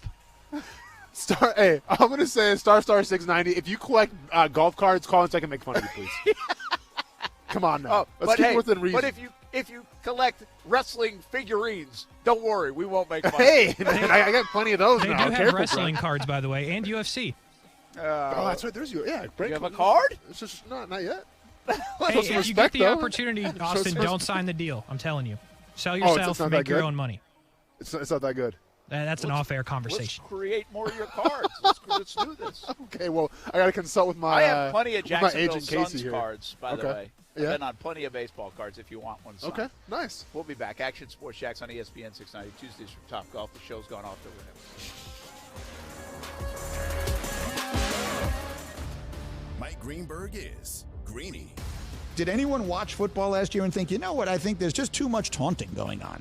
I'm gonna say star 690. If you collect golf cards, call and I can make fun of you, please. Come on now. Let's keep it within reason. But if you collect wrestling figurines, don't worry, we won't make fun. Hey, I got plenty of those they now. They do have wrestling cards, by the way, and UFC. Oh, that's right. There's you. Yeah, you have a card? It's just not yet. Hey, if you get the opportunity, Austin, don't sign the deal. I'm telling you. Sell yourself, make your own money. It's not that good. That's an off-air conversation. Let's create more of your cards. Let's do this. Okay, well, I got to consult with my I have plenty of Jacksonville agent Suns Casey here. cards, by the way. I've been on plenty of baseball cards if you want one signed. Okay, nice. We'll be back. Action Sports Jacks on ESPN 690, Tuesdays from Top Golf. The show's gone off the rails. Mike Greenberg is Greeny. Did anyone watch football last year and think, you know what, I think there's just too much taunting going on?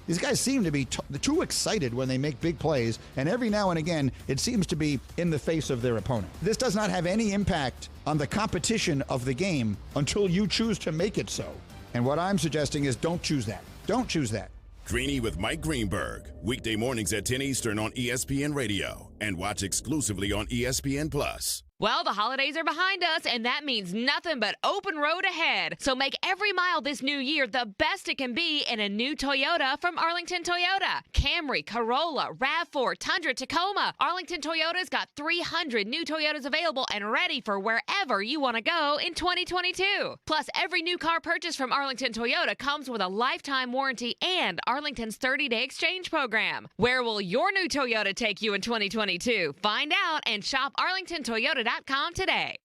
These guys seem to be too excited when they make big plays, and every now and again, it seems to be in the face of their opponent. This does not have any impact on the competition of the game until you choose to make it so. And what I'm suggesting is don't choose that. Don't choose that. Greeny with Mike Greenberg, weekday mornings at 10 Eastern on ESPN Radio, and watch exclusively on ESPN Plus. Well, the holidays are behind us, and that means nothing but open road ahead. So make every mile this new year the best it can be in a new Toyota from Arlington Toyota. Camry, Corolla, RAV4, Tundra, Tacoma. Arlington Toyota's got 300 new Toyotas available and ready for wherever you want to go in 2022. Plus, every new car purchase from Arlington Toyota comes with a lifetime warranty and Arlington's 30-day exchange program. Where will your new Toyota take you in 2022? Find out and shop ArlingtonToyota.com today.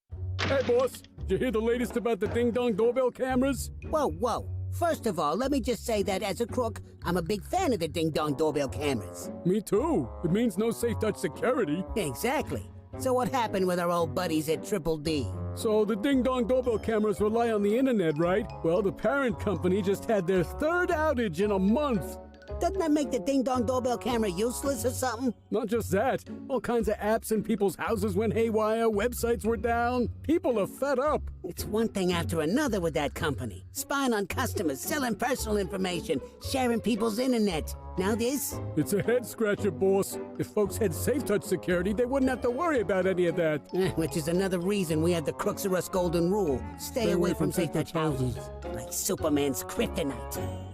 Hey, boss. Did you hear the latest about the ding-dong doorbell cameras? Whoa. First of all, let me just say that as a crook, I'm a big fan of the ding-dong doorbell cameras. Me too. It means no safe touch security. Exactly. So what happened with our old buddies at Triple D? So the ding-dong doorbell cameras rely on the internet, right? Well, the parent company just had their third outage in a month. Doesn't that make the ding-dong doorbell camera useless or something? Not just that. All kinds of apps in people's houses went haywire, websites were down. People are fed up. It's one thing after another with that company. Spying on customers, selling personal information, sharing people's internet. Now this? It's a head-scratcher, boss. If folks had safe-touch security, they wouldn't have to worry about any of that. Which is another reason we have the Crooks R Us golden rule. Stay away from safe-touch houses. Like Superman's kryptonite.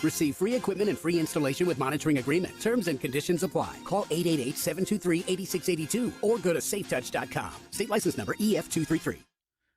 Receive free equipment and free installation with monitoring agreement. Terms and conditions apply. Call 888-723-8682 or go to safetouch.com. State license number EF233.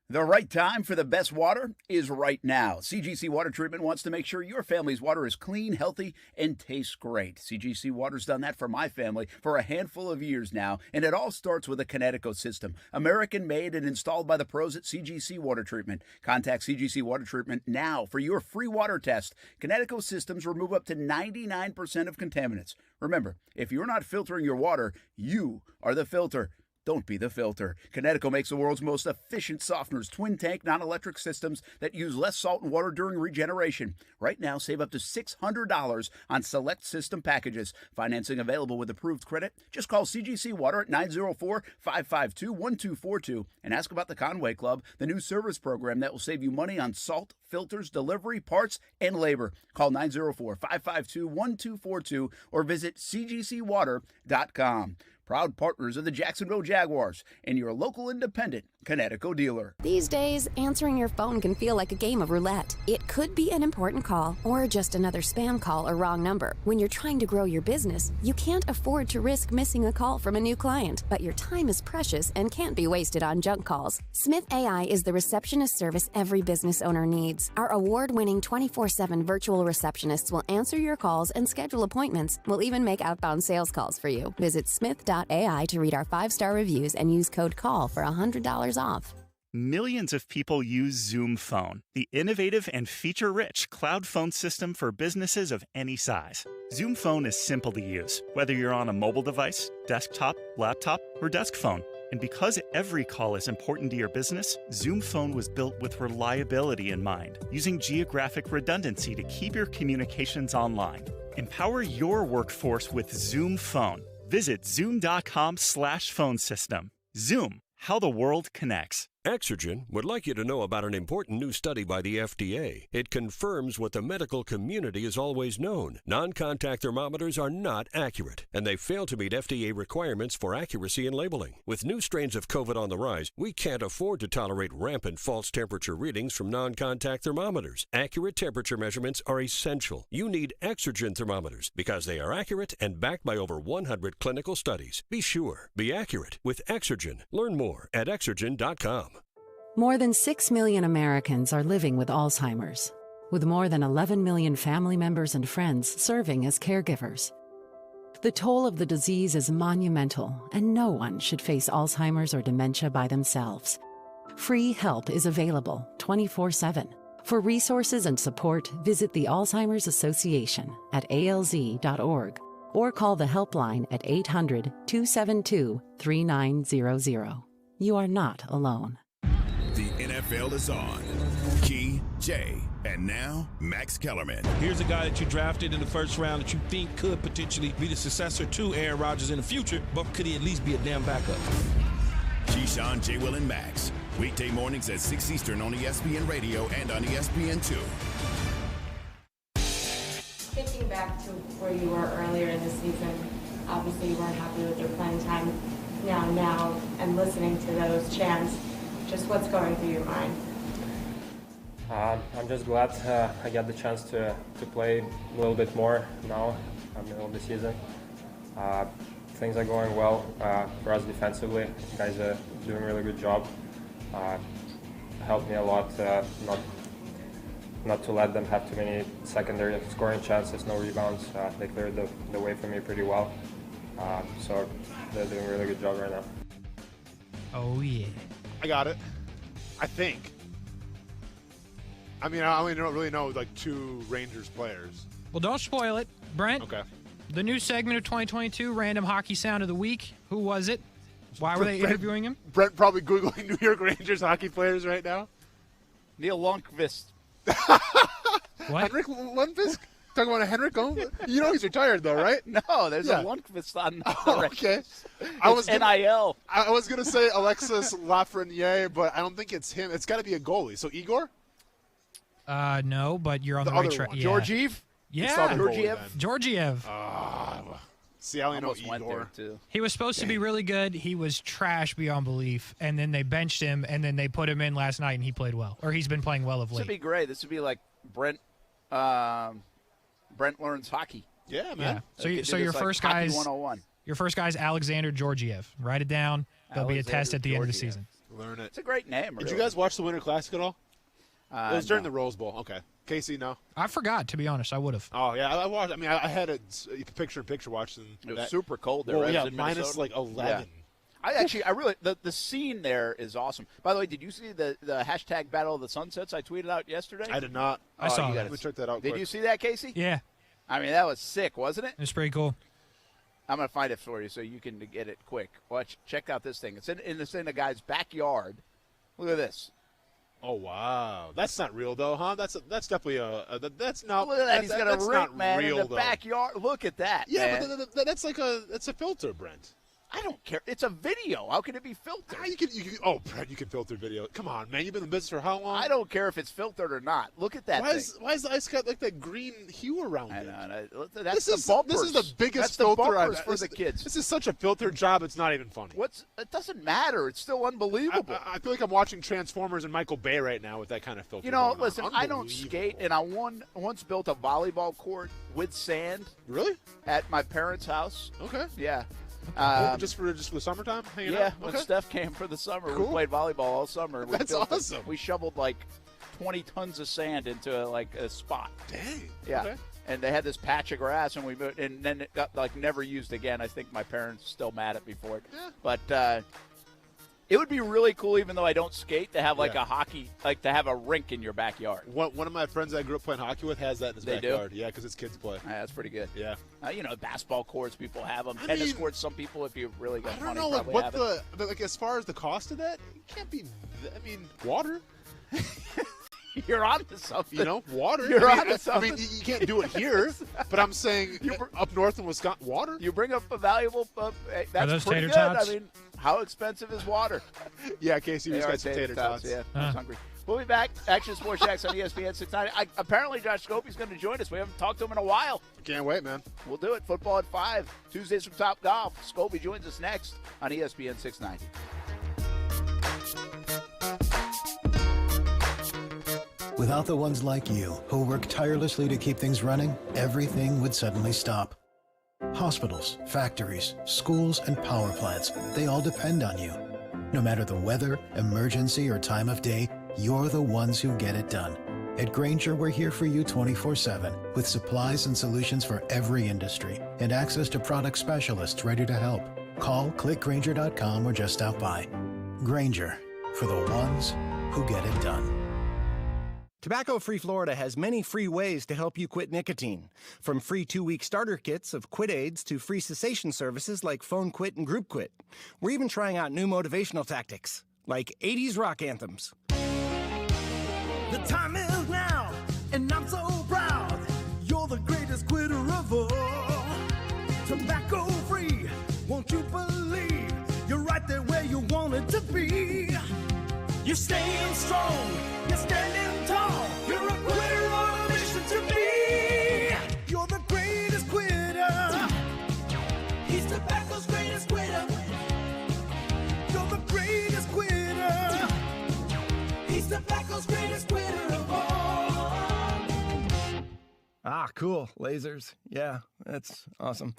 The right time for the best water is right now. CGC Water Treatment wants to make sure your family's water is clean, healthy, and tastes great. CGC Water's done that for my family for a handful of years now, and it all starts with a Connecticut system. American-made and installed by the pros at CGC Water Treatment. Contact CGC Water Treatment now for your free water test. Connecticut systems remove up to 99% of contaminants. Remember, if you're not filtering your water, you are the filter. Don't be the filter. Connecticut makes the world's most efficient softeners, twin-tank, non-electric systems that use less salt and water during regeneration. Right now, save up to $600 on select system packages. Financing available with approved credit. Just call CGC Water at 904-552-1242 and ask about the Conway Club, the new service program that will save you money on salt, filters, delivery, parts, and labor. Call 904-552-1242 or visit cgcwater.com. Proud partners of the Jacksonville Jaguars and your local independent Connecticut dealer. These days, answering your phone can feel like a game of roulette. It could be an important call or just another spam call or wrong number. When you're trying to grow your business, you can't afford to risk missing a call from a new client, but your time is precious and can't be wasted on junk calls. Smith AI is the receptionist service every business owner needs. Our award-winning 24/7 virtual receptionists will answer your calls and schedule appointments. We'll even make outbound sales calls for you. Visit smith.ai to read our 5-star reviews and use code CALL for $100 off. Millions of people use Zoom Phone, the innovative and feature-rich cloud phone system for businesses of any size. Zoom Phone is simple to use, whether you're on a mobile device, desktop, laptop, or desk phone. And because every call is important to your business, Zoom Phone was built with reliability in mind, using geographic redundancy to keep your communications online. Empower your workforce with Zoom Phone. Visit zoom.com/phone system. Zoom, how the world connects. Exergen would like you to know about an important new study by the FDA. It confirms what the medical community has always known. Non-contact thermometers are not accurate, and they fail to meet FDA requirements for accuracy in labeling. With new strains of COVID on the rise, we can't afford to tolerate rampant false temperature readings from non-contact thermometers. Accurate temperature measurements are essential. You need Exergen thermometers because they are accurate and backed by over 100 clinical studies. Be sure, be accurate with Exergen. Learn more at Exergen.com. More than 6 million Americans are living with Alzheimer's, with more than 11 million family members and friends serving as caregivers. The toll of the disease is monumental, and no one should face Alzheimer's or dementia by themselves. Free help is available 24/7. For resources and support, visit the Alzheimer's Association at alz.org or call the helpline at 800-272-3900. You are not alone. The NFL is on. Key, Jay, and now Max Kellerman. Here's a guy that you drafted in the first round that you think could potentially be the successor to Aaron Rodgers in the future, but could he at least be a damn backup? Keyshawn, J. Will, and Max. Weekday mornings at 6 Eastern on ESPN Radio and on ESPN2. Thinking back to where you were earlier in the season, obviously you weren't happy with your playing time. now, and listening to those chants, just what's going through your mind? I'm just glad I got the chance to play a little bit more now, in the middle of the season. Things are going well for us defensively. You guys are doing a really good job. Helped me a lot not to let them have too many secondary scoring chances, no rebounds. They cleared the way for me pretty well. So they're doing a really good job right now. Oh, yeah. I got it. I think. I mean, I only don't really know, like, 2 Rangers players. Well, don't spoil it. Brent, Okay. the new segment of 2022, Random Hockey Sound of the Week. Who was it? Why were they interviewing him? Brent probably Googling New York Rangers hockey players right now. Neil Lundqvist. What? Henrik Lundqvist? Talking about a Henrik Lundqvist? You know he's retired, though, right? No, there's Yeah. a Lundqvist on okay. It's NIL. I was going to say Alexis Lafreniere, but I don't think it's him. It's got to be a goalie. So Igor? No, but you're on the, The right other track. one. Yeah. Georgiev? Yeah. Georgiev. Georgiev. See, I only know Almost went there, Igor. too. He was supposed to be really good. He was trash beyond belief, and then they benched him, and then they put him in last night, and he played well. Or he's been playing well of This would late. be great. This would be like Brent learns hockey. Yeah, man. Yeah. So, They could so do your this like first Hockey guy's 101. your first guy's Alexander Georgiev. Write it down. There'll be a test Alexander at the end of the Georgiev. season. Learn it. It's a great name. Did you really. guys watch the Winter Classic at all? It was during No. the Rose Bowl. Okay. Casey, no? I forgot, to be honest. I would have. Oh, yeah. I watched. I mean, I had a picture-in-picture watching. It was super cold there. Well, right? yeah, It was in minus Minnesota. like 11. Yeah. I really the scene there is awesome. By the way, did you see the hashtag Battle of the Sunsets I tweeted out yesterday? I did not. I saw you that. gotta- Let me check that out Did quick. you see that, Casey? Yeah, I mean, that was sick, wasn't it? it's pretty cool. I'm gonna find it for you so you can get it quick. Watch, check out this thing. It's in a guy's backyard. Look at this. Oh, wow. That's not real, though, huh? That's definitely that's not. Look at that. He's got a that's rink, not man, real, in the though. backyard. Look at that. Yeah, man. but that's like it's a filter, Brent. I don't care. It's a video. How can it be filtered? You can, Brent, you can filter video. Come on, man. You've been in business for how long? I don't care if it's filtered or not. Look at that Why thing. is the ice got like that green hue around it? That's This the bumpers. is the biggest That's the filter bumpers I've for the kids. This is such a filtered job. It's not even funny. It doesn't matter. It's still unbelievable. I feel like I'm watching Transformers and Michael Bay right now with that kind of filter. You know, going on. listen, I don't skate, and I once built a volleyball court with sand. Really? At my parents' house. Okay. Yeah. Just for the summertime? Hanging Yeah, out? when Okay. Steph came for the summer, Cool. we played volleyball all summer. That's awesome. We shoveled like 20 tons of sand into a spot. Dang. Yeah. Okay. And they had this patch of grass, and we moved, and then it got like never used again. I think my parents are still mad at me for it. Yeah. But it would be really cool, even though I don't skate, to have like Yeah. a hockey, like to have a rink in your backyard. One of my friends I grew up playing hockey with has that in his They do? backyard. Yeah, because his kids play. Yeah, that's pretty good. Yeah. You know, basketball courts, people have them. I Tennis mean, courts, some people, if you really got I don't money, know, like probably what have it. but like as far as the cost of that, it can't be. I mean, water. You're on to something. You know, water. You're I mean, on to something. I mean, you can't do it here, but I'm saying up north in Wisconsin, water. You bring up a valuable. That's those pretty tater good. tots? I mean, how expensive is water? Yeah, Casey, They we've are got some tater tots. Yeah, I was hungry. We'll be back. Action Sports Jacks on ESPN 690. Apparently, Josh Scopey's going to join us. We haven't talked to him in a while. Can't wait, man. We'll do it. Football at 5. Tuesdays from Top Golf. Scopey joins us next on ESPN 690. Without the ones like you, who work tirelessly to keep things running, everything would suddenly stop. Hospitals, factories, schools, and power plants, they all depend on you. No matter the weather, emergency, or time of day, you're the ones who get it done. At Grainger, we're here for you 24/7, with supplies and solutions for every industry, and access to product specialists ready to help. Call, clickgrainger.com, or just stop by. Grainger, for the ones who get it done. Tobacco-Free Florida has many free ways to help you quit nicotine. From free 2-week starter kits of quit aids to free cessation services like Phone Quit and Group Quit. We're even trying out new motivational tactics, like 80s rock anthems. The time is now, and I'm so proud. You're the greatest quitter of all. Tobacco-free, won't you believe? You're right there where you wanted to be. You're staying strong, you're standing tall. You're a quitter on a mission to be. You're the greatest quitter. He's tobacco's greatest quitter. cool. Lasers. Yeah, that's awesome.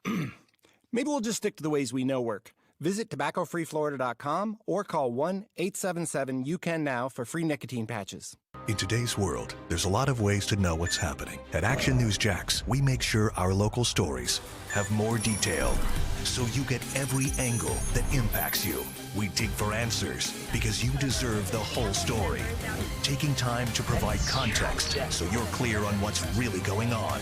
Maybe we'll just stick to the ways we know work. Visit tobaccofreeflorida.com or call 1-877-YOU-CAN-NOW for free nicotine patches. In today's world, there's a lot of ways to know what's happening. At Action News Jax, we make sure our local stories have more detail, so you get every angle that impacts you. We dig for answers because you deserve the whole story. Taking time to provide context so you're clear on what's really going on.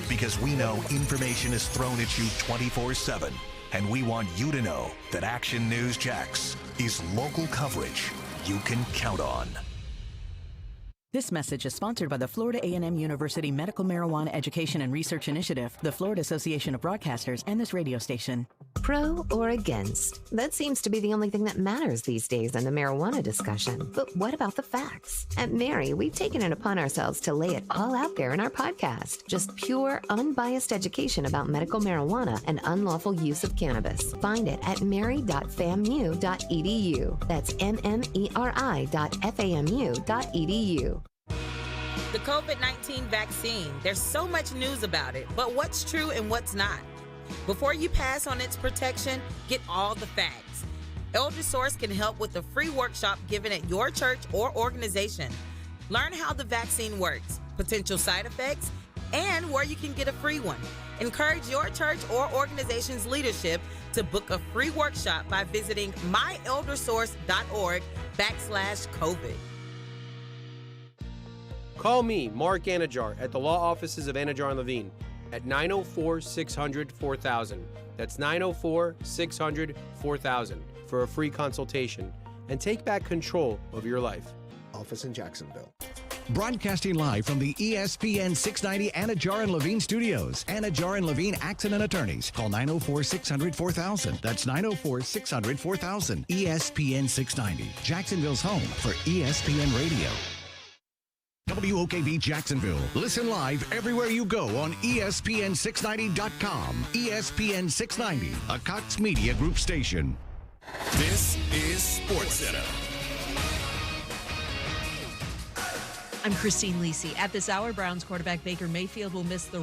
Because we know information is thrown at you 24/7. And we want you to know that Action News Jax is local coverage you can count on. This message is sponsored by the Florida A&M University Medical Marijuana Education and Research Initiative, the Florida Association of Broadcasters, and this radio station. Pro or against? That seems to be the only thing that matters these days in the marijuana discussion. But what about the facts? At Mary, we've taken it upon ourselves to lay it all out there in our podcast. Just pure, unbiased education about medical marijuana and unlawful use of cannabis. Find it at mary.famu.edu. That's mmeri.famu.edu. The COVID-19 vaccine, there's so much news about it, but what's true and what's not? Before you pass on its protection, get all the facts. Elder Source can help with a free workshop given at your church or organization. Learn how the vaccine works, potential side effects, and where you can get a free one. Encourage your church or organization's leadership to book a free workshop by visiting myeldersource.org/COVID. Call me, Mark Anajar, at the law offices of Anajar and Levine at 904-600-4000. That's 904-600-4000 for a free consultation and take back control of your life. Office in Jacksonville. Broadcasting live from the ESPN 690 Anajar and Levine studios. Anajar and Levine Accident Attorneys. Call 904-600-4000. That's 904-600-4000. ESPN 690, Jacksonville's home for ESPN Radio. WOKV Jacksonville. Listen live everywhere you go on ESPN690.com. ESPN 690, a Cox Media Group station. This is SportsCenter. I'm Christine Lisi. At this hour, Browns quarterback Baker Mayfield will miss the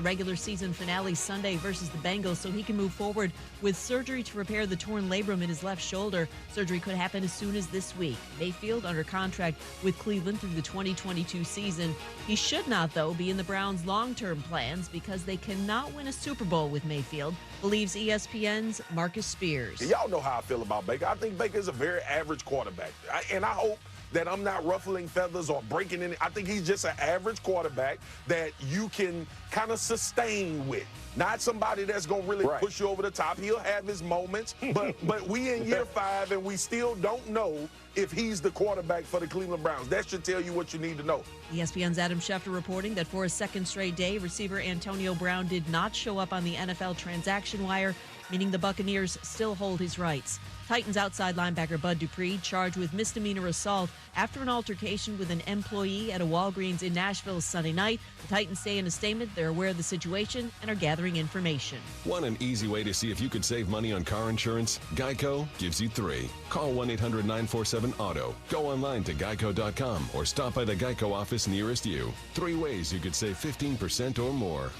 regular season finale Sunday versus the Bengals, so he can move forward with surgery to repair the torn labrum in his left shoulder. Surgery could happen as soon as this week. Mayfield under contract with Cleveland through the 2022 season. He should not, though, be in the Browns' long-term plans because they cannot win a Super Bowl with Mayfield, believes ESPN's Marcus Spears. Y'all know how I feel about Baker. I think Baker is a very average quarterback, and I hope that I'm not ruffling feathers or breaking any. I think he's just an average quarterback that you can kind of sustain with. Not somebody that's going to really push you over the top. He'll have his moments, but we in year 5 and we still don't know if he's the quarterback for the Cleveland Browns. That should tell you what you need to know. ESPN's Adam Schefter reporting that for a second straight day, receiver Antonio Brown did not show up on the NFL transaction wire, meaning the Buccaneers still hold his rights. Titans outside linebacker Bud Dupree charged with misdemeanor assault after an altercation with an employee at a Walgreens in Nashville Sunday night. The Titans say in a statement they're aware of the situation and are gathering information. Want an easy way to see if you could save money on car insurance? Geico gives you 3. Call 1-800-947-AUTO. Go online to geico.com or stop by the Geico office nearest you. 3 ways you could save 15% or more.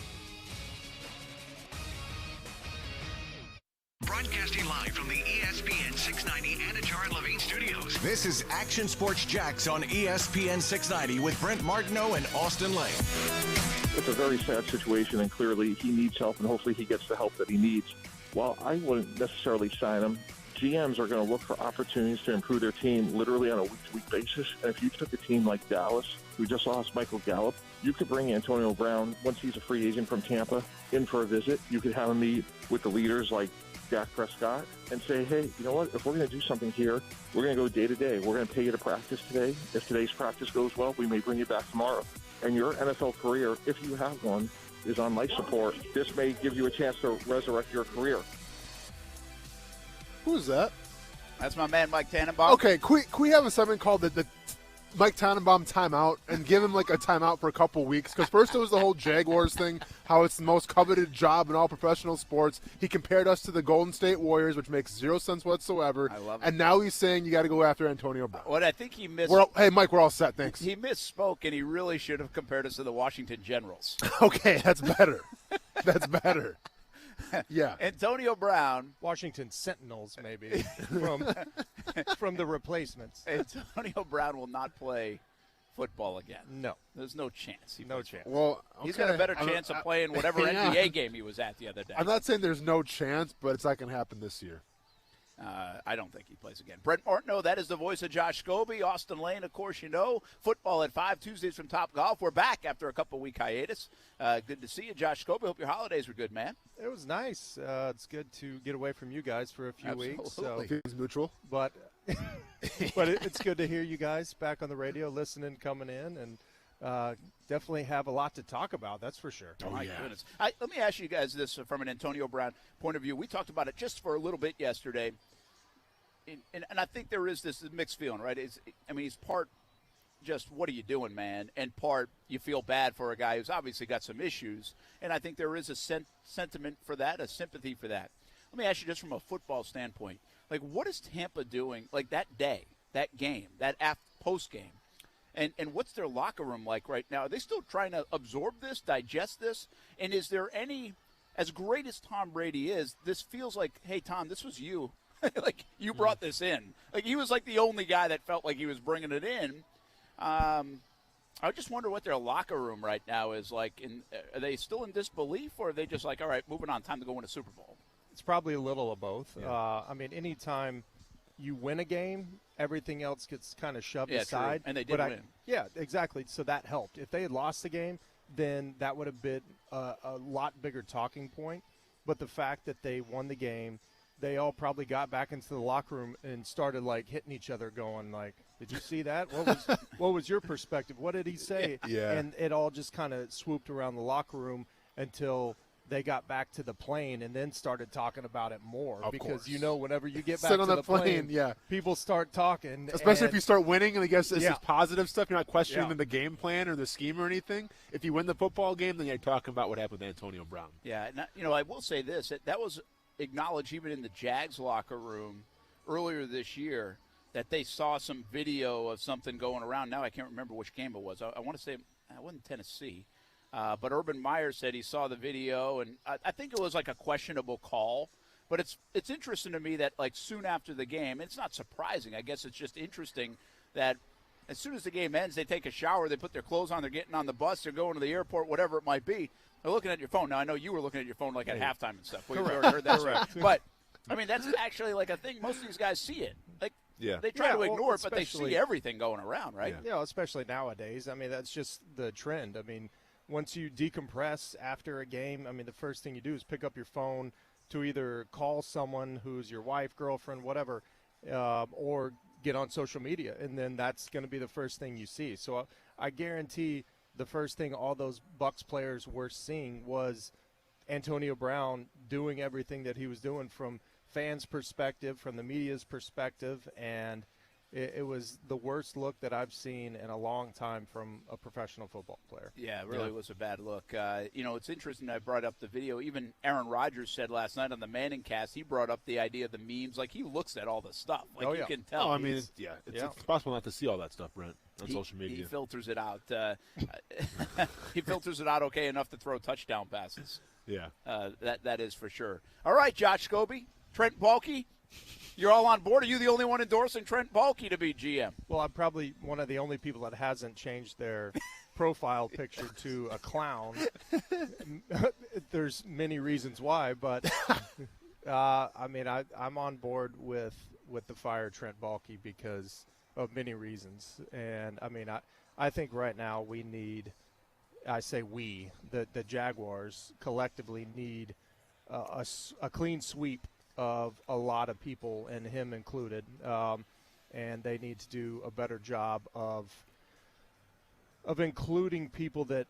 Broadcasting live from the ESPN 690 Anajar and Levine studios. This is Action Sports Jax on ESPN 690 with Brent Martineau and Austin Lane. It's a very sad situation, and clearly he needs help, and hopefully he gets the help that he needs. While I wouldn't necessarily sign him, GMs are going to look for opportunities to improve their team literally on a week-to-week basis. And if you took a team like Dallas, who just lost Michael Gallup, you could bring Antonio Brown, once he's a free agent from Tampa, in for a visit. You could have him meet with the leaders like Dak Prescott and say, hey, you know what, if we're going to do something here, we're going to go day to day. We're going to pay you to practice today. If today's practice goes well, we may bring you back tomorrow. And your NFL career, if you have one, is on life support. This may give you a chance to resurrect your career. Who's that? That's my man, Mike Tannenbaum. Okay, can we have a segment called the Mike Tannenbaum timeout and give him like a timeout for a couple weeks. Because first it was the whole Jaguars thing, how it's the most coveted job in all professional sports. He compared us to the Golden State Warriors, which makes zero sense whatsoever. I love it. And now he's saying you got to go after Antonio Brown. What I think he missed. Hey, Mike, we're all set. Thanks. He misspoke, and he really should have compared us to the Washington Generals. Okay, that's better. That's better. Yeah. Antonio Brown. Washington Sentinels, maybe, from the replacements. Antonio Brown will not play football again. No. There's no chance. No chance. Well, okay. He's got a better chance of playing whatever NBA game he was at the other day. I'm not saying there's no chance, but it's not going to happen this year. I don't think he plays again. Brent Martineau, that is the voice of Josh Scobie. Austin Lane, of course, you know. Football at 5, Tuesdays from Top Golf. We're back after a couple-week hiatus. Good to see you, Josh Scobie. Hope your holidays were good, man. It was nice. It's good to get away from you guys for a few weeks. So. Feels neutral. But it's good to hear you guys back on the radio, listening, coming in, and definitely have a lot to talk about, that's for sure. Oh, my goodness. Let me ask you guys this from an Antonio Brown point of view. We talked about it just for a little bit yesterday, and I think there is this mixed feeling, right? He's part just, what are you doing, man? And part, you feel bad for a guy who's obviously got some issues, and I think there is a sentiment for that, a sympathy for that. Let me ask you just from a football standpoint. Like, what is Tampa doing, like, that day, that game, that post-game? And what's their locker room like right now? Are they still trying to absorb this, digest this? And is there any, as great as Tom Brady is, this feels like, hey, Tom, this was you. Like, you brought this in. Like, he was like the only guy that felt like he was bringing it in. I just wonder what their locker room right now is like. Are they still in disbelief, or are they just like, all right, moving on, time to go win a Super Bowl? It's probably a little of both. Yeah. Anytime you win a game, everything else gets kind of shoved aside. True. And they did win. Yeah, exactly. So that helped. If they had lost the game, then that would have been a lot bigger talking point. But the fact that they won the game, they all probably got back into the locker room and started, like, hitting each other, going, like, did you see that? What was your perspective? What did he say? Yeah. And it all just kind of swooped around the locker room until they got back to the plane and then started talking about it more. Of because, course. you know, whenever you get back Sit to on the plane, yeah, people start talking. Especially if you start winning, and I guess it's just positive stuff. You're not questioning Yeah. the game plan or the scheme or anything. If you win the football game, then you're talking about what happened with Antonio Brown. Yeah, and, I will say this. That was acknowledged even in the Jags locker room earlier this year, that they saw some video of something going around. Now I can't remember which game it was. I want to say it wasn't Tennessee. But Urban Meyer said he saw the video, and I think it was like a questionable call. But it's interesting to me that, like, soon after the game, it's not surprising. I guess it's just interesting that as soon as the game ends, they take a shower, they put their clothes on, they're getting on the bus, they're going to the airport, whatever it might be. They're looking at your phone. Now, I know you were looking at your phone, like, at halftime and stuff. We already heard that. Correct. But, that's actually, like, a thing. Most of these guys see it. Like, they try to ignore it, but they see everything going around, right? Yeah, especially nowadays. That's just the trend. Once you decompress after a game, the first thing you do is pick up your phone to either call someone who's your wife, girlfriend, whatever, or get on social media, and then that's going to be the first thing you see. So I guarantee the first thing all those Bucs players were seeing was Antonio Brown doing everything that he was doing from fans' perspective, from the media's perspective, and it was the worst look that I've seen in a long time from a professional football player. Yeah, it really was a bad look. It's interesting I brought up the video. Even Aaron Rodgers said last night on the Manning cast, he brought up the idea of the memes. Like, he looks at all the stuff. Like, you can tell. It's possible not to see all that stuff, Brent, on social media. He filters it out. He filters it out okay enough to throw touchdown passes. Yeah. That is for sure. All right, Josh Scobie, Trent Baalke. You're all on board. Are you the only one endorsing Trent Baalke to be GM? Well, I'm probably one of the only people that hasn't changed their profile picture to a clown. There's many reasons why, but I'm on board with the fire Trent Baalke because of many reasons. And I think right now we need, the Jaguars collectively need a clean sweep of a lot of people, and him included, and they need to do a better job of including people that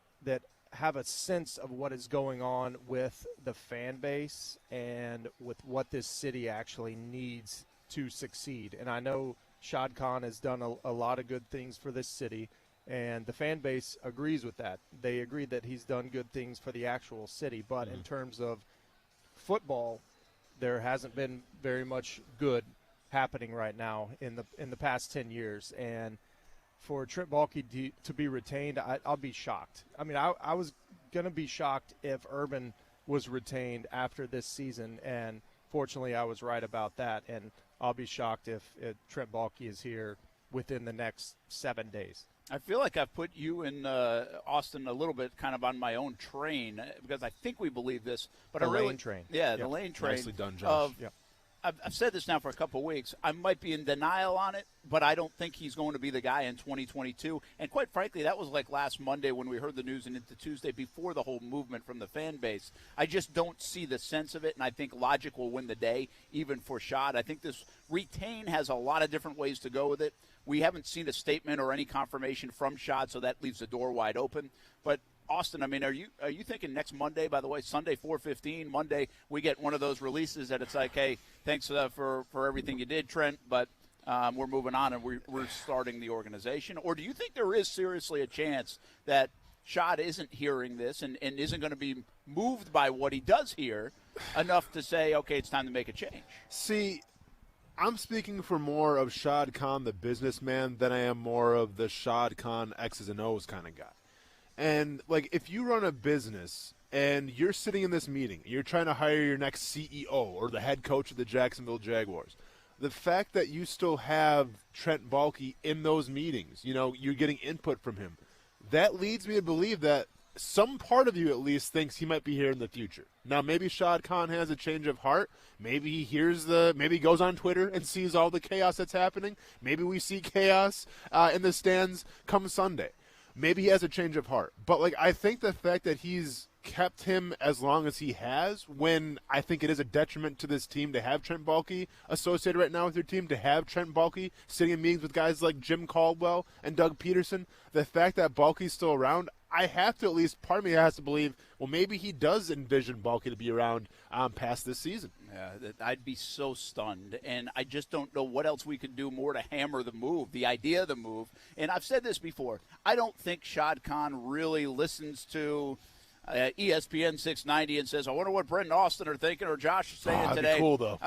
have a sense of what is going on with the fan base and with what this city actually needs to succeed. And I know Shad Khan has done a lot of good things for this city, and the fan base agrees with that. They agree that he's done good things for the actual city, but in terms of football, there hasn't been very much good happening right now in the past 10 years. And for Trent Baalke to be retained, I'll be shocked. I mean, I was going to be shocked if Urban was retained after this season, and fortunately I was right about that. And I'll be shocked if Trent Baalke is here within the next 7 days. I feel like I've put you and Austin a little bit kind of on my own train because I think we believe this. But the lane train. Yeah, the lane train. Nicely done, Josh. I've said this now for a couple of weeks. I might be in denial on it, but I don't think he's going to be the guy in 2022. And quite frankly, that was like last Monday when we heard the news and into Tuesday before the whole movement from the fan base. I just don't see the sense of it, and I think logic will win the day, even for Shad. I think this retain has a lot of different ways to go with it. We haven't seen a statement or any confirmation from Shad, so that leaves the door wide open. But Austin, I mean, are you thinking next Monday, by the way, Sunday 4:15, Monday, we get one of those releases that it's like, hey, thanks for everything you did, Trent, but we're moving on and we're starting the organization? Or do you think there is seriously a chance that Shad isn't hearing this and isn't going to be moved by what he does hear enough to say, okay, it's time to make a change? See, I'm speaking for more of Shad Khan, the businessman, than I am more of the Shad Khan X's and O's kind of guy. And, like, if you run a business and you're sitting in this meeting, you're trying to hire your next CEO or the head coach of the Jacksonville Jaguars, the fact that you still have Trent Baalke in those meetings, you know, you're getting input from him, that leads me to believe that some part of you at least thinks he might be here in the future. Now, maybe Shad Khan has a change of heart. Maybe he hears maybe he goes on Twitter and sees all the chaos that's happening. Maybe we see chaos in the stands come Sunday. Maybe he has a change of heart. But, like, I think the fact that he's kept him as long as he has, when I think it is a detriment to this team to have Trent Baalke associated right now with your team, to have Trent Baalke sitting in meetings with guys like Jim Caldwell and Doug Peterson, the fact that Baalke's still around, I have to, at least part of me has to believe, well, maybe he does envision Baalke to be around past this season. Yeah, I'd be so stunned, and I just don't know what else we could do more to hammer the move, the idea of the move. And I've said this before. I don't think Shad Khan really listens to ESPN 690 and says, I wonder what Brent and Austin are thinking or Josh is saying today. That'd be cool, though.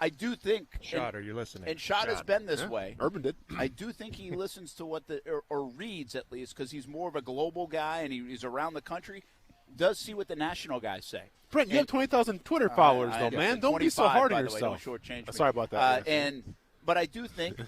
I do think Shad, are you listening? And Shad has been this way. Urban did. I do think he listens to what or reads at least, because he's more of a global guy and he's around the country. Does see what the national guys say. Brent, you have 20,000 Twitter followers, though, man. Don't be so hard on yourself. Sorry about that. But I do think,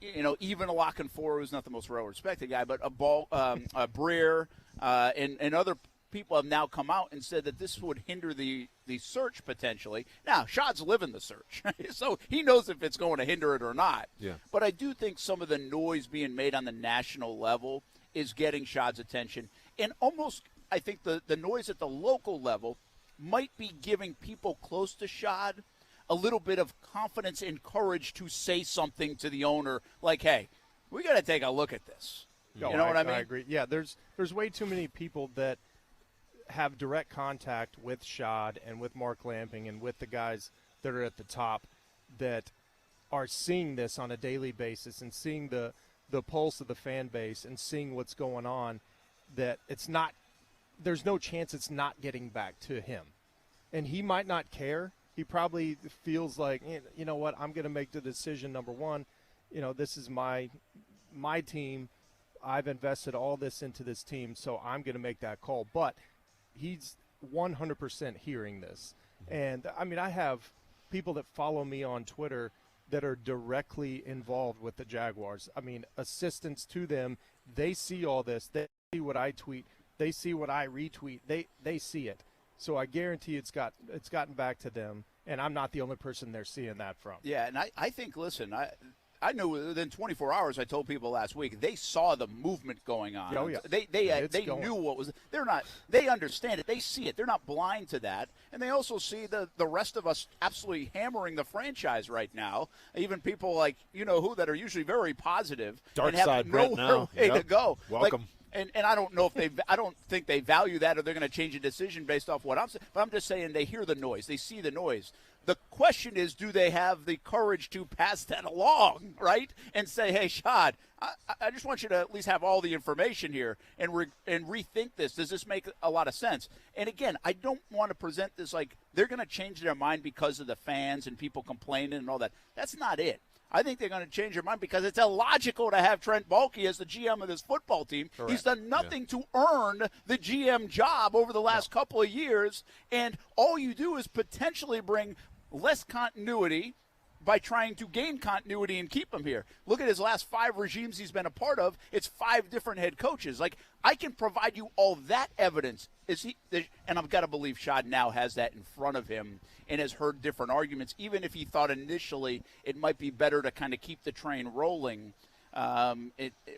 you know, even a Lock and Four, who's not the most well-respected guy, but a Breer and other people have now come out and said that this would hinder the search potentially. Now, Shad's living the search, so he knows if it's going to hinder it or not. Yeah. But I do think some of the noise being made on the national level is getting Shad's attention. And almost, I think the noise at the local level might be giving people close to Shad a little bit of confidence and courage to say something to the owner like, hey, we got to take a look at this. No, you know what I mean? I agree. Yeah, there's way too many people that have direct contact with Shad and with Mark Lamping and with the guys that are at the top that are seeing this on a daily basis and seeing the pulse of the fan base and seeing what's going on, that it's not – there's no chance it's not getting back to him. And he might not care. He probably feels like, you know what, I'm going to make the decision, number one. You know, this is my team. I've invested all this into this team, so I'm going to make that call. But he's 100% hearing this. And, I mean, I have people that follow me on Twitter that are directly involved with the Jaguars. I mean, assistants to them, they see all this. They see what I tweet. They see what I retweet. They see it. So I guarantee it's gotten back to them, and I'm not the only person they're seeing that from. Yeah, and I think, listen, I knew within 24 hours, I told people last week, they saw the movement going on. Oh, yeah. They knew what was – they understand it. They see it. They're not blind to that. And they also see the rest of us absolutely hammering the franchise right now. Even people like, you know who, that are usually very positive Dark and have side nowhere way to go. Welcome. Like, And I don't know if I don't think they value that or they're going to change a decision based off what I'm saying. But I'm just saying they hear the noise. They see the noise. The question is, do they have the courage to pass that along, right? And say, hey, Shad, I just want you to at least have all the information here and rethink this. Does this make a lot of sense? And again, I don't want to present this like they're going to change their mind because of the fans and people complaining and all that. That's not it. I think they're going to change their mind because it's illogical to have Trent Baalke as the GM of this football team. Correct. He's done nothing to earn the GM job over the last couple of years, and all you do is potentially bring less continuity by trying to gain continuity and keep him here. Look at his last 5 regimes he's been a part of. It's 5 different head coaches. Like, I can provide you all that evidence. And I've got to believe Shad now has that in front of him and has heard different arguments, even if he thought initially it might be better to kind of keep the train rolling.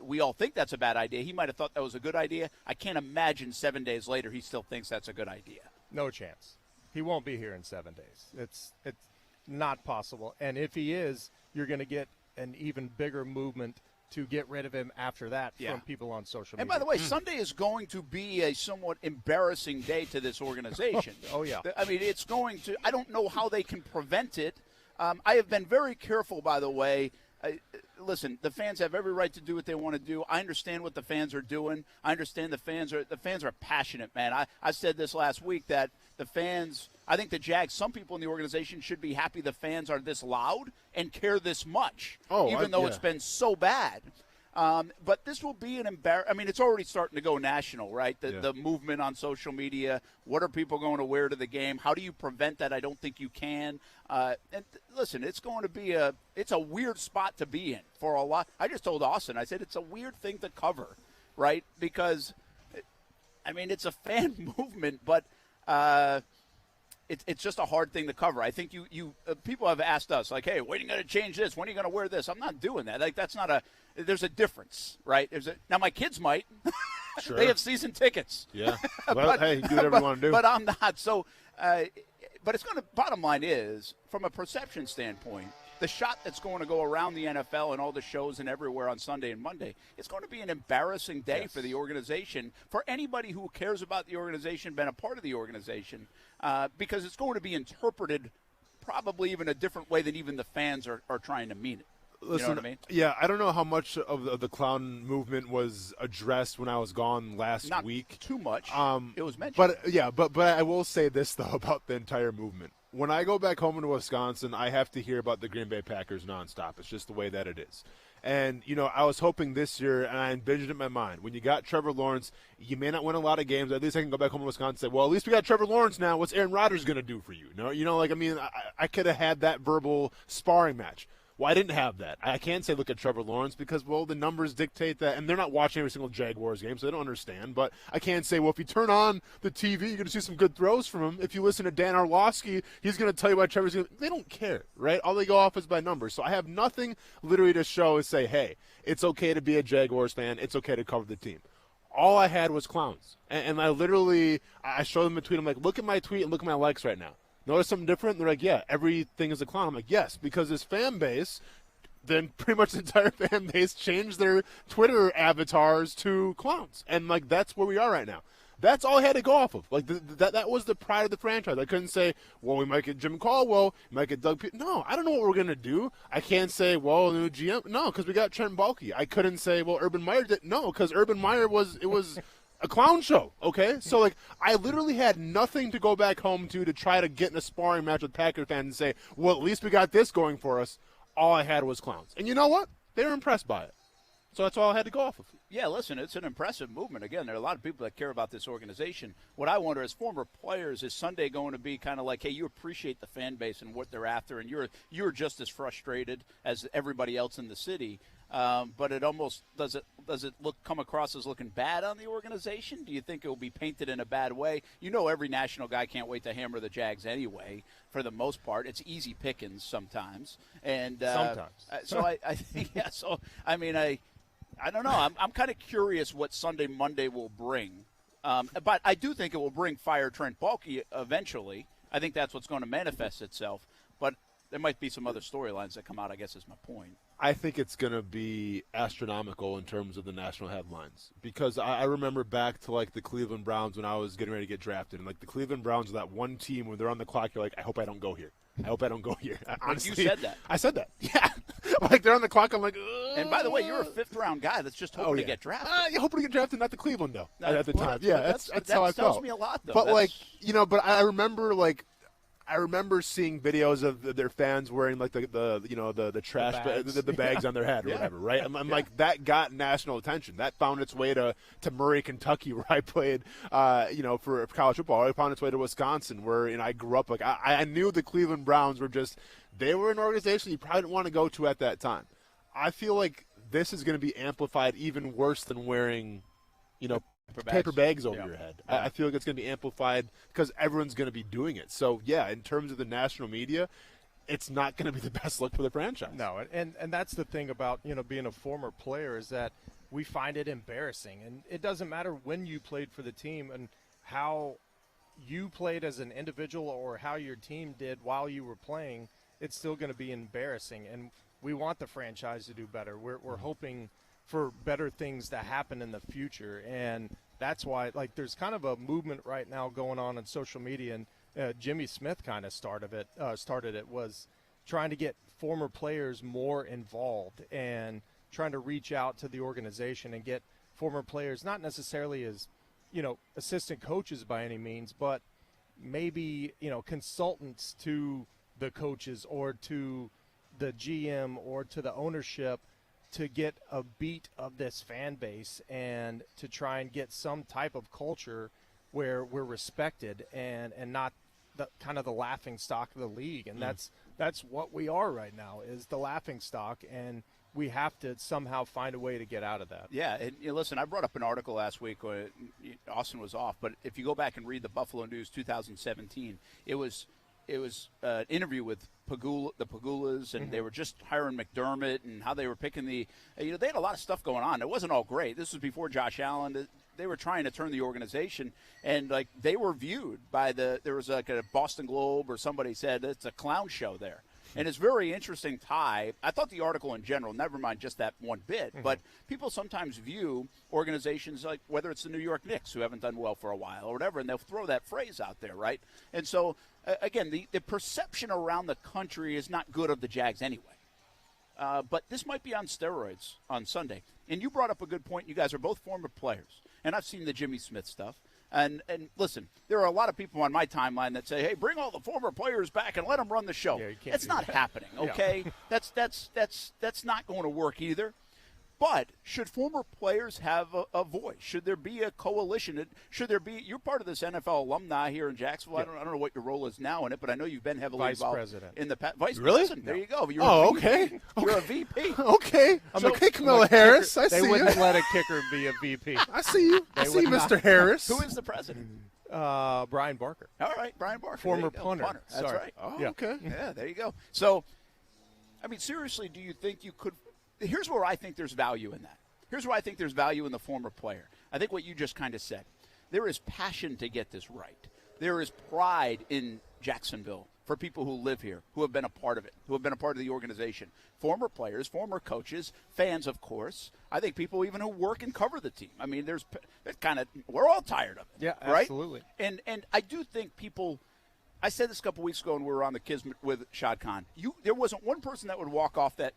We all think that's a bad idea. He might have thought that was a good idea. I can't imagine 7 days later he still thinks that's a good idea. No chance. He won't be here in 7 days. It's not possible. And if he is, you're going to get an even bigger movement to get rid of him after that from people on social media. And by the way, Sunday is going to be a somewhat embarrassing day to this organization. Oh, yeah. I mean, it's going to – I don't know how they can prevent it. I have been very careful, by the way. Listen, the fans have every right to do what they want to do. I understand what the fans are doing. I understand the fans are passionate, man. I said this last week that the fans, I think the Jags, some people in the organization should be happy the fans are this loud and care this much, even though it's been so bad. But this will be an embarrassment. I mean, it's already starting to go national, right? The movement on social media. What are people going to wear to the game? How do you prevent that? I don't think you can. And listen, it's going to be it's a weird spot to be in for a lot. I just told Austin, I said it's a weird thing to cover, right? Because, I mean, it's a fan movement, but it's just a hard thing to cover. I think you people have asked us, like, hey, when are you going to change this? When are you going to wear this? I'm not doing that. Like, that's not there's a difference, right? Now, my kids might. Sure. They have season tickets. Yeah. Well, hey, you do whatever you want to do. But I'm not. So, but it's going to, bottom line is, from a perception standpoint, the shot that's going to go around the NFL and all the shows and everywhere on Sunday and Monday, it's going to be an embarrassing day for the organization, for anybody who cares about the organization, been a part of the organization, because it's going to be interpreted probably even a different way than even the fans are trying to mean it. Listen, you know what I mean? Yeah, I don't know how much of the clown movement was addressed when I was gone last week. Not too much. It was mentioned. But I will say this, though, about the entire movement. When I go back home into Wisconsin, I have to hear about the Green Bay Packers nonstop. It's just the way that it is. And, I was hoping this year, and I envisioned it in my mind, when you got Trevor Lawrence, you may not win a lot of games. At least I can go back home to Wisconsin and say, well, at least we got Trevor Lawrence now. What's Aaron Rodgers going to do for you? I could have had that verbal sparring match. Well, I didn't have that. I can't say look at Trevor Lawrence because, well, the numbers dictate that, and they're not watching every single Jaguars game, so they don't understand. But I can't say, well, if you turn on the TV, you're going to see some good throws from him. If you listen to Dan Orlovsky, he's going to tell you why Trevor's going to – they don't care, right? All they go off is by numbers. So I have nothing literally to show is say, hey, it's okay to be a Jaguars fan. It's okay to cover the team. All I had was clowns. And I literally – I showed them a tweet. I'm like, look at my tweet and look at my likes right now. Notice something different? They're like, yeah, everything is a clown. I'm like, yes, because this fan base, then pretty much the entire fan base changed their Twitter avatars to clowns. And, that's where we are right now. That's all I had to go off of. That was the pride of the franchise. I couldn't say, well, we might get Jim Caldwell, we might get Doug Peterson. No, I don't know what we're going to do. I can't say, well, new GM. No, because we got Trent Baalke. I couldn't say, well, Urban Meyer did. No, because Urban Meyer was a clown show, okay? So, I literally had nothing to go back home to try to get in a sparring match with Packer fans and say, well, at least we got this going for us. All I had was clowns. And you know what? They were impressed by it. So that's all I had to go off of. Yeah, listen, it's an impressive movement. Again, there are a lot of people that care about this organization. What I wonder, as former players, is Sunday going to be kind of like, hey, you appreciate the fan base and what they're after, and you're just as frustrated as everybody else in the city. But it almost does it come across as looking bad on the organization? Do you think it will be painted in a bad way? Every national guy can't wait to hammer the Jags anyway. For the most part, it's easy pickings sometimes. And sometimes. So I think So I mean I don't know. I'm kind of curious what Sunday Monday will bring. But I do think it will bring fire Trent Baalke eventually. I think that's what's going to manifest itself. But there might be some other storylines that come out, I guess is my point. I think it's going to be astronomical in terms of the national headlines, because I remember back to like the Cleveland Browns when I was getting ready to get drafted, and like the Cleveland Browns are that one team when they're on the clock, you're like, I hope I don't go here. I hope I don't go here. Honestly, you said that. I said that. Yeah. Like they're on the clock. I'm like, ugh. And by the way, you're a 5th-round guy that's just hoping to get drafted. You're hoping to get drafted, not to Cleveland though. At the time, that's that how I felt. tells me a lot, though. But but I remember seeing videos of their fans wearing like the trash the bags on their head or whatever, right? I'm like, that got national attention. That found its way to Murray, Kentucky, where I played, for college football. It found its way to Wisconsin, where I grew up. Like I knew the Cleveland Browns they were an organization you probably didn't want to go to at that time. I feel like this is going to be amplified even worse than wearing, paper bags over your head. I feel like it's going to be amplified because everyone's going to be doing it. So, in terms of the national media, it's not going to be the best look for the franchise. No, and that's the thing about, being a former player is that we find it embarrassing. And it doesn't matter when you played for the team and how you played as an individual or how your team did while you were playing, it's still going to be embarrassing. And we want the franchise to do better. We're hoping for better things to happen in the future, and that's why there's kind of a movement right now going on social media, and Jimmy Smith kind of started it was trying to get former players more involved and trying to reach out to the organization and get former players, not necessarily as assistant coaches by any means, but maybe consultants to the coaches or to the GM or to the ownership, to get a beat of this fan base and to try and get some type of culture where we're respected and not the kind of the laughing stock of the league. And that's what we are right now, is the laughing stock, and we have to somehow find a way to get out of that. Yeah, and listen, I brought up an article last week when Austin was off, but if you go back and read the Buffalo News 2017, it was an interview with the Pagulas, and they were just hiring McDermott and how they were picking they had a lot of stuff going on. It wasn't all great. This was before Josh Allen. They were trying to turn the organization, and they were viewed by there was a Boston Globe or somebody said it's a clown show there. And it's very interesting tie. I thought the article in general, never mind just that one bit, but people sometimes view organizations like whether it's the New York Knicks, who haven't done well for a while or whatever, and they'll throw that phrase out there, right? And so, again, the perception around the country is not good of the Jags anyway. But this might be on steroids on Sunday. And you brought up a good point. You guys are both former players. And I've seen the Jimmy Smith stuff. And listen, there are a lot of people on my timeline that say, "Hey, bring all the former players back and let them run the show." Yeah, it's not happening, okay? That's not going to work either. But should former players have a voice? Should there be a coalition? Should there be? You're part of this NFL alumni here in Jacksonville. Yeah. I don't know what your role is now in it, but I know you've been heavily involved president. in the vice really? president. There you go. You're a VP. Okay. You're a VP. Okay. Okay, Camilla Harris. I see you. They wouldn't let a kicker be a VP. I see you. I see you, Mr. Harris. Who is the president? Brian Barker. All right, Brian Barker. Former punter. That's Sorry. right. Oh, yeah. okay. Yeah, there you go. So, I mean, seriously, do you think you could – here's where I think there's value in that. Here's where I think there's value in the former player. I think what you just kind of said. There is passion to get this right. There is pride in Jacksonville for people who live here, who have been a part of it, who have been a part of the organization. Former players, former coaches, fans, of course. I think people even who work and cover the team. I mean, there's kind of – we're all tired of it. Yeah, right? Absolutely. And I do think people – I said this a couple weeks ago when we were on the Kismet with Shad Khan. There wasn't one person that would walk off that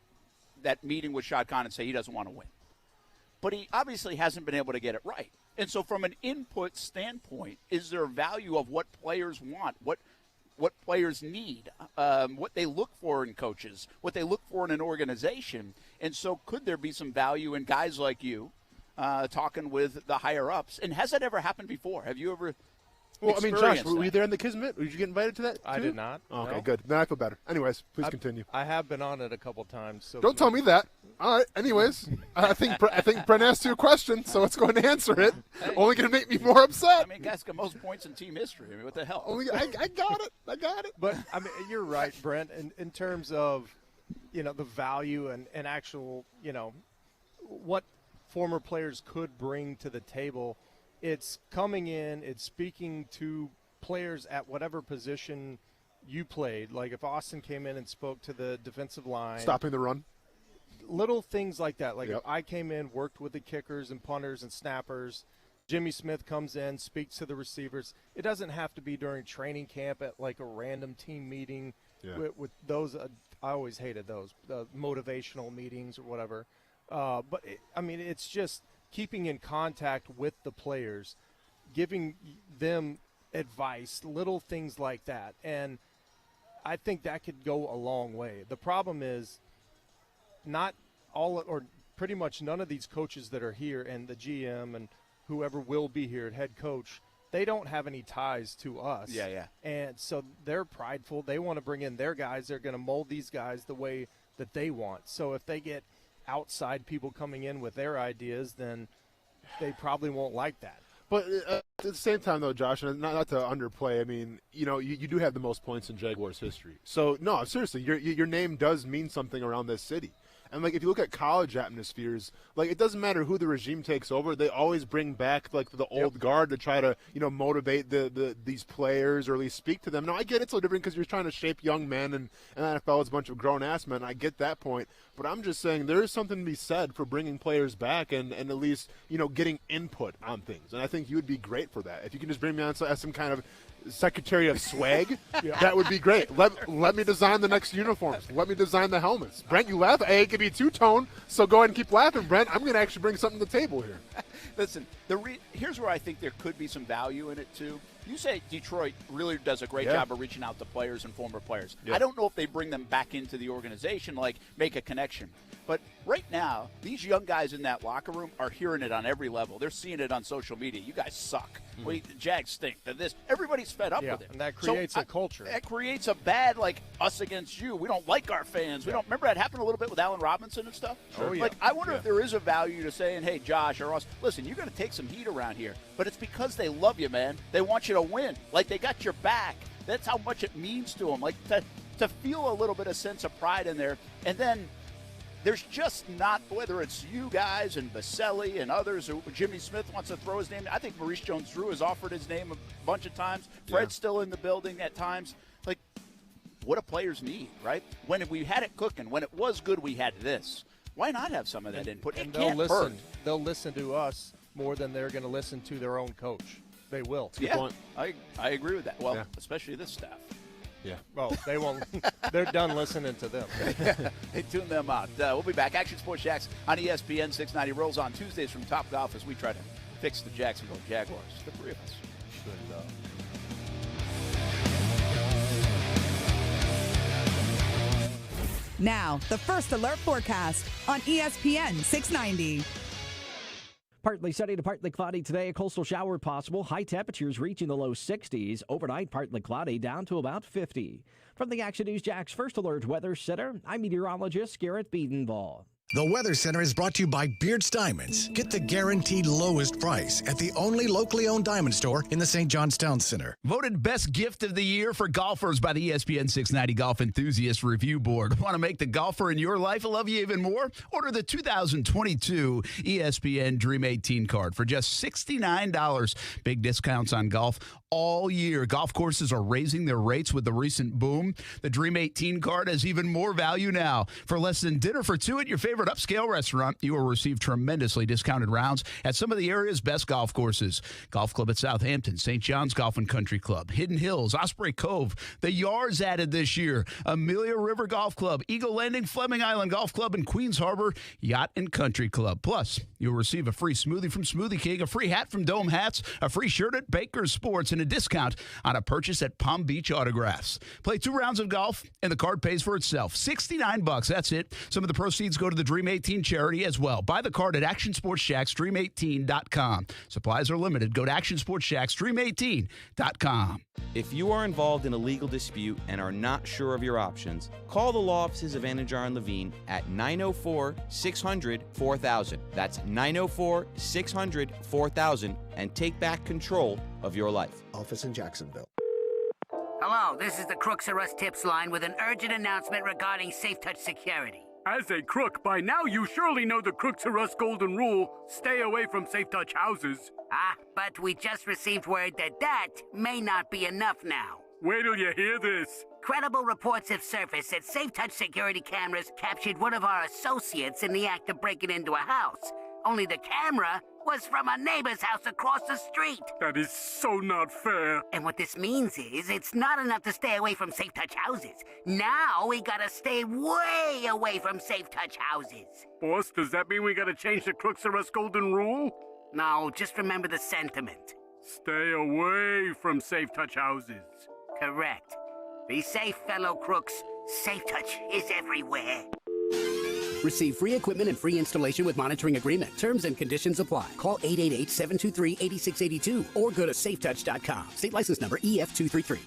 meeting with Shad Khan and say he doesn't want to win. But he obviously hasn't been able to get it right. And so from an input standpoint, is there value of what players want, what players need, what they look for in coaches, what they look for in an organization? And so could there be some value in guys like you talking with the higher-ups? And has that ever happened before? Have you ever Well, I mean, Josh, were you there in the Kismet? Did you get invited to that, too? I did not. Oh, okay, no. good. Then I feel better. Anyways, please continue. I have been on it a couple times. So Don't tell me that. All right. Anyways, I think Brent asked you a question, so let's go ahead and answer it. Hey. Only going to make me more upset. I mean, guys got most points in team history. I mean, what the hell? I got it. I got it. But, I mean, you're right, Brent, in terms of, the value and actual, what former players could bring to the table. It's coming in, it's speaking to players at whatever position you played. Like if Austin came in and spoke to the defensive line. Stopping the run. Little things like that. Like if I came in, worked with the kickers and punters and snappers, Jimmy Smith comes in, speaks to the receivers. It doesn't have to be during training camp at like a random team meeting with those. I always hated those motivational meetings or whatever. But it's just keeping in contact with the players, giving them advice, little things like that. And I think that could go a long way. The problem is not all or pretty much none of these coaches that are here and the GM and whoever will be here at head coach, they don't have any ties to us. Yeah. And so they're prideful. They want to bring in their guys. They're going to mold these guys the way that they want. So if they get outside people coming in with their ideas, then they probably won't like that. But at the same time, though, Josh, and not to underplay, I mean, you do have the most points in Jaguars history. So, no, seriously, your name does mean something around this city. And, like, if you look at college atmospheres, like, it doesn't matter who the regime takes over. They always bring back, like, the old guard to try to, motivate these players or at least speak to them. Now, I get it's a little different because you're trying to shape young men, and NFL is a bunch of grown-ass men. I get that point. But I'm just saying there is something to be said for bringing players back and at least, getting input on things. And I think you would be great for that. If you can just bring me on as some kind of Secretary of Swag, that would be great. Let me design the next uniforms. Let me design the helmets. Brent, you laugh. Hey, it could be two-tone, so go ahead and keep laughing, Brent. I'm going to actually bring something to the table here. Listen, here's where I think there could be some value in it, too. You say Detroit really does a great job of reaching out to players and former players. I don't know if they bring them back into the organization, like make a connection. But right now, these young guys in that locker room are hearing it on every level. They're seeing it on social media. You guys suck. The Jags stink. Everybody's fed up with it. And that creates a culture. That creates a bad, like, us against you. We don't like our fans. We don't. Remember that happened a little bit with Allen Robinson and stuff? Sure. Oh, yeah. Like, I wonder if there is a value to saying, hey, Josh or us, listen, you're going to take some heat around here. But it's because they love you, man. They want you to win. Like, they got your back. That's how much it means to them. Like, to feel a little bit of sense of pride in there. And then there's just not, whether it's you guys and Baselli and others, or Jimmy Smith wants to throw his name. I think Maurice Jones-Drew has offered his name a bunch of times. Fred's still in the building at times. Like, what do players need, right? When we had it cooking, when it was good, we had this. Why not have some of that input? And they'll listen. They'll listen to us more than they're going to listen to their own coach. They will. I agree with that. Well, especially this staff. Yeah. Well, they won't. They're done listening to them. They tune them out. We'll be back. Action Sports Jacks on ESPN 690 rolls on Tuesdays from Top Golf as we try to fix the Jacksonville Jaguars. The three of us. Now, the First Alert forecast on ESPN 690. Partly sunny to partly cloudy today. A coastal shower possible. High temperatures reaching the low 60s. Overnight, partly cloudy down to about 50. From the Action News Jax First Alert Weather Center, I'm meteorologist Garrett Biedenball. The Weather Center is brought to you by Beards Diamonds. Get the guaranteed lowest price at the only locally owned diamond store in the St. John's Town Center. Voted best gift of the year for golfers by the ESPN 690 Golf Enthusiast Review Board. Want to make the golfer in your life love you even more? Order the 2022 ESPN Dream 18 card for just $69. Big discounts on golf all year. Golf courses are raising their rates with the recent boom. The Dream 18 card has even more value now. For less than dinner for two at your favorite upscale restaurant, you will receive tremendously discounted rounds at some of the area's best golf courses. Golf Club at Southampton, St. John's Golf and Country Club, Hidden Hills, Osprey Cove, the Yards added this year, Amelia River Golf Club, Eagle Landing, Fleming Island Golf Club, and Queens Harbor Yacht and Country Club. Plus, you'll receive a free smoothie from Smoothie King, a free hat from Dome Hats, a free shirt at Baker's Sports, and a discount on a purchase at Palm Beach Autographs. Play 2 rounds of golf, and the card pays for itself. $69, that's it. Some of the proceeds go to the Dream 18 charity as well. Buy the card at actionsportsjaxdream18.com. Supplies are limited. Go to actionsportsjaxdream18.com. If you are involved in a legal dispute and are not sure of your options, call the law offices of Anajar and Levine at 904-600-4000. That's 904-600-4000 and take back control of your life. Office in Jacksonville. Hello, this is the Crooks R Us Tips line with an urgent announcement regarding Safe Touch security. As a crook, by now you surely know the Crooks R Us golden rule: stay away from Safe Touch houses. But we just received word that may not be enough now. Wait till you hear this. Credible reports have surfaced that SafeTouch security cameras captured one of our associates in the act of breaking into a house. Only the camera was from a neighbor's house across the street. That is so not fair. And what this means is it's not enough to stay away from SafeTouch houses. Now we gotta stay way away from SafeTouch houses. Boss, does that mean we gotta change the Crooks R Us golden rule? No, just remember the sentiment. Stay away from SafeTouch houses. Correct. Be safe, fellow crooks. SafeTouch is everywhere. Receive free equipment and free installation with monitoring agreement. Terms and conditions apply. Call 888-723-8682 or go to safetouch.com. State license number EF233.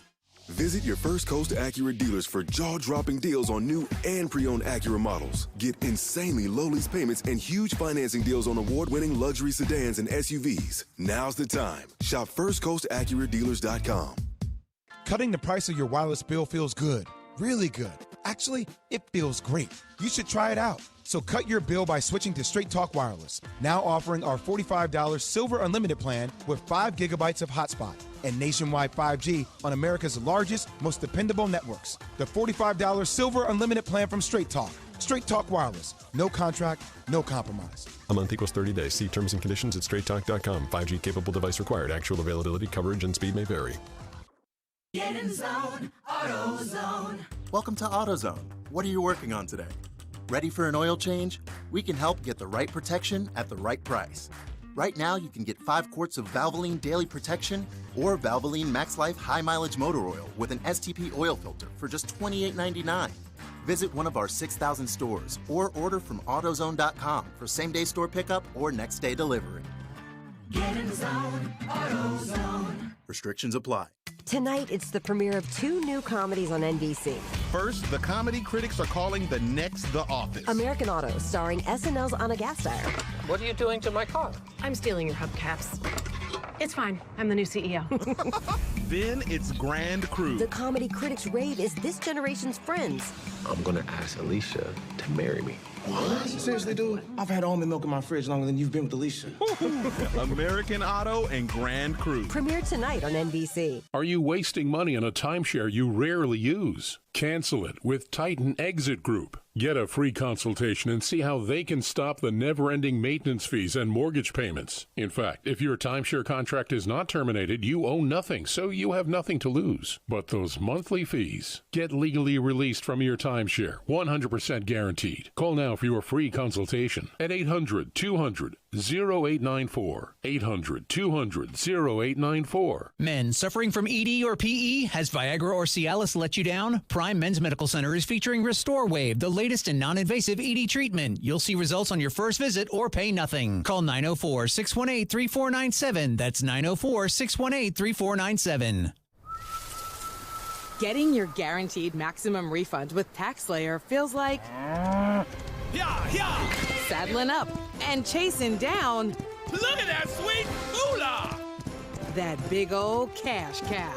Visit your First Coast Acura dealers for jaw-dropping deals on new and pre-owned Acura models. Get insanely low lease payments and huge financing deals on award-winning luxury sedans and SUVs. Now's the time. Shop FirstCoastAcuraDealers.com. Cutting the price of your wireless bill feels good. Really good. Actually, it feels great. You should try it out. So cut your bill by switching to Straight Talk Wireless. Now offering our $45 Silver Unlimited plan with 5 gigabytes of hotspot and nationwide 5G on America's largest, most dependable networks. The $45 Silver Unlimited plan from Straight Talk. Straight Talk Wireless. No contract, no compromise. A month equals 30 days. See terms and conditions at straighttalk.com. 5G capable device required. Actual availability, coverage, and speed may vary. Get in zone, AutoZone. Welcome to AutoZone. What are you working on today? Ready for an oil change? We can help get the right protection at the right price. Right now, you can get 5 quarts of Valvoline Daily Protection or Valvoline Max Life High Mileage Motor Oil with an STP oil filter for just $28.99. Visit one of our 6,000 stores or order from AutoZone.com for same-day store pickup or next-day delivery. Get in zone, AutoZone. Restrictions apply. Tonight, it's the premiere of 2 new comedies on NBC. First, the comedy critics are calling the next The Office. American Auto, starring SNL's Anna Gasteyer. What are you doing to my car? I'm stealing your hubcaps. It's fine. I'm the new CEO. Then it's Grand Crew. The comedy critics rave is this generation's Friends. I'm gonna ask Alicia to marry me. What? Seriously, dude? I've had almond milk in my fridge longer than you've been with Alicia. American Auto and Grand Crew. Premiere tonight on NBC. Are you wasting money on a timeshare you rarely use? Cancel it with Titan Exit Group. Get a free consultation and see how they can stop the never-ending maintenance fees and mortgage payments. In fact, if your timeshare contract is not terminated, you owe nothing, so you have nothing to lose. But those monthly fees. Get legally released from your timeshare, 100% guaranteed. Call now for your free consultation at 800-200-0894. 800-200-0894. Men suffering from ED or PE? Has Viagra or Cialis let you down? Prime Men's Medical Center is featuring Restore Wave, the latest in non-invasive ED treatment. You'll see results on your first visit or pay nothing. Call 904-618-3497. That's 904-618-3497. Getting your guaranteed maximum refund with TaxSlayer feels like saddling up and chasing down. Look at that sweet moolah! That big old cash cow.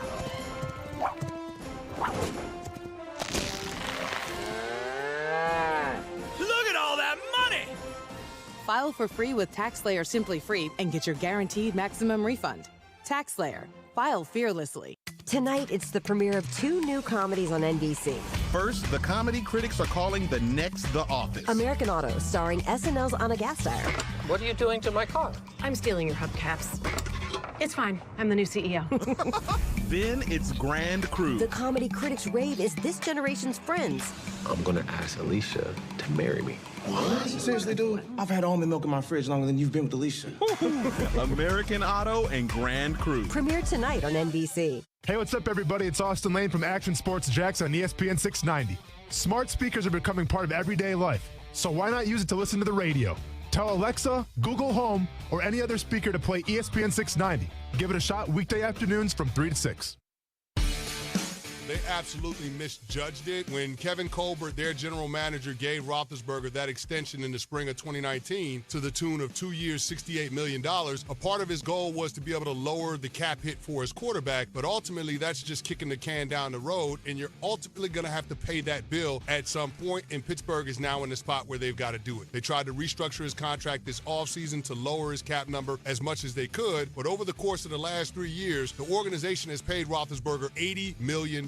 Look at all that money! File for free with TaxSlayer Simply Free and get your guaranteed maximum refund. TaxSlayer. File fearlessly. Tonight, it's the premiere of 2 new comedies on NBC. First, the comedy critics are calling the next The Office. American Auto, starring SNL's Anna Gasteyer. What are you doing to my car? I'm stealing your hubcaps. It's fine. I'm the new CEO. Then it's Grand Crew. The comedy critics rave is this generation's Friends. I'm gonna ask Alicia to marry me. What? Seriously, dude? I've had almond milk in my fridge longer than you've been with Alicia. American Auto and Grand Crew. Premiere tonight on NBC. Hey, what's up, everybody? It's Austin Lane from Action Sports Jacks on ESPN 690. Smart speakers are becoming part of everyday life, so why not use it to listen to the radio? Tell Alexa, Google Home, or any other speaker to play ESPN 690. Give it a shot weekday afternoons from 3 to 6. They absolutely misjudged it. When Kevin Colbert, their general manager, gave Roethlisberger that extension in the spring of 2019 to the tune of 2 years, $68 million, a part of his goal was to be able to lower the cap hit for his quarterback, but ultimately that's just kicking the can down the road, and you're ultimately going to have to pay that bill at some point, and Pittsburgh is now in the spot where they've got to do it. They tried to restructure his contract this offseason to lower his cap number as much as they could, but over the course of the last 3 years, the organization has paid Roethlisberger $80 million.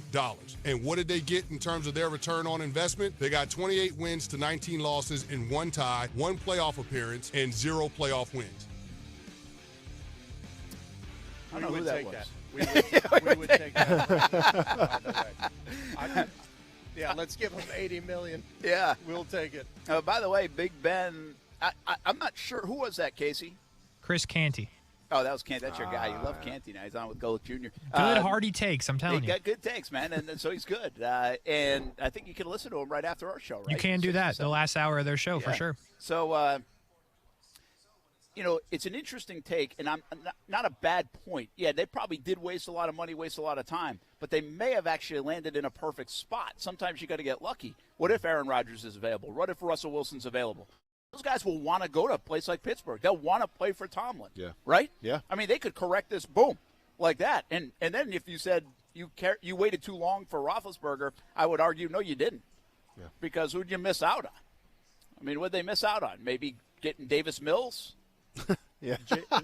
And what did they get in terms of their return on investment? They got 28 wins to 19 losses in 1 tie, 1 playoff appearance, and 0 playoff wins. I don't know who that was. We would take that. Yeah, let's give him $80 million. Yeah. We'll take it. By the way, Big Ben, I'm not sure. Who was that, Casey? Chris Canty. Oh, that was Canty. That's your guy. You love Canty now. He's on with Gold Jr. Good, hearty takes, I'm telling you. He got good takes, man, and so he's good. And I think you can listen to him right after our show, right? You can do that, the last hour of their show, for sure. So, it's an interesting take, and I'm not a bad point. Yeah, they probably did waste a lot of money, waste a lot of time, but they may have actually landed in a perfect spot. Sometimes you got to get lucky. What if Aaron Rodgers is available? What if Russell Wilson's available? Those guys will want to go to a place like Pittsburgh. They'll want to play for Tomlin. Yeah. Right? Yeah. I mean, they could correct this, boom, like that. And then if you said you waited too long for Roethlisberger, I would argue, no, you didn't. Yeah. Because who'd you miss out on? I mean, what'd they miss out on? Maybe getting Davis Mills? Yeah.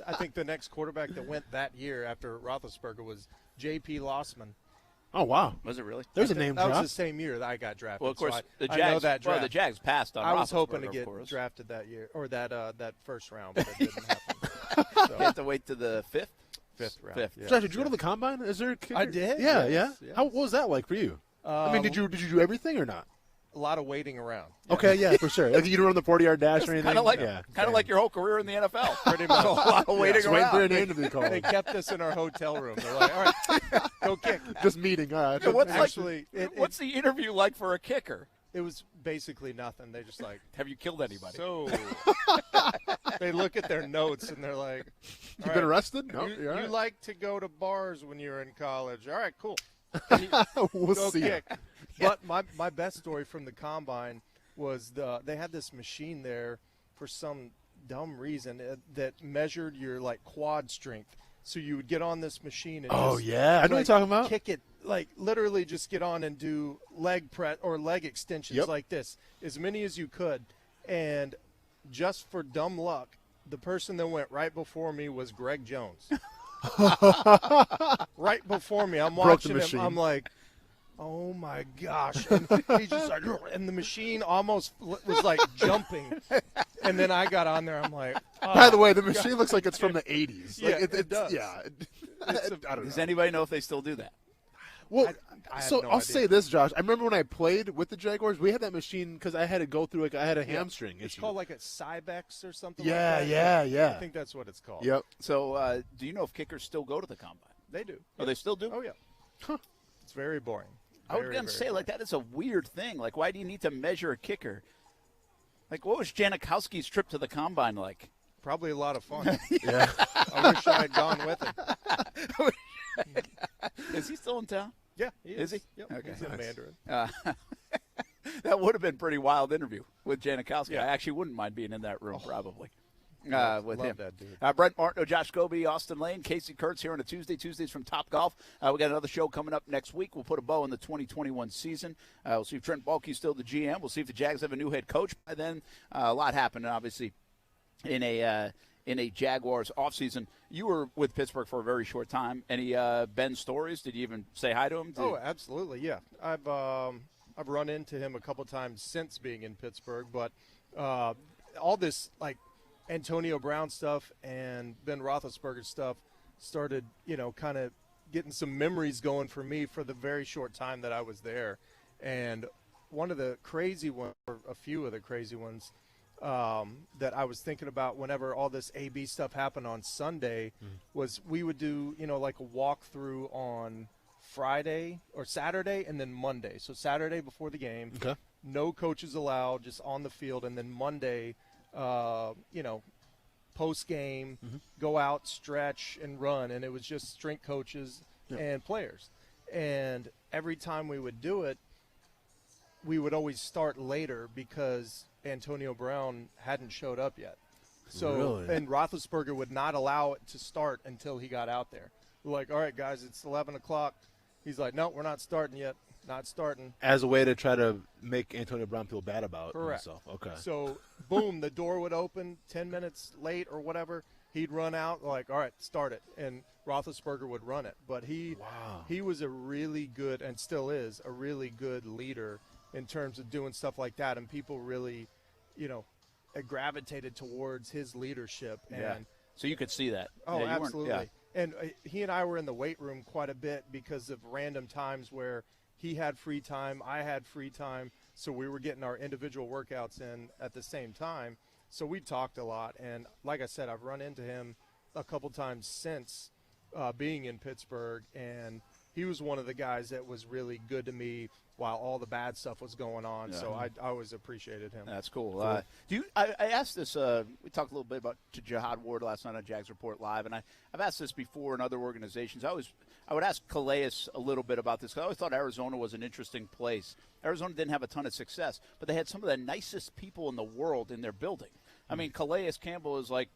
I think the next quarterback that went that year after Roethlisberger was J.P. Lossman. Oh, wow. Was it really? There's a name drop. That was the same year that I got drafted. Well, of course, so the Jags, I know that draft. Well, the Jags passed on I was hoping to Roethlisberger, get of course. drafted that year, or that first round, but it didn't happen. So. You have to wait to the fifth round. Yeah. Josh, did you go to the combine? Is there a kicker? I did. Yeah, yes, yeah. yes. What was that like for you? I mean, did you do everything or not? A lot of waiting around. Okay, yeah, for sure. Like you didn't run the 40-yard dash or anything? Kind of like your whole career in the NFL. Pretty much. A lot of waiting Just waiting around. for a name to be called. They kept us in our hotel room. They're like, all right, go kick. Just meeting. All right. Yeah, what's the interview like for a kicker? It was basically nothing. They just like, have you killed anybody? So they look at their notes and they're like, you been arrested? No. You like to go to bars when you were in college. All right, cool. We'll go see. Kick. But my best story from the combine was they had this machine there for some dumb reason that measured your like quad strength. So you would get on this machine and I know what you're talking about. Kick it, like literally just get on and do leg press or leg extensions like this, as many as you could. And just for dumb luck, the person that went right before me was Greg Jones. Right before me, I'm watching him. I'm like, oh my gosh! And he's just like, and the machine almost was like jumping. And then I got on there. I'm like, oh, by the way, the machine looks like it's from the 80s. Yeah, Like, it does. Yeah. I don't know. Does anybody know if they still do that? Well, I so no I'll idea. say this, Josh. I remember when I played with the Jaguars, we had that machine because I had to go through I had a hamstring It's issue. called like a Cybex or something. Yeah, like that. yeah. I think that's what it's called. Yep. So, do you know if kickers still go to the combine? They do. Oh, they still do? Oh yeah. Huh. It's very boring. I was going to say, like, that is a weird thing. Like, why do you need to measure a kicker? Like, what was Janikowski's trip to the combine like? Probably a lot of fun. Yeah. I wish I had gone with him. Is he still in town? Yeah, he is. Is he? Yep. Okay. He's in Mandarin. That would have been a pretty wild interview with Janikowski. Yeah. I actually wouldn't mind being in that room, probably. With love him. that dude. Brent Martineau, Josh Scobie, Austin Lane, Casey Kurtz here on a Tuesday. Tuesdays from Top Golf. We got another show coming up next week. We'll put a bow on the 2021 season. We'll see if Trent Baalke's still the GM. We'll see if the Jags have a new head coach by then. A lot happened, obviously, in a Jaguars offseason. You were with Pittsburgh for a very short time. Any Ben stories? Did you even say hi to him? Absolutely, yeah. I've run into him a couple times since being in Pittsburgh, but all this like Antonio Brown stuff and Ben Roethlisberger stuff started, kind of getting some memories going for me for the very short time that I was there. And one of the crazy ones, or a few of the crazy ones, that I was thinking about whenever all this AB stuff happened on Sunday was we would do, like a walkthrough on Friday or Saturday and then Monday. So Saturday before the game, no coaches allowed, just on the field. And then Monday, post-game, go out, stretch, and run. And it was just strength coaches and players. And every time we would do it, we would always start later because Antonio Brown hadn't showed up yet. So, Really? and Roethlisberger would not allow it to start until he got out there. We're like, all right, guys, it's 11 o'clock. He's like, no, we're not starting yet. Not starting. As a way to try to make Antonio Brown feel bad about Correct. himself. Okay. So, boom, the door would open 10 minutes late or whatever. He'd run out like, all right, start it. And Roethlisberger would run it. But he was a really good, and still is, a really good leader in terms of doing stuff like that. And people really, gravitated towards his leadership. And So you could see that. Oh, Yeah, you weren't- absolutely. yeah. And he and I were in the weight room quite a bit because of random times where he had free time, I had free time, so we were getting our individual workouts in at the same time. So we talked a lot, and like I said, I've run into him a couple times since being in Pittsburgh, and he was one of the guys that was really good to me while all the bad stuff was going on. Yeah. So I always appreciated him. That's cool. I asked this. We talked a little bit about to Jihad Ward last night on Jags Report Live, and I've asked this before in other organizations. I would ask Calais a little bit about this because I always thought Arizona was an interesting place. Arizona didn't have a ton of success, but they had some of the nicest people in the world in their building. I mean, Calais Campbell is like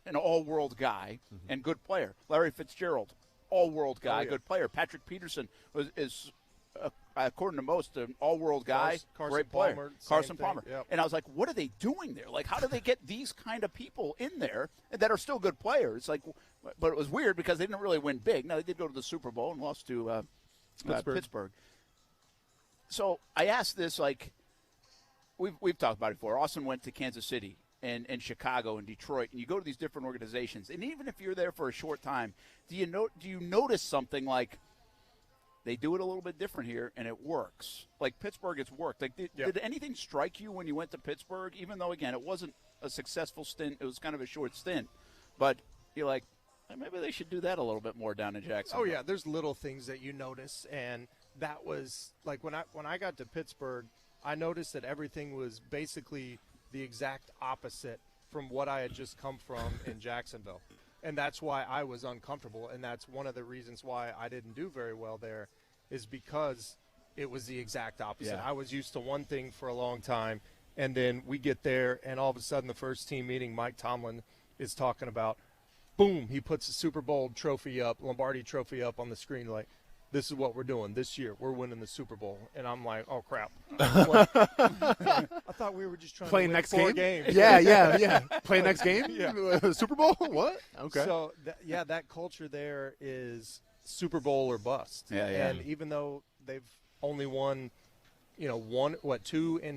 an all-world guy and good player. Larry Fitzgerald, all-world guy, good player. Patrick Peterson is according to most, an all-world guy, Carson great player. Palmer, Carson same Palmer. thing, yep. And I was like, what are they doing there? Like, how do they get these kind of people in there that are still good players? Like, but it was weird because they didn't really win big. Now, they did go to the Super Bowl and lost to Pittsburgh. So I asked this, like, we've talked about it before. Austin went to Kansas City and Chicago and Detroit, and you go to these different organizations. And even if you're there for a short time, do you notice something like they do it a little bit different here, and it works? Like Pittsburgh, it's worked. Like, did anything strike you when you went to Pittsburgh? Even though, again, it wasn't a successful stint. It was kind of a short stint. But you're like, maybe they should do that a little bit more down in Jacksonville. Oh, yeah, there's little things that you notice, and that was like when I got to Pittsburgh, I noticed that everything was basically the exact opposite from what I had just come from in Jacksonville. And that's why I was uncomfortable, and that's one of the reasons why I didn't do very well there is because it was the exact opposite. Yeah. I was used to one thing for a long time, and then we get there, and all of a sudden the first team meeting, Mike Tomlin is talking about, boom, he puts a Super Bowl trophy up, Lombardi trophy up on the screen like, this is what we're doing this year. We're winning the Super Bowl. And I'm like, oh, crap. I thought we were just trying Playing to win next 4 game? games. Yeah. Play next game? Yeah. Super Bowl? What? Okay. So, that culture there is Super Bowl or bust. Yeah. And even though they've only won, 2 in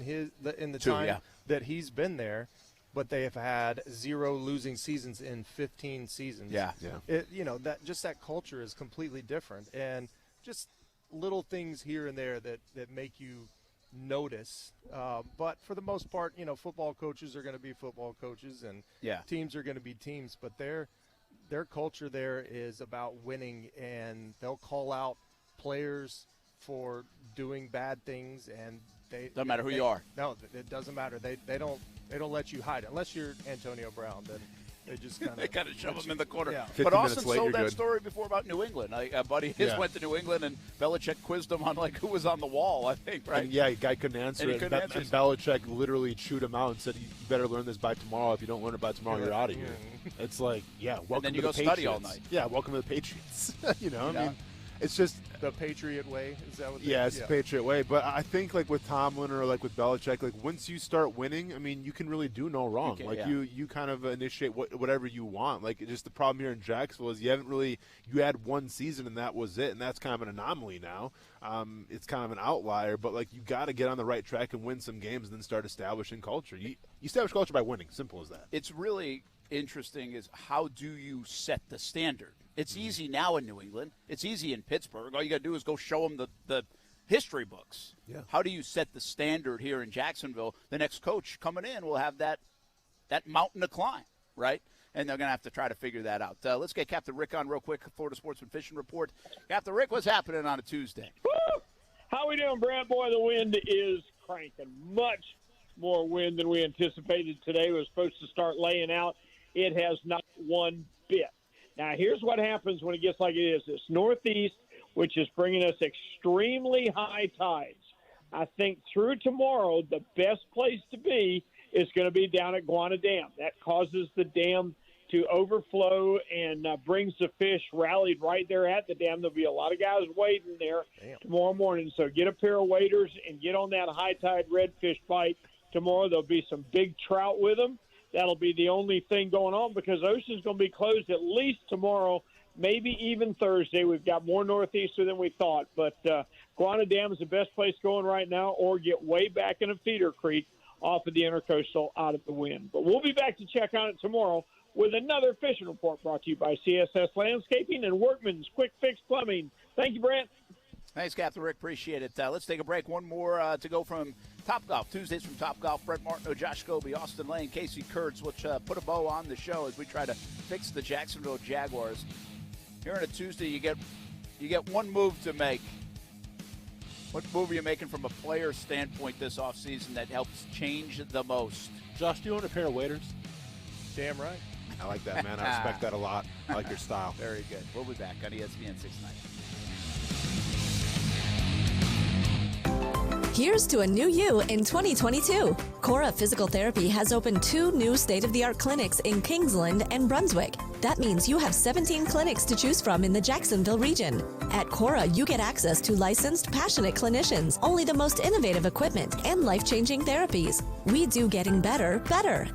the time that he's been there, but they have had 0 losing seasons in 15 seasons. Yeah. That culture is completely different, and just little things here and there that make you notice. But for the most part, football coaches are going to be football coaches, and teams are going to be teams. But their culture there is about winning, and they'll call out players for doing bad things, and doesn't matter who you are. No, it doesn't matter. They don't let you hide it. Unless you're Antonio Brown, then they just kind of shove him in the corner. Yeah. But Austin told that story before about New England. A buddy of his went to New England, and Belichick quizzed him on who was on the wall, I think, right? And the guy couldn't answer And he it. couldn't answer And it. Belichick literally chewed him out and said, you better learn this by tomorrow. If you don't learn it by tomorrow, you're out of here. It's like, welcome then you to go the Patriots. study all night. Yeah, welcome to the Patriots. I mean, it's just the Patriot way. Is that what? It's the Patriot way. But I think with Tomlin or with Belichick, once you start winning, I mean, you can really do no wrong. You kind of initiate whatever you want. Just the problem here in Jacksonville is you had one season and that was it, and that's kind of an anomaly now. It's kind of an outlier, but you got to get on the right track and win some games and then start establishing culture. You establish culture by winning. Simple as that. It's really interesting is how do you set the standard? It's easy now in New England. It's easy in Pittsburgh. All you got to do is go show them the history books. Yeah. How do you set the standard here in Jacksonville? The next coach coming in will have that mountain to climb, right? And they're going to have to try to figure that out. Let's get Captain Rick on real quick, Florida Sportsman Fishing Report. Captain Rick, what's happening on a Tuesday? Woo! How we doing, Brad? Boy, the wind is cranking. Much more wind than we anticipated today. It was supposed to start laying out. It has not one bit. Now, here's what happens when it gets like it is. It's northeast which is bringing us extremely high tides. I think through tomorrow, the best place to be is going to be down at Guana Dam. That causes the dam to overflow and brings the fish rallied right there at the dam. There'll be a lot of guys waiting there tomorrow morning. So get a pair of waders and get on that high tide redfish bite tomorrow. There'll be some big trout with them. That'll be the only thing going on because Ocean's going to be closed at least tomorrow, maybe even Thursday. We've got more northeaster than we thought. But Guana Dam is the best place going right now, or get way back in a feeder creek off of the Intercoastal out of the wind. But we'll be back to check on it tomorrow with another fishing report brought to you by CSS Landscaping and Workman's Quick Fix Plumbing. Thank you, Brent. Thanks, Captain Rick. Appreciate it. Let's take a break. One more to go from Topgolf. Tuesdays from Topgolf. Brett Martineau, Josh Scobie, Austin Lane, Casey Kurtz, which put a bow on the show as we try to fix the Jacksonville Jaguars. Here on a Tuesday, you get one move to make. What move are you making from a player standpoint this offseason that helps change the most? Josh, do you own a pair of waders? Damn right. I like that, man. I respect that a lot. I like your style. Very good. We'll be back on ESPN 690. Here's to a new you in 2022. Cora Physical Therapy has opened 2 new state-of-the-art clinics in Kingsland and Brunswick. That means you have 17 clinics to choose from in the Jacksonville region. At Cora, you get access to licensed, passionate clinicians, only the most innovative equipment, and life-changing therapies. We do getting better,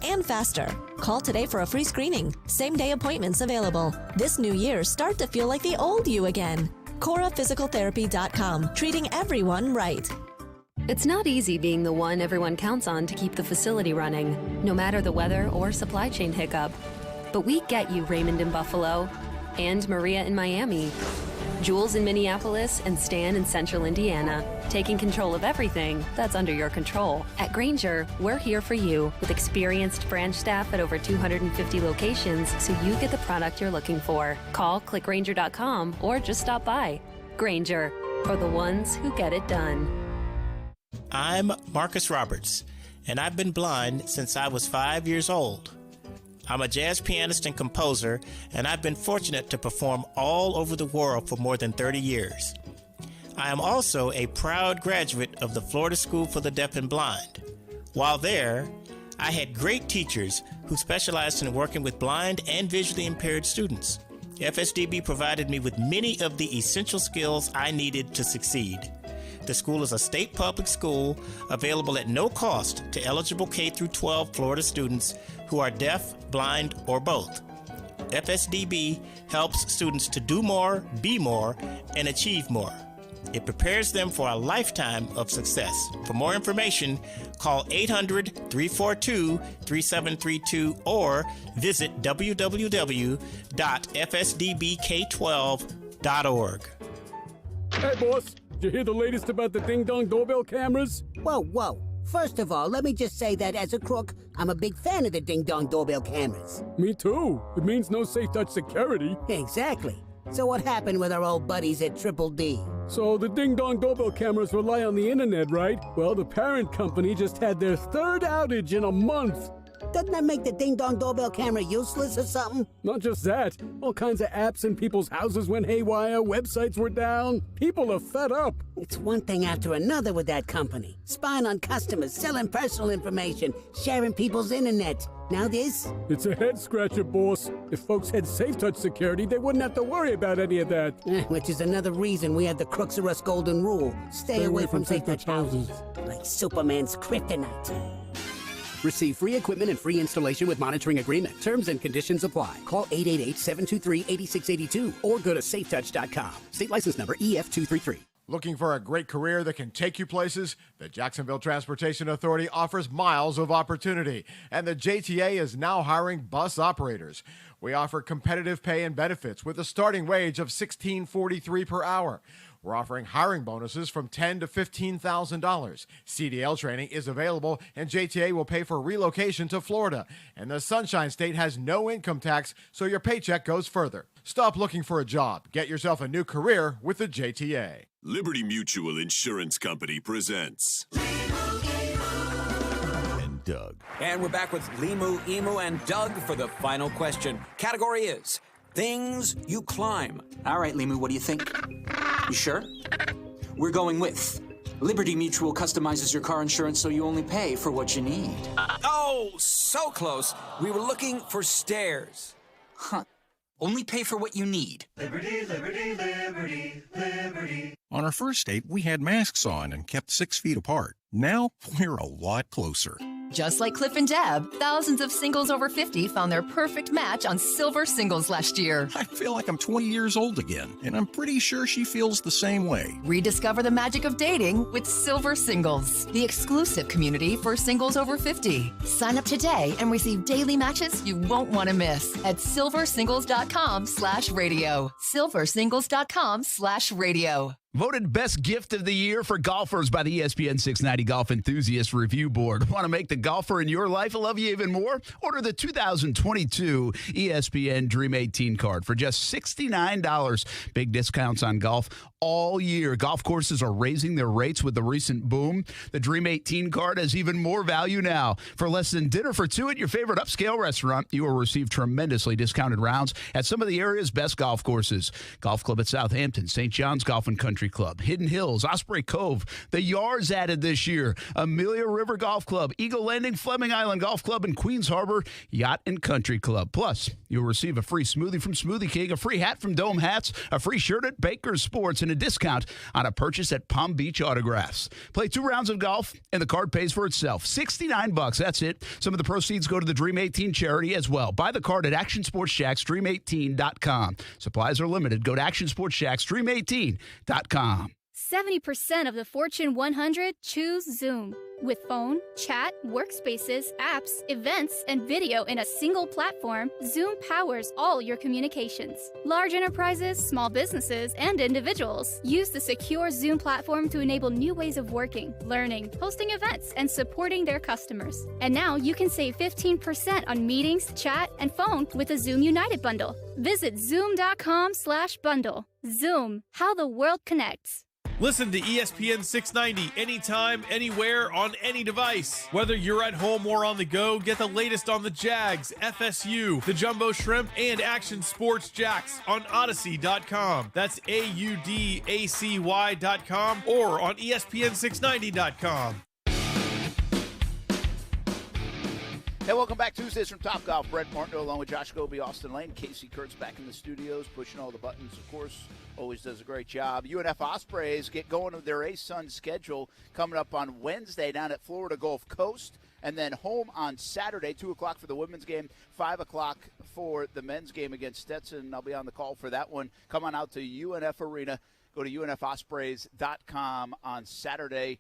and faster. Call today for a free screening. Same-day appointments available. This new year, start to feel like the old you again. CoraPhysicalTherapy.com, treating everyone right. It's not easy being the one everyone counts on to keep the facility running, no matter the weather or supply chain hiccup. But we get you, Raymond in Buffalo, and Maria in Miami, Jules in Minneapolis, and Stan in Central Indiana, taking control of everything that's under your control. At Grainger, we're here for you with experienced branch staff at over 250 locations so you get the product you're looking for. Call clickgrainger.com or just stop by. Grainger, for the ones who get it done. I'm Marcus Roberts, and I've been blind since I was 5 years old. I'm a jazz pianist and composer, and I've been fortunate to perform all over the world for more than 30 years. I am also a proud graduate of the Florida School for the Deaf and Blind. While there, I had great teachers who specialized in working with blind and visually impaired students. FSDB provided me with many of the essential skills I needed to succeed. The school is a state public school available at no cost to eligible K-12 Florida students who are deaf, blind, or both. FSDB helps students to do more, be more, and achieve more. It prepares them for a lifetime of success. For more information, call 800-342-3732 or visit www.fsdbk12.org. Hey, boss. Did you hear the latest about the ding-dong doorbell cameras? Whoa. First of all, let me just say that as a crook, I'm a big fan of the ding-dong doorbell cameras. Me too. It means no safe touch security. Exactly. So what happened with our old buddies at Triple D? So the ding-dong doorbell cameras rely on the internet, right? Well, the parent company just had their 3rd outage in a month. Doesn't that make the ding-dong doorbell camera useless or something? Not just that. All kinds of apps in people's houses went haywire, websites were down. People are fed up. It's one thing after another with that company. Spying on customers, selling personal information, sharing people's internet. Now this? It's a head-scratcher, boss. If folks had safe-touch security, they wouldn't have to worry about any of that. Which is another reason we have the Crooks R Us golden rule. Stay away from safe-touch houses. Like Superman's kryptonite. Receive free equipment and free installation with monitoring agreement. Terms and conditions apply. Call 888-723-8682 or go to safetouch.com. State license number EF233. Looking for a great career that can take you places? The Jacksonville Transportation Authority offers miles of opportunity, and the JTA is now hiring bus operators. We offer competitive pay and benefits with a starting wage of $16.43 per hour. We're offering hiring bonuses from $10,000 to $15,000. CDL training is available, and JTA will pay for relocation to Florida. And the Sunshine State has no income tax, so your paycheck goes further. Stop looking for a job. Get yourself a new career with the JTA. Liberty Mutual Insurance Company presents and Doug. And we're back with Limu, Emu, and Doug for the final question. Category is things you climb. All right, Limu, what do you think? You sure? We're going with Liberty Mutual customizes your car insurance so you only pay for what you need. Oh, so close. We were looking for stairs. Huh. Only pay for what you need. Liberty, liberty, liberty, liberty. On our first date, we had masks on and kept 6 feet apart. Now, we're a lot closer. Just like Cliff and Deb, thousands of singles over 50 found their perfect match on Silver Singles last year. I feel like I'm 20 years old again, and I'm pretty sure she feels the same way. Rediscover the magic of dating with Silver Singles, the exclusive community for singles over 50. Sign up today and receive daily matches you won't want to miss at silversingles.com/radio. silversingles.com/radio. Voted Best Gift of the Year for golfers by the ESPN 690 Golf Enthusiast Review Board. Want to make the golfer in your life love you even more? Order the 2022 ESPN Dream 18 card for just $69. Big discounts on golf all year. Golf courses are raising their rates with the recent boom. The Dream 18 card has even more value now. For less than dinner for two at your favorite upscale restaurant, you will receive tremendously discounted rounds at some of the area's best golf courses. Golf Club at Southampton, St. John's Golf and Country Club, Hidden Hills, Osprey Cove, the Yards added this year, Amelia River Golf Club, Eagle Landing, Fleming Island Golf Club, and Queens Harbor Yacht and Country Club. Plus, you'll receive a free smoothie from Smoothie King, a free hat from Dome Hats, a free shirt at Baker's Sports, and a discount on a purchase at Palm Beach Autographs. Play 2 rounds of golf, and the card pays for itself. $69, that's it. Some of the proceeds go to the Dream 18 charity as well. Buy the card at Action Sports Shacks, Dream18.com. Supplies are limited. Go to Action Sports Shacks, Dream18.com. 70% of the Fortune 100 choose Zoom. With phone, chat, workspaces, apps, events, and video in a single platform, Zoom powers all your communications. Large enterprises, small businesses, and individuals use the secure Zoom platform to enable new ways of working, learning, hosting events, and supporting their customers. And now you can save 15% on meetings, chat, and phone with the Zoom United bundle. Visit zoom.com/bundle. Zoom, how the world connects. Listen to ESPN 690 anytime, anywhere, on any device. Whether you're at home or on the go, get the latest on the Jags, FSU, the Jumbo Shrimp, and Action Sports Jacks on Odyssey.com. That's AUDACY.com or on ESPN690.com. Hey, welcome back. Tuesdays from Top Golf. Brett Martineau along with Josh Goby, Austin Lane. Casey Kurtz back in the studios, pushing all the buttons, of course. Always does a great job. UNF Ospreys get going with their A-Sun schedule coming up on Wednesday down at Florida Gulf Coast, and then home on Saturday, 2 o'clock for the women's game, 5 o'clock for the men's game against Stetson. I'll be on the call for that one. Come on out to UNF Arena. Go to UNFospreys.com on Saturday.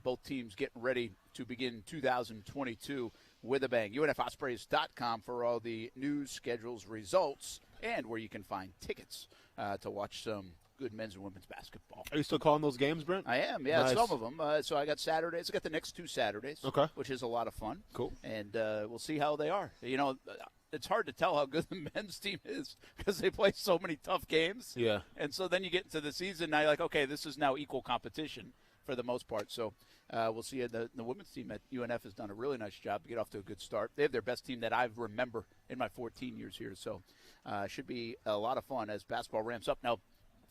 Both teams getting ready to begin 2022 with a bang. UNFospreys.com for all the news, schedules, results, and where you can find tickets to watch some good men's and women's basketball. Are you still calling those games, Brent? I am, yeah, Nice. some of them. So I got Saturdays. I got the next 2 Saturdays, Okay. which is a lot of fun. Cool. And we'll see how they are. You know, it's hard to tell how good the men's team is because they play so many tough games. Yeah. And so then you get into the season, now you're like, okay, this is now equal competition for the most part. So we'll see. The women's team at UNF has done a really nice job to get off to a good start. They have their best team that I remember in my 14 years here. So should be a lot of fun as basketball ramps up. Now,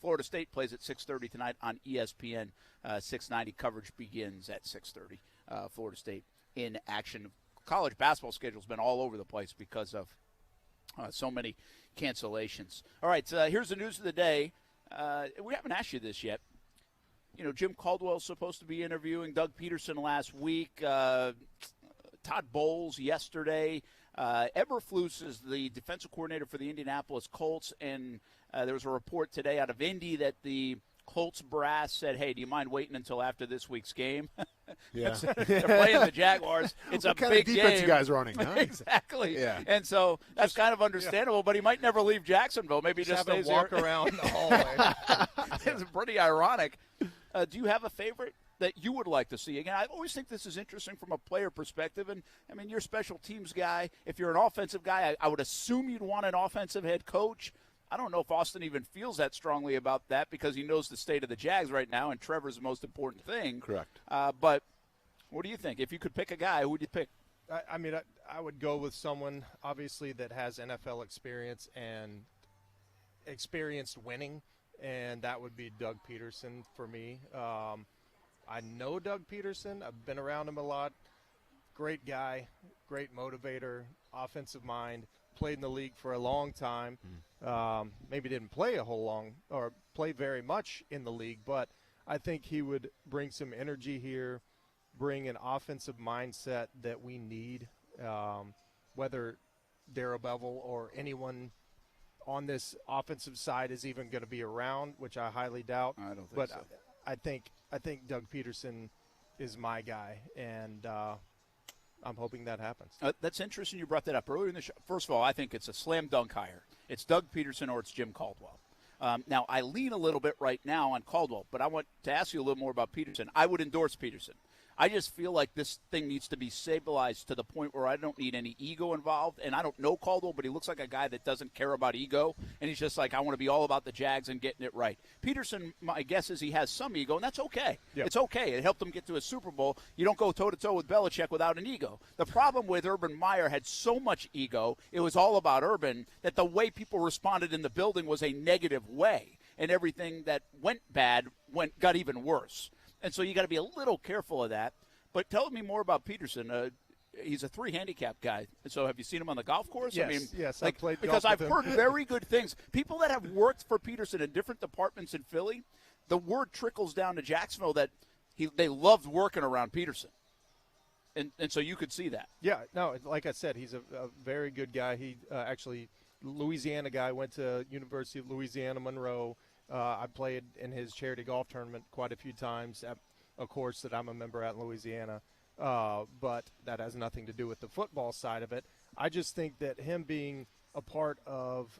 Florida State plays at 6:30 tonight on ESPN 690. Coverage begins at 6:30. Florida State in action. College basketball schedule's been all over the place because of so many cancellations. All right, here's the news of the day. We haven't asked you this yet. You know, Jim Caldwell's supposed to be interviewing Doug Peterson last week. Todd Bowles yesterday. Eberflus is the defensive coordinator for the Indianapolis Colts, and there was a report today out of Indy that the Colts brass said, hey, do you mind waiting until after this week's game? Yeah. They're playing the Jaguars. It's what a kind big of defense game. you guys running, huh? Exactly. Yeah. And so that's kind of understandable, but he might never leave Jacksonville. Maybe he just have stays him walk there. around the hallway. It's pretty ironic. Do you have a favorite that you would like to see? Again, I always think this is interesting from a player perspective. And, I mean, you're a special teams guy. If you're an offensive guy, I would assume you'd want an offensive head coach. I don't know if Austin even feels that strongly about that because he knows the state of the Jags right now, and Trevor's the most important thing. Correct. But what do you think? If you could pick a guy, who would you pick? I mean, I would go with someone, obviously, that has NFL experience and experienced winning. and that would be Doug Peterson for me. I know Doug Peterson. I've been around him a lot. Great guy, great motivator, offensive mind. Played in the league for a long time. Maybe didn't play play very much in the league, but I think he would bring some energy here, bring an offensive mindset that we need, whether Darrell Bevel or anyone on this offensive side is even going to be around, which I highly doubt. I don't think but so. I think Doug Peterson is my guy, and I'm hoping that happens. That's interesting you brought that up earlier in the show. First of all, I think it's a slam dunk hire. It's Doug Peterson or it's Jim Caldwell. Now, I lean a little bit right now on Caldwell, but I want to ask you a little more about Peterson. I would endorse Peterson. I just feel like this thing needs to be stabilized to the point where I don't need any ego involved. And I don't know Caldwell, but he looks like a guy that doesn't care about ego. And he's just like, I want to be all about the Jags and getting it right. Peterson, my guess is he has some ego, and that's okay. Yep. It's okay. It helped him get to a Super Bowl. You don't go toe-to-toe with Belichick without an ego. The problem with Urban Meyer had so much ego, it was all about Urban, that the way people responded in the building was a negative way. And everything that went bad got even worse. And so you got to be a little careful of that. But tell me more about Peterson. He's a 3-handicap guy. So have you seen him on the golf course? Yes, yes. Like, I played because golf I've with heard him. very good things. People that have worked for Peterson in different departments in Philly, the word trickles down to Jacksonville that they loved working around Peterson. And so you could see that. Yeah, no, like I said, he's a very good guy. He actually, Louisiana guy, went to University of Louisiana Monroe. I played in his charity golf tournament quite a few times at a course that I'm a member at in Louisiana. But that has nothing to do with the football side of it. I just think that him being a part of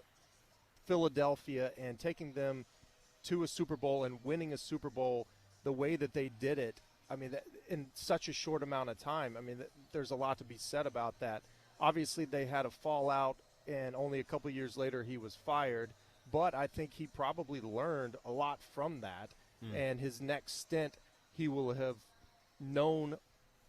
Philadelphia and taking them to a Super Bowl and winning a Super Bowl the way that they did it, I mean, in such a short amount of time, I mean, there's a lot to be said about that. Obviously, they had a fallout, and only a couple of years later he was fired. But I think he probably learned a lot from that. And his next stint, he will have known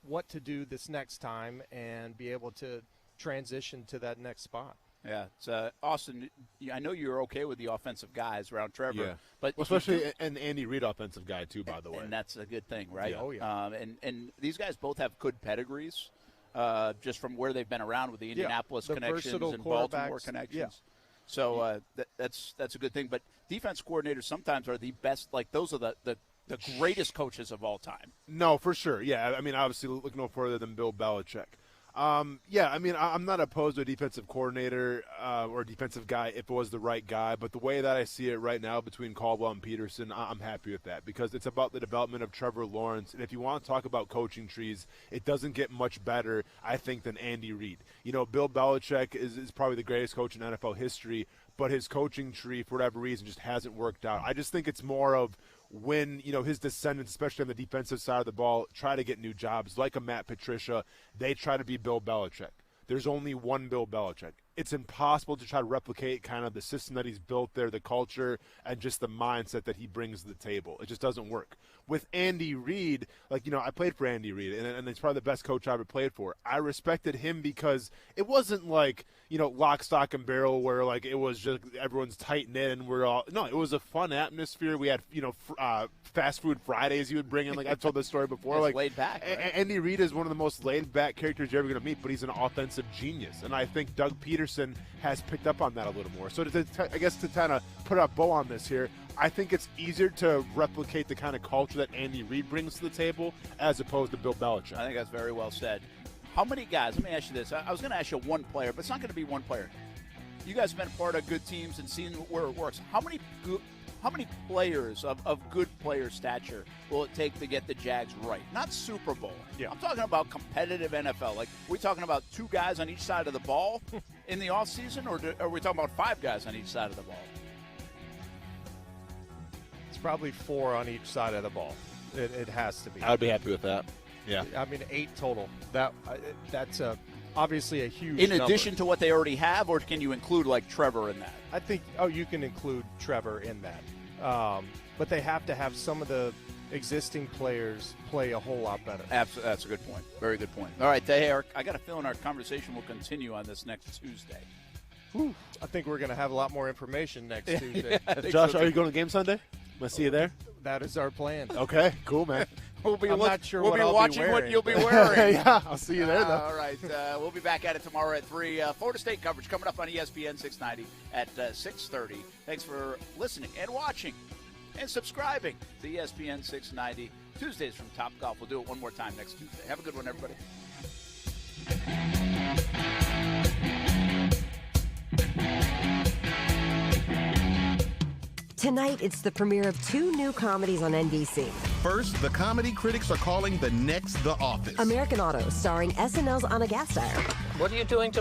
what to do this next time and be able to transition to that next spot. Yeah, it's Austin. I know you're okay with the offensive guys around Trevor, but especially an Andy Reid offensive guy too, by the way. And that's a good thing, right? Yeah. Oh yeah. And these guys both have good pedigrees, just from where they've been around with the Indianapolis connections and Baltimore connections. Yeah. So that's a good thing. But defense coordinators sometimes are the best. Like those are the greatest coaches of all time. No, for sure. Yeah, I mean, obviously look no further than Bill Belichick. Yeah, I mean, I'm not opposed to a defensive coordinator or a defensive guy if it was the right guy, but the way that I see it right now between Caldwell and Peterson, I'm happy with that because it's about the development of Trevor Lawrence. And if you want to talk about coaching trees, it doesn't get much better, I think, than Andy Reid. You know, Bill Belichick is probably the greatest coach in NFL history, but his coaching tree, for whatever reason, just hasn't worked out. I just think it's more of when, you know, his descendants, especially on the defensive side of the ball, try to get new jobs, like a Matt Patricia, they try to be Bill Belichick. There's only one Bill Belichick. It's impossible to try to replicate kind of the system that he's built there, the culture, and just the mindset that he brings to the table. It just doesn't work. With Andy Reid, like, you know, I played for Andy Reid, and he's probably the best coach I ever played for. I respected him because it wasn't like, you know, lock, stock, and barrel where, like, it was just everyone's tight-knit and we're all – no, it was a fun atmosphere. We had, you know, fast food Fridays he would bring in. Like, I've told this story before. It's like laid back, right? Andy Reid is one of the most laid-back characters you're ever going to meet, but he's an offensive genius. And I think Doug Peterson has picked up on that a little more. So I guess to kind of put a bow on this here, I think it's easier to replicate the kind of culture that Andy Reid brings to the table as opposed to Bill Belichick. I think that's very well said. How many guys, let me ask you this. I was going to ask you one player, but it's not going to be one player. You guys have been part of good teams and seen where it works. How many players of good player stature will it take to get the Jags right? Not Super Bowl. Yeah. I'm talking about competitive NFL. Like, are we talking about 2 guys on each side of the ball in the offseason, or are we talking about 5 guys on each side of the ball? It's probably 4 on each side of the ball. It has to be. I would be happy with that. Yeah. I mean, 8 total. That's obviously a huge In number. addition to what they already have, or can you include, like, Trevor in that? I think, you can include Trevor in that. But they have to have some of the existing players play a whole lot better. Absolutely. That's a good point. Very good point. All right, I got a feeling our conversation will continue on this next Tuesday. I think we're going to have a lot more information next Tuesday. Josh, are you going to the game Sunday? I'm going to see you there. That is our plan. Okay, cool, man. We'll be not sure we'll what be I'll watching be what you'll be wearing. Yeah, I'll see you there, though. All right. We'll be back at it tomorrow at 3. Florida State coverage coming up on ESPN 690 at 6:30. Thanks for listening and watching and subscribing to ESPN 690. Tuesdays from Top Golf. We'll do it one more time next Tuesday. Have a good one, everybody. Tonight, it's the premiere of 2 new comedies on NBC. First, the comedy critics are calling the next The Office. American Auto, starring SNL's Anna Gasteyer. What are you doing to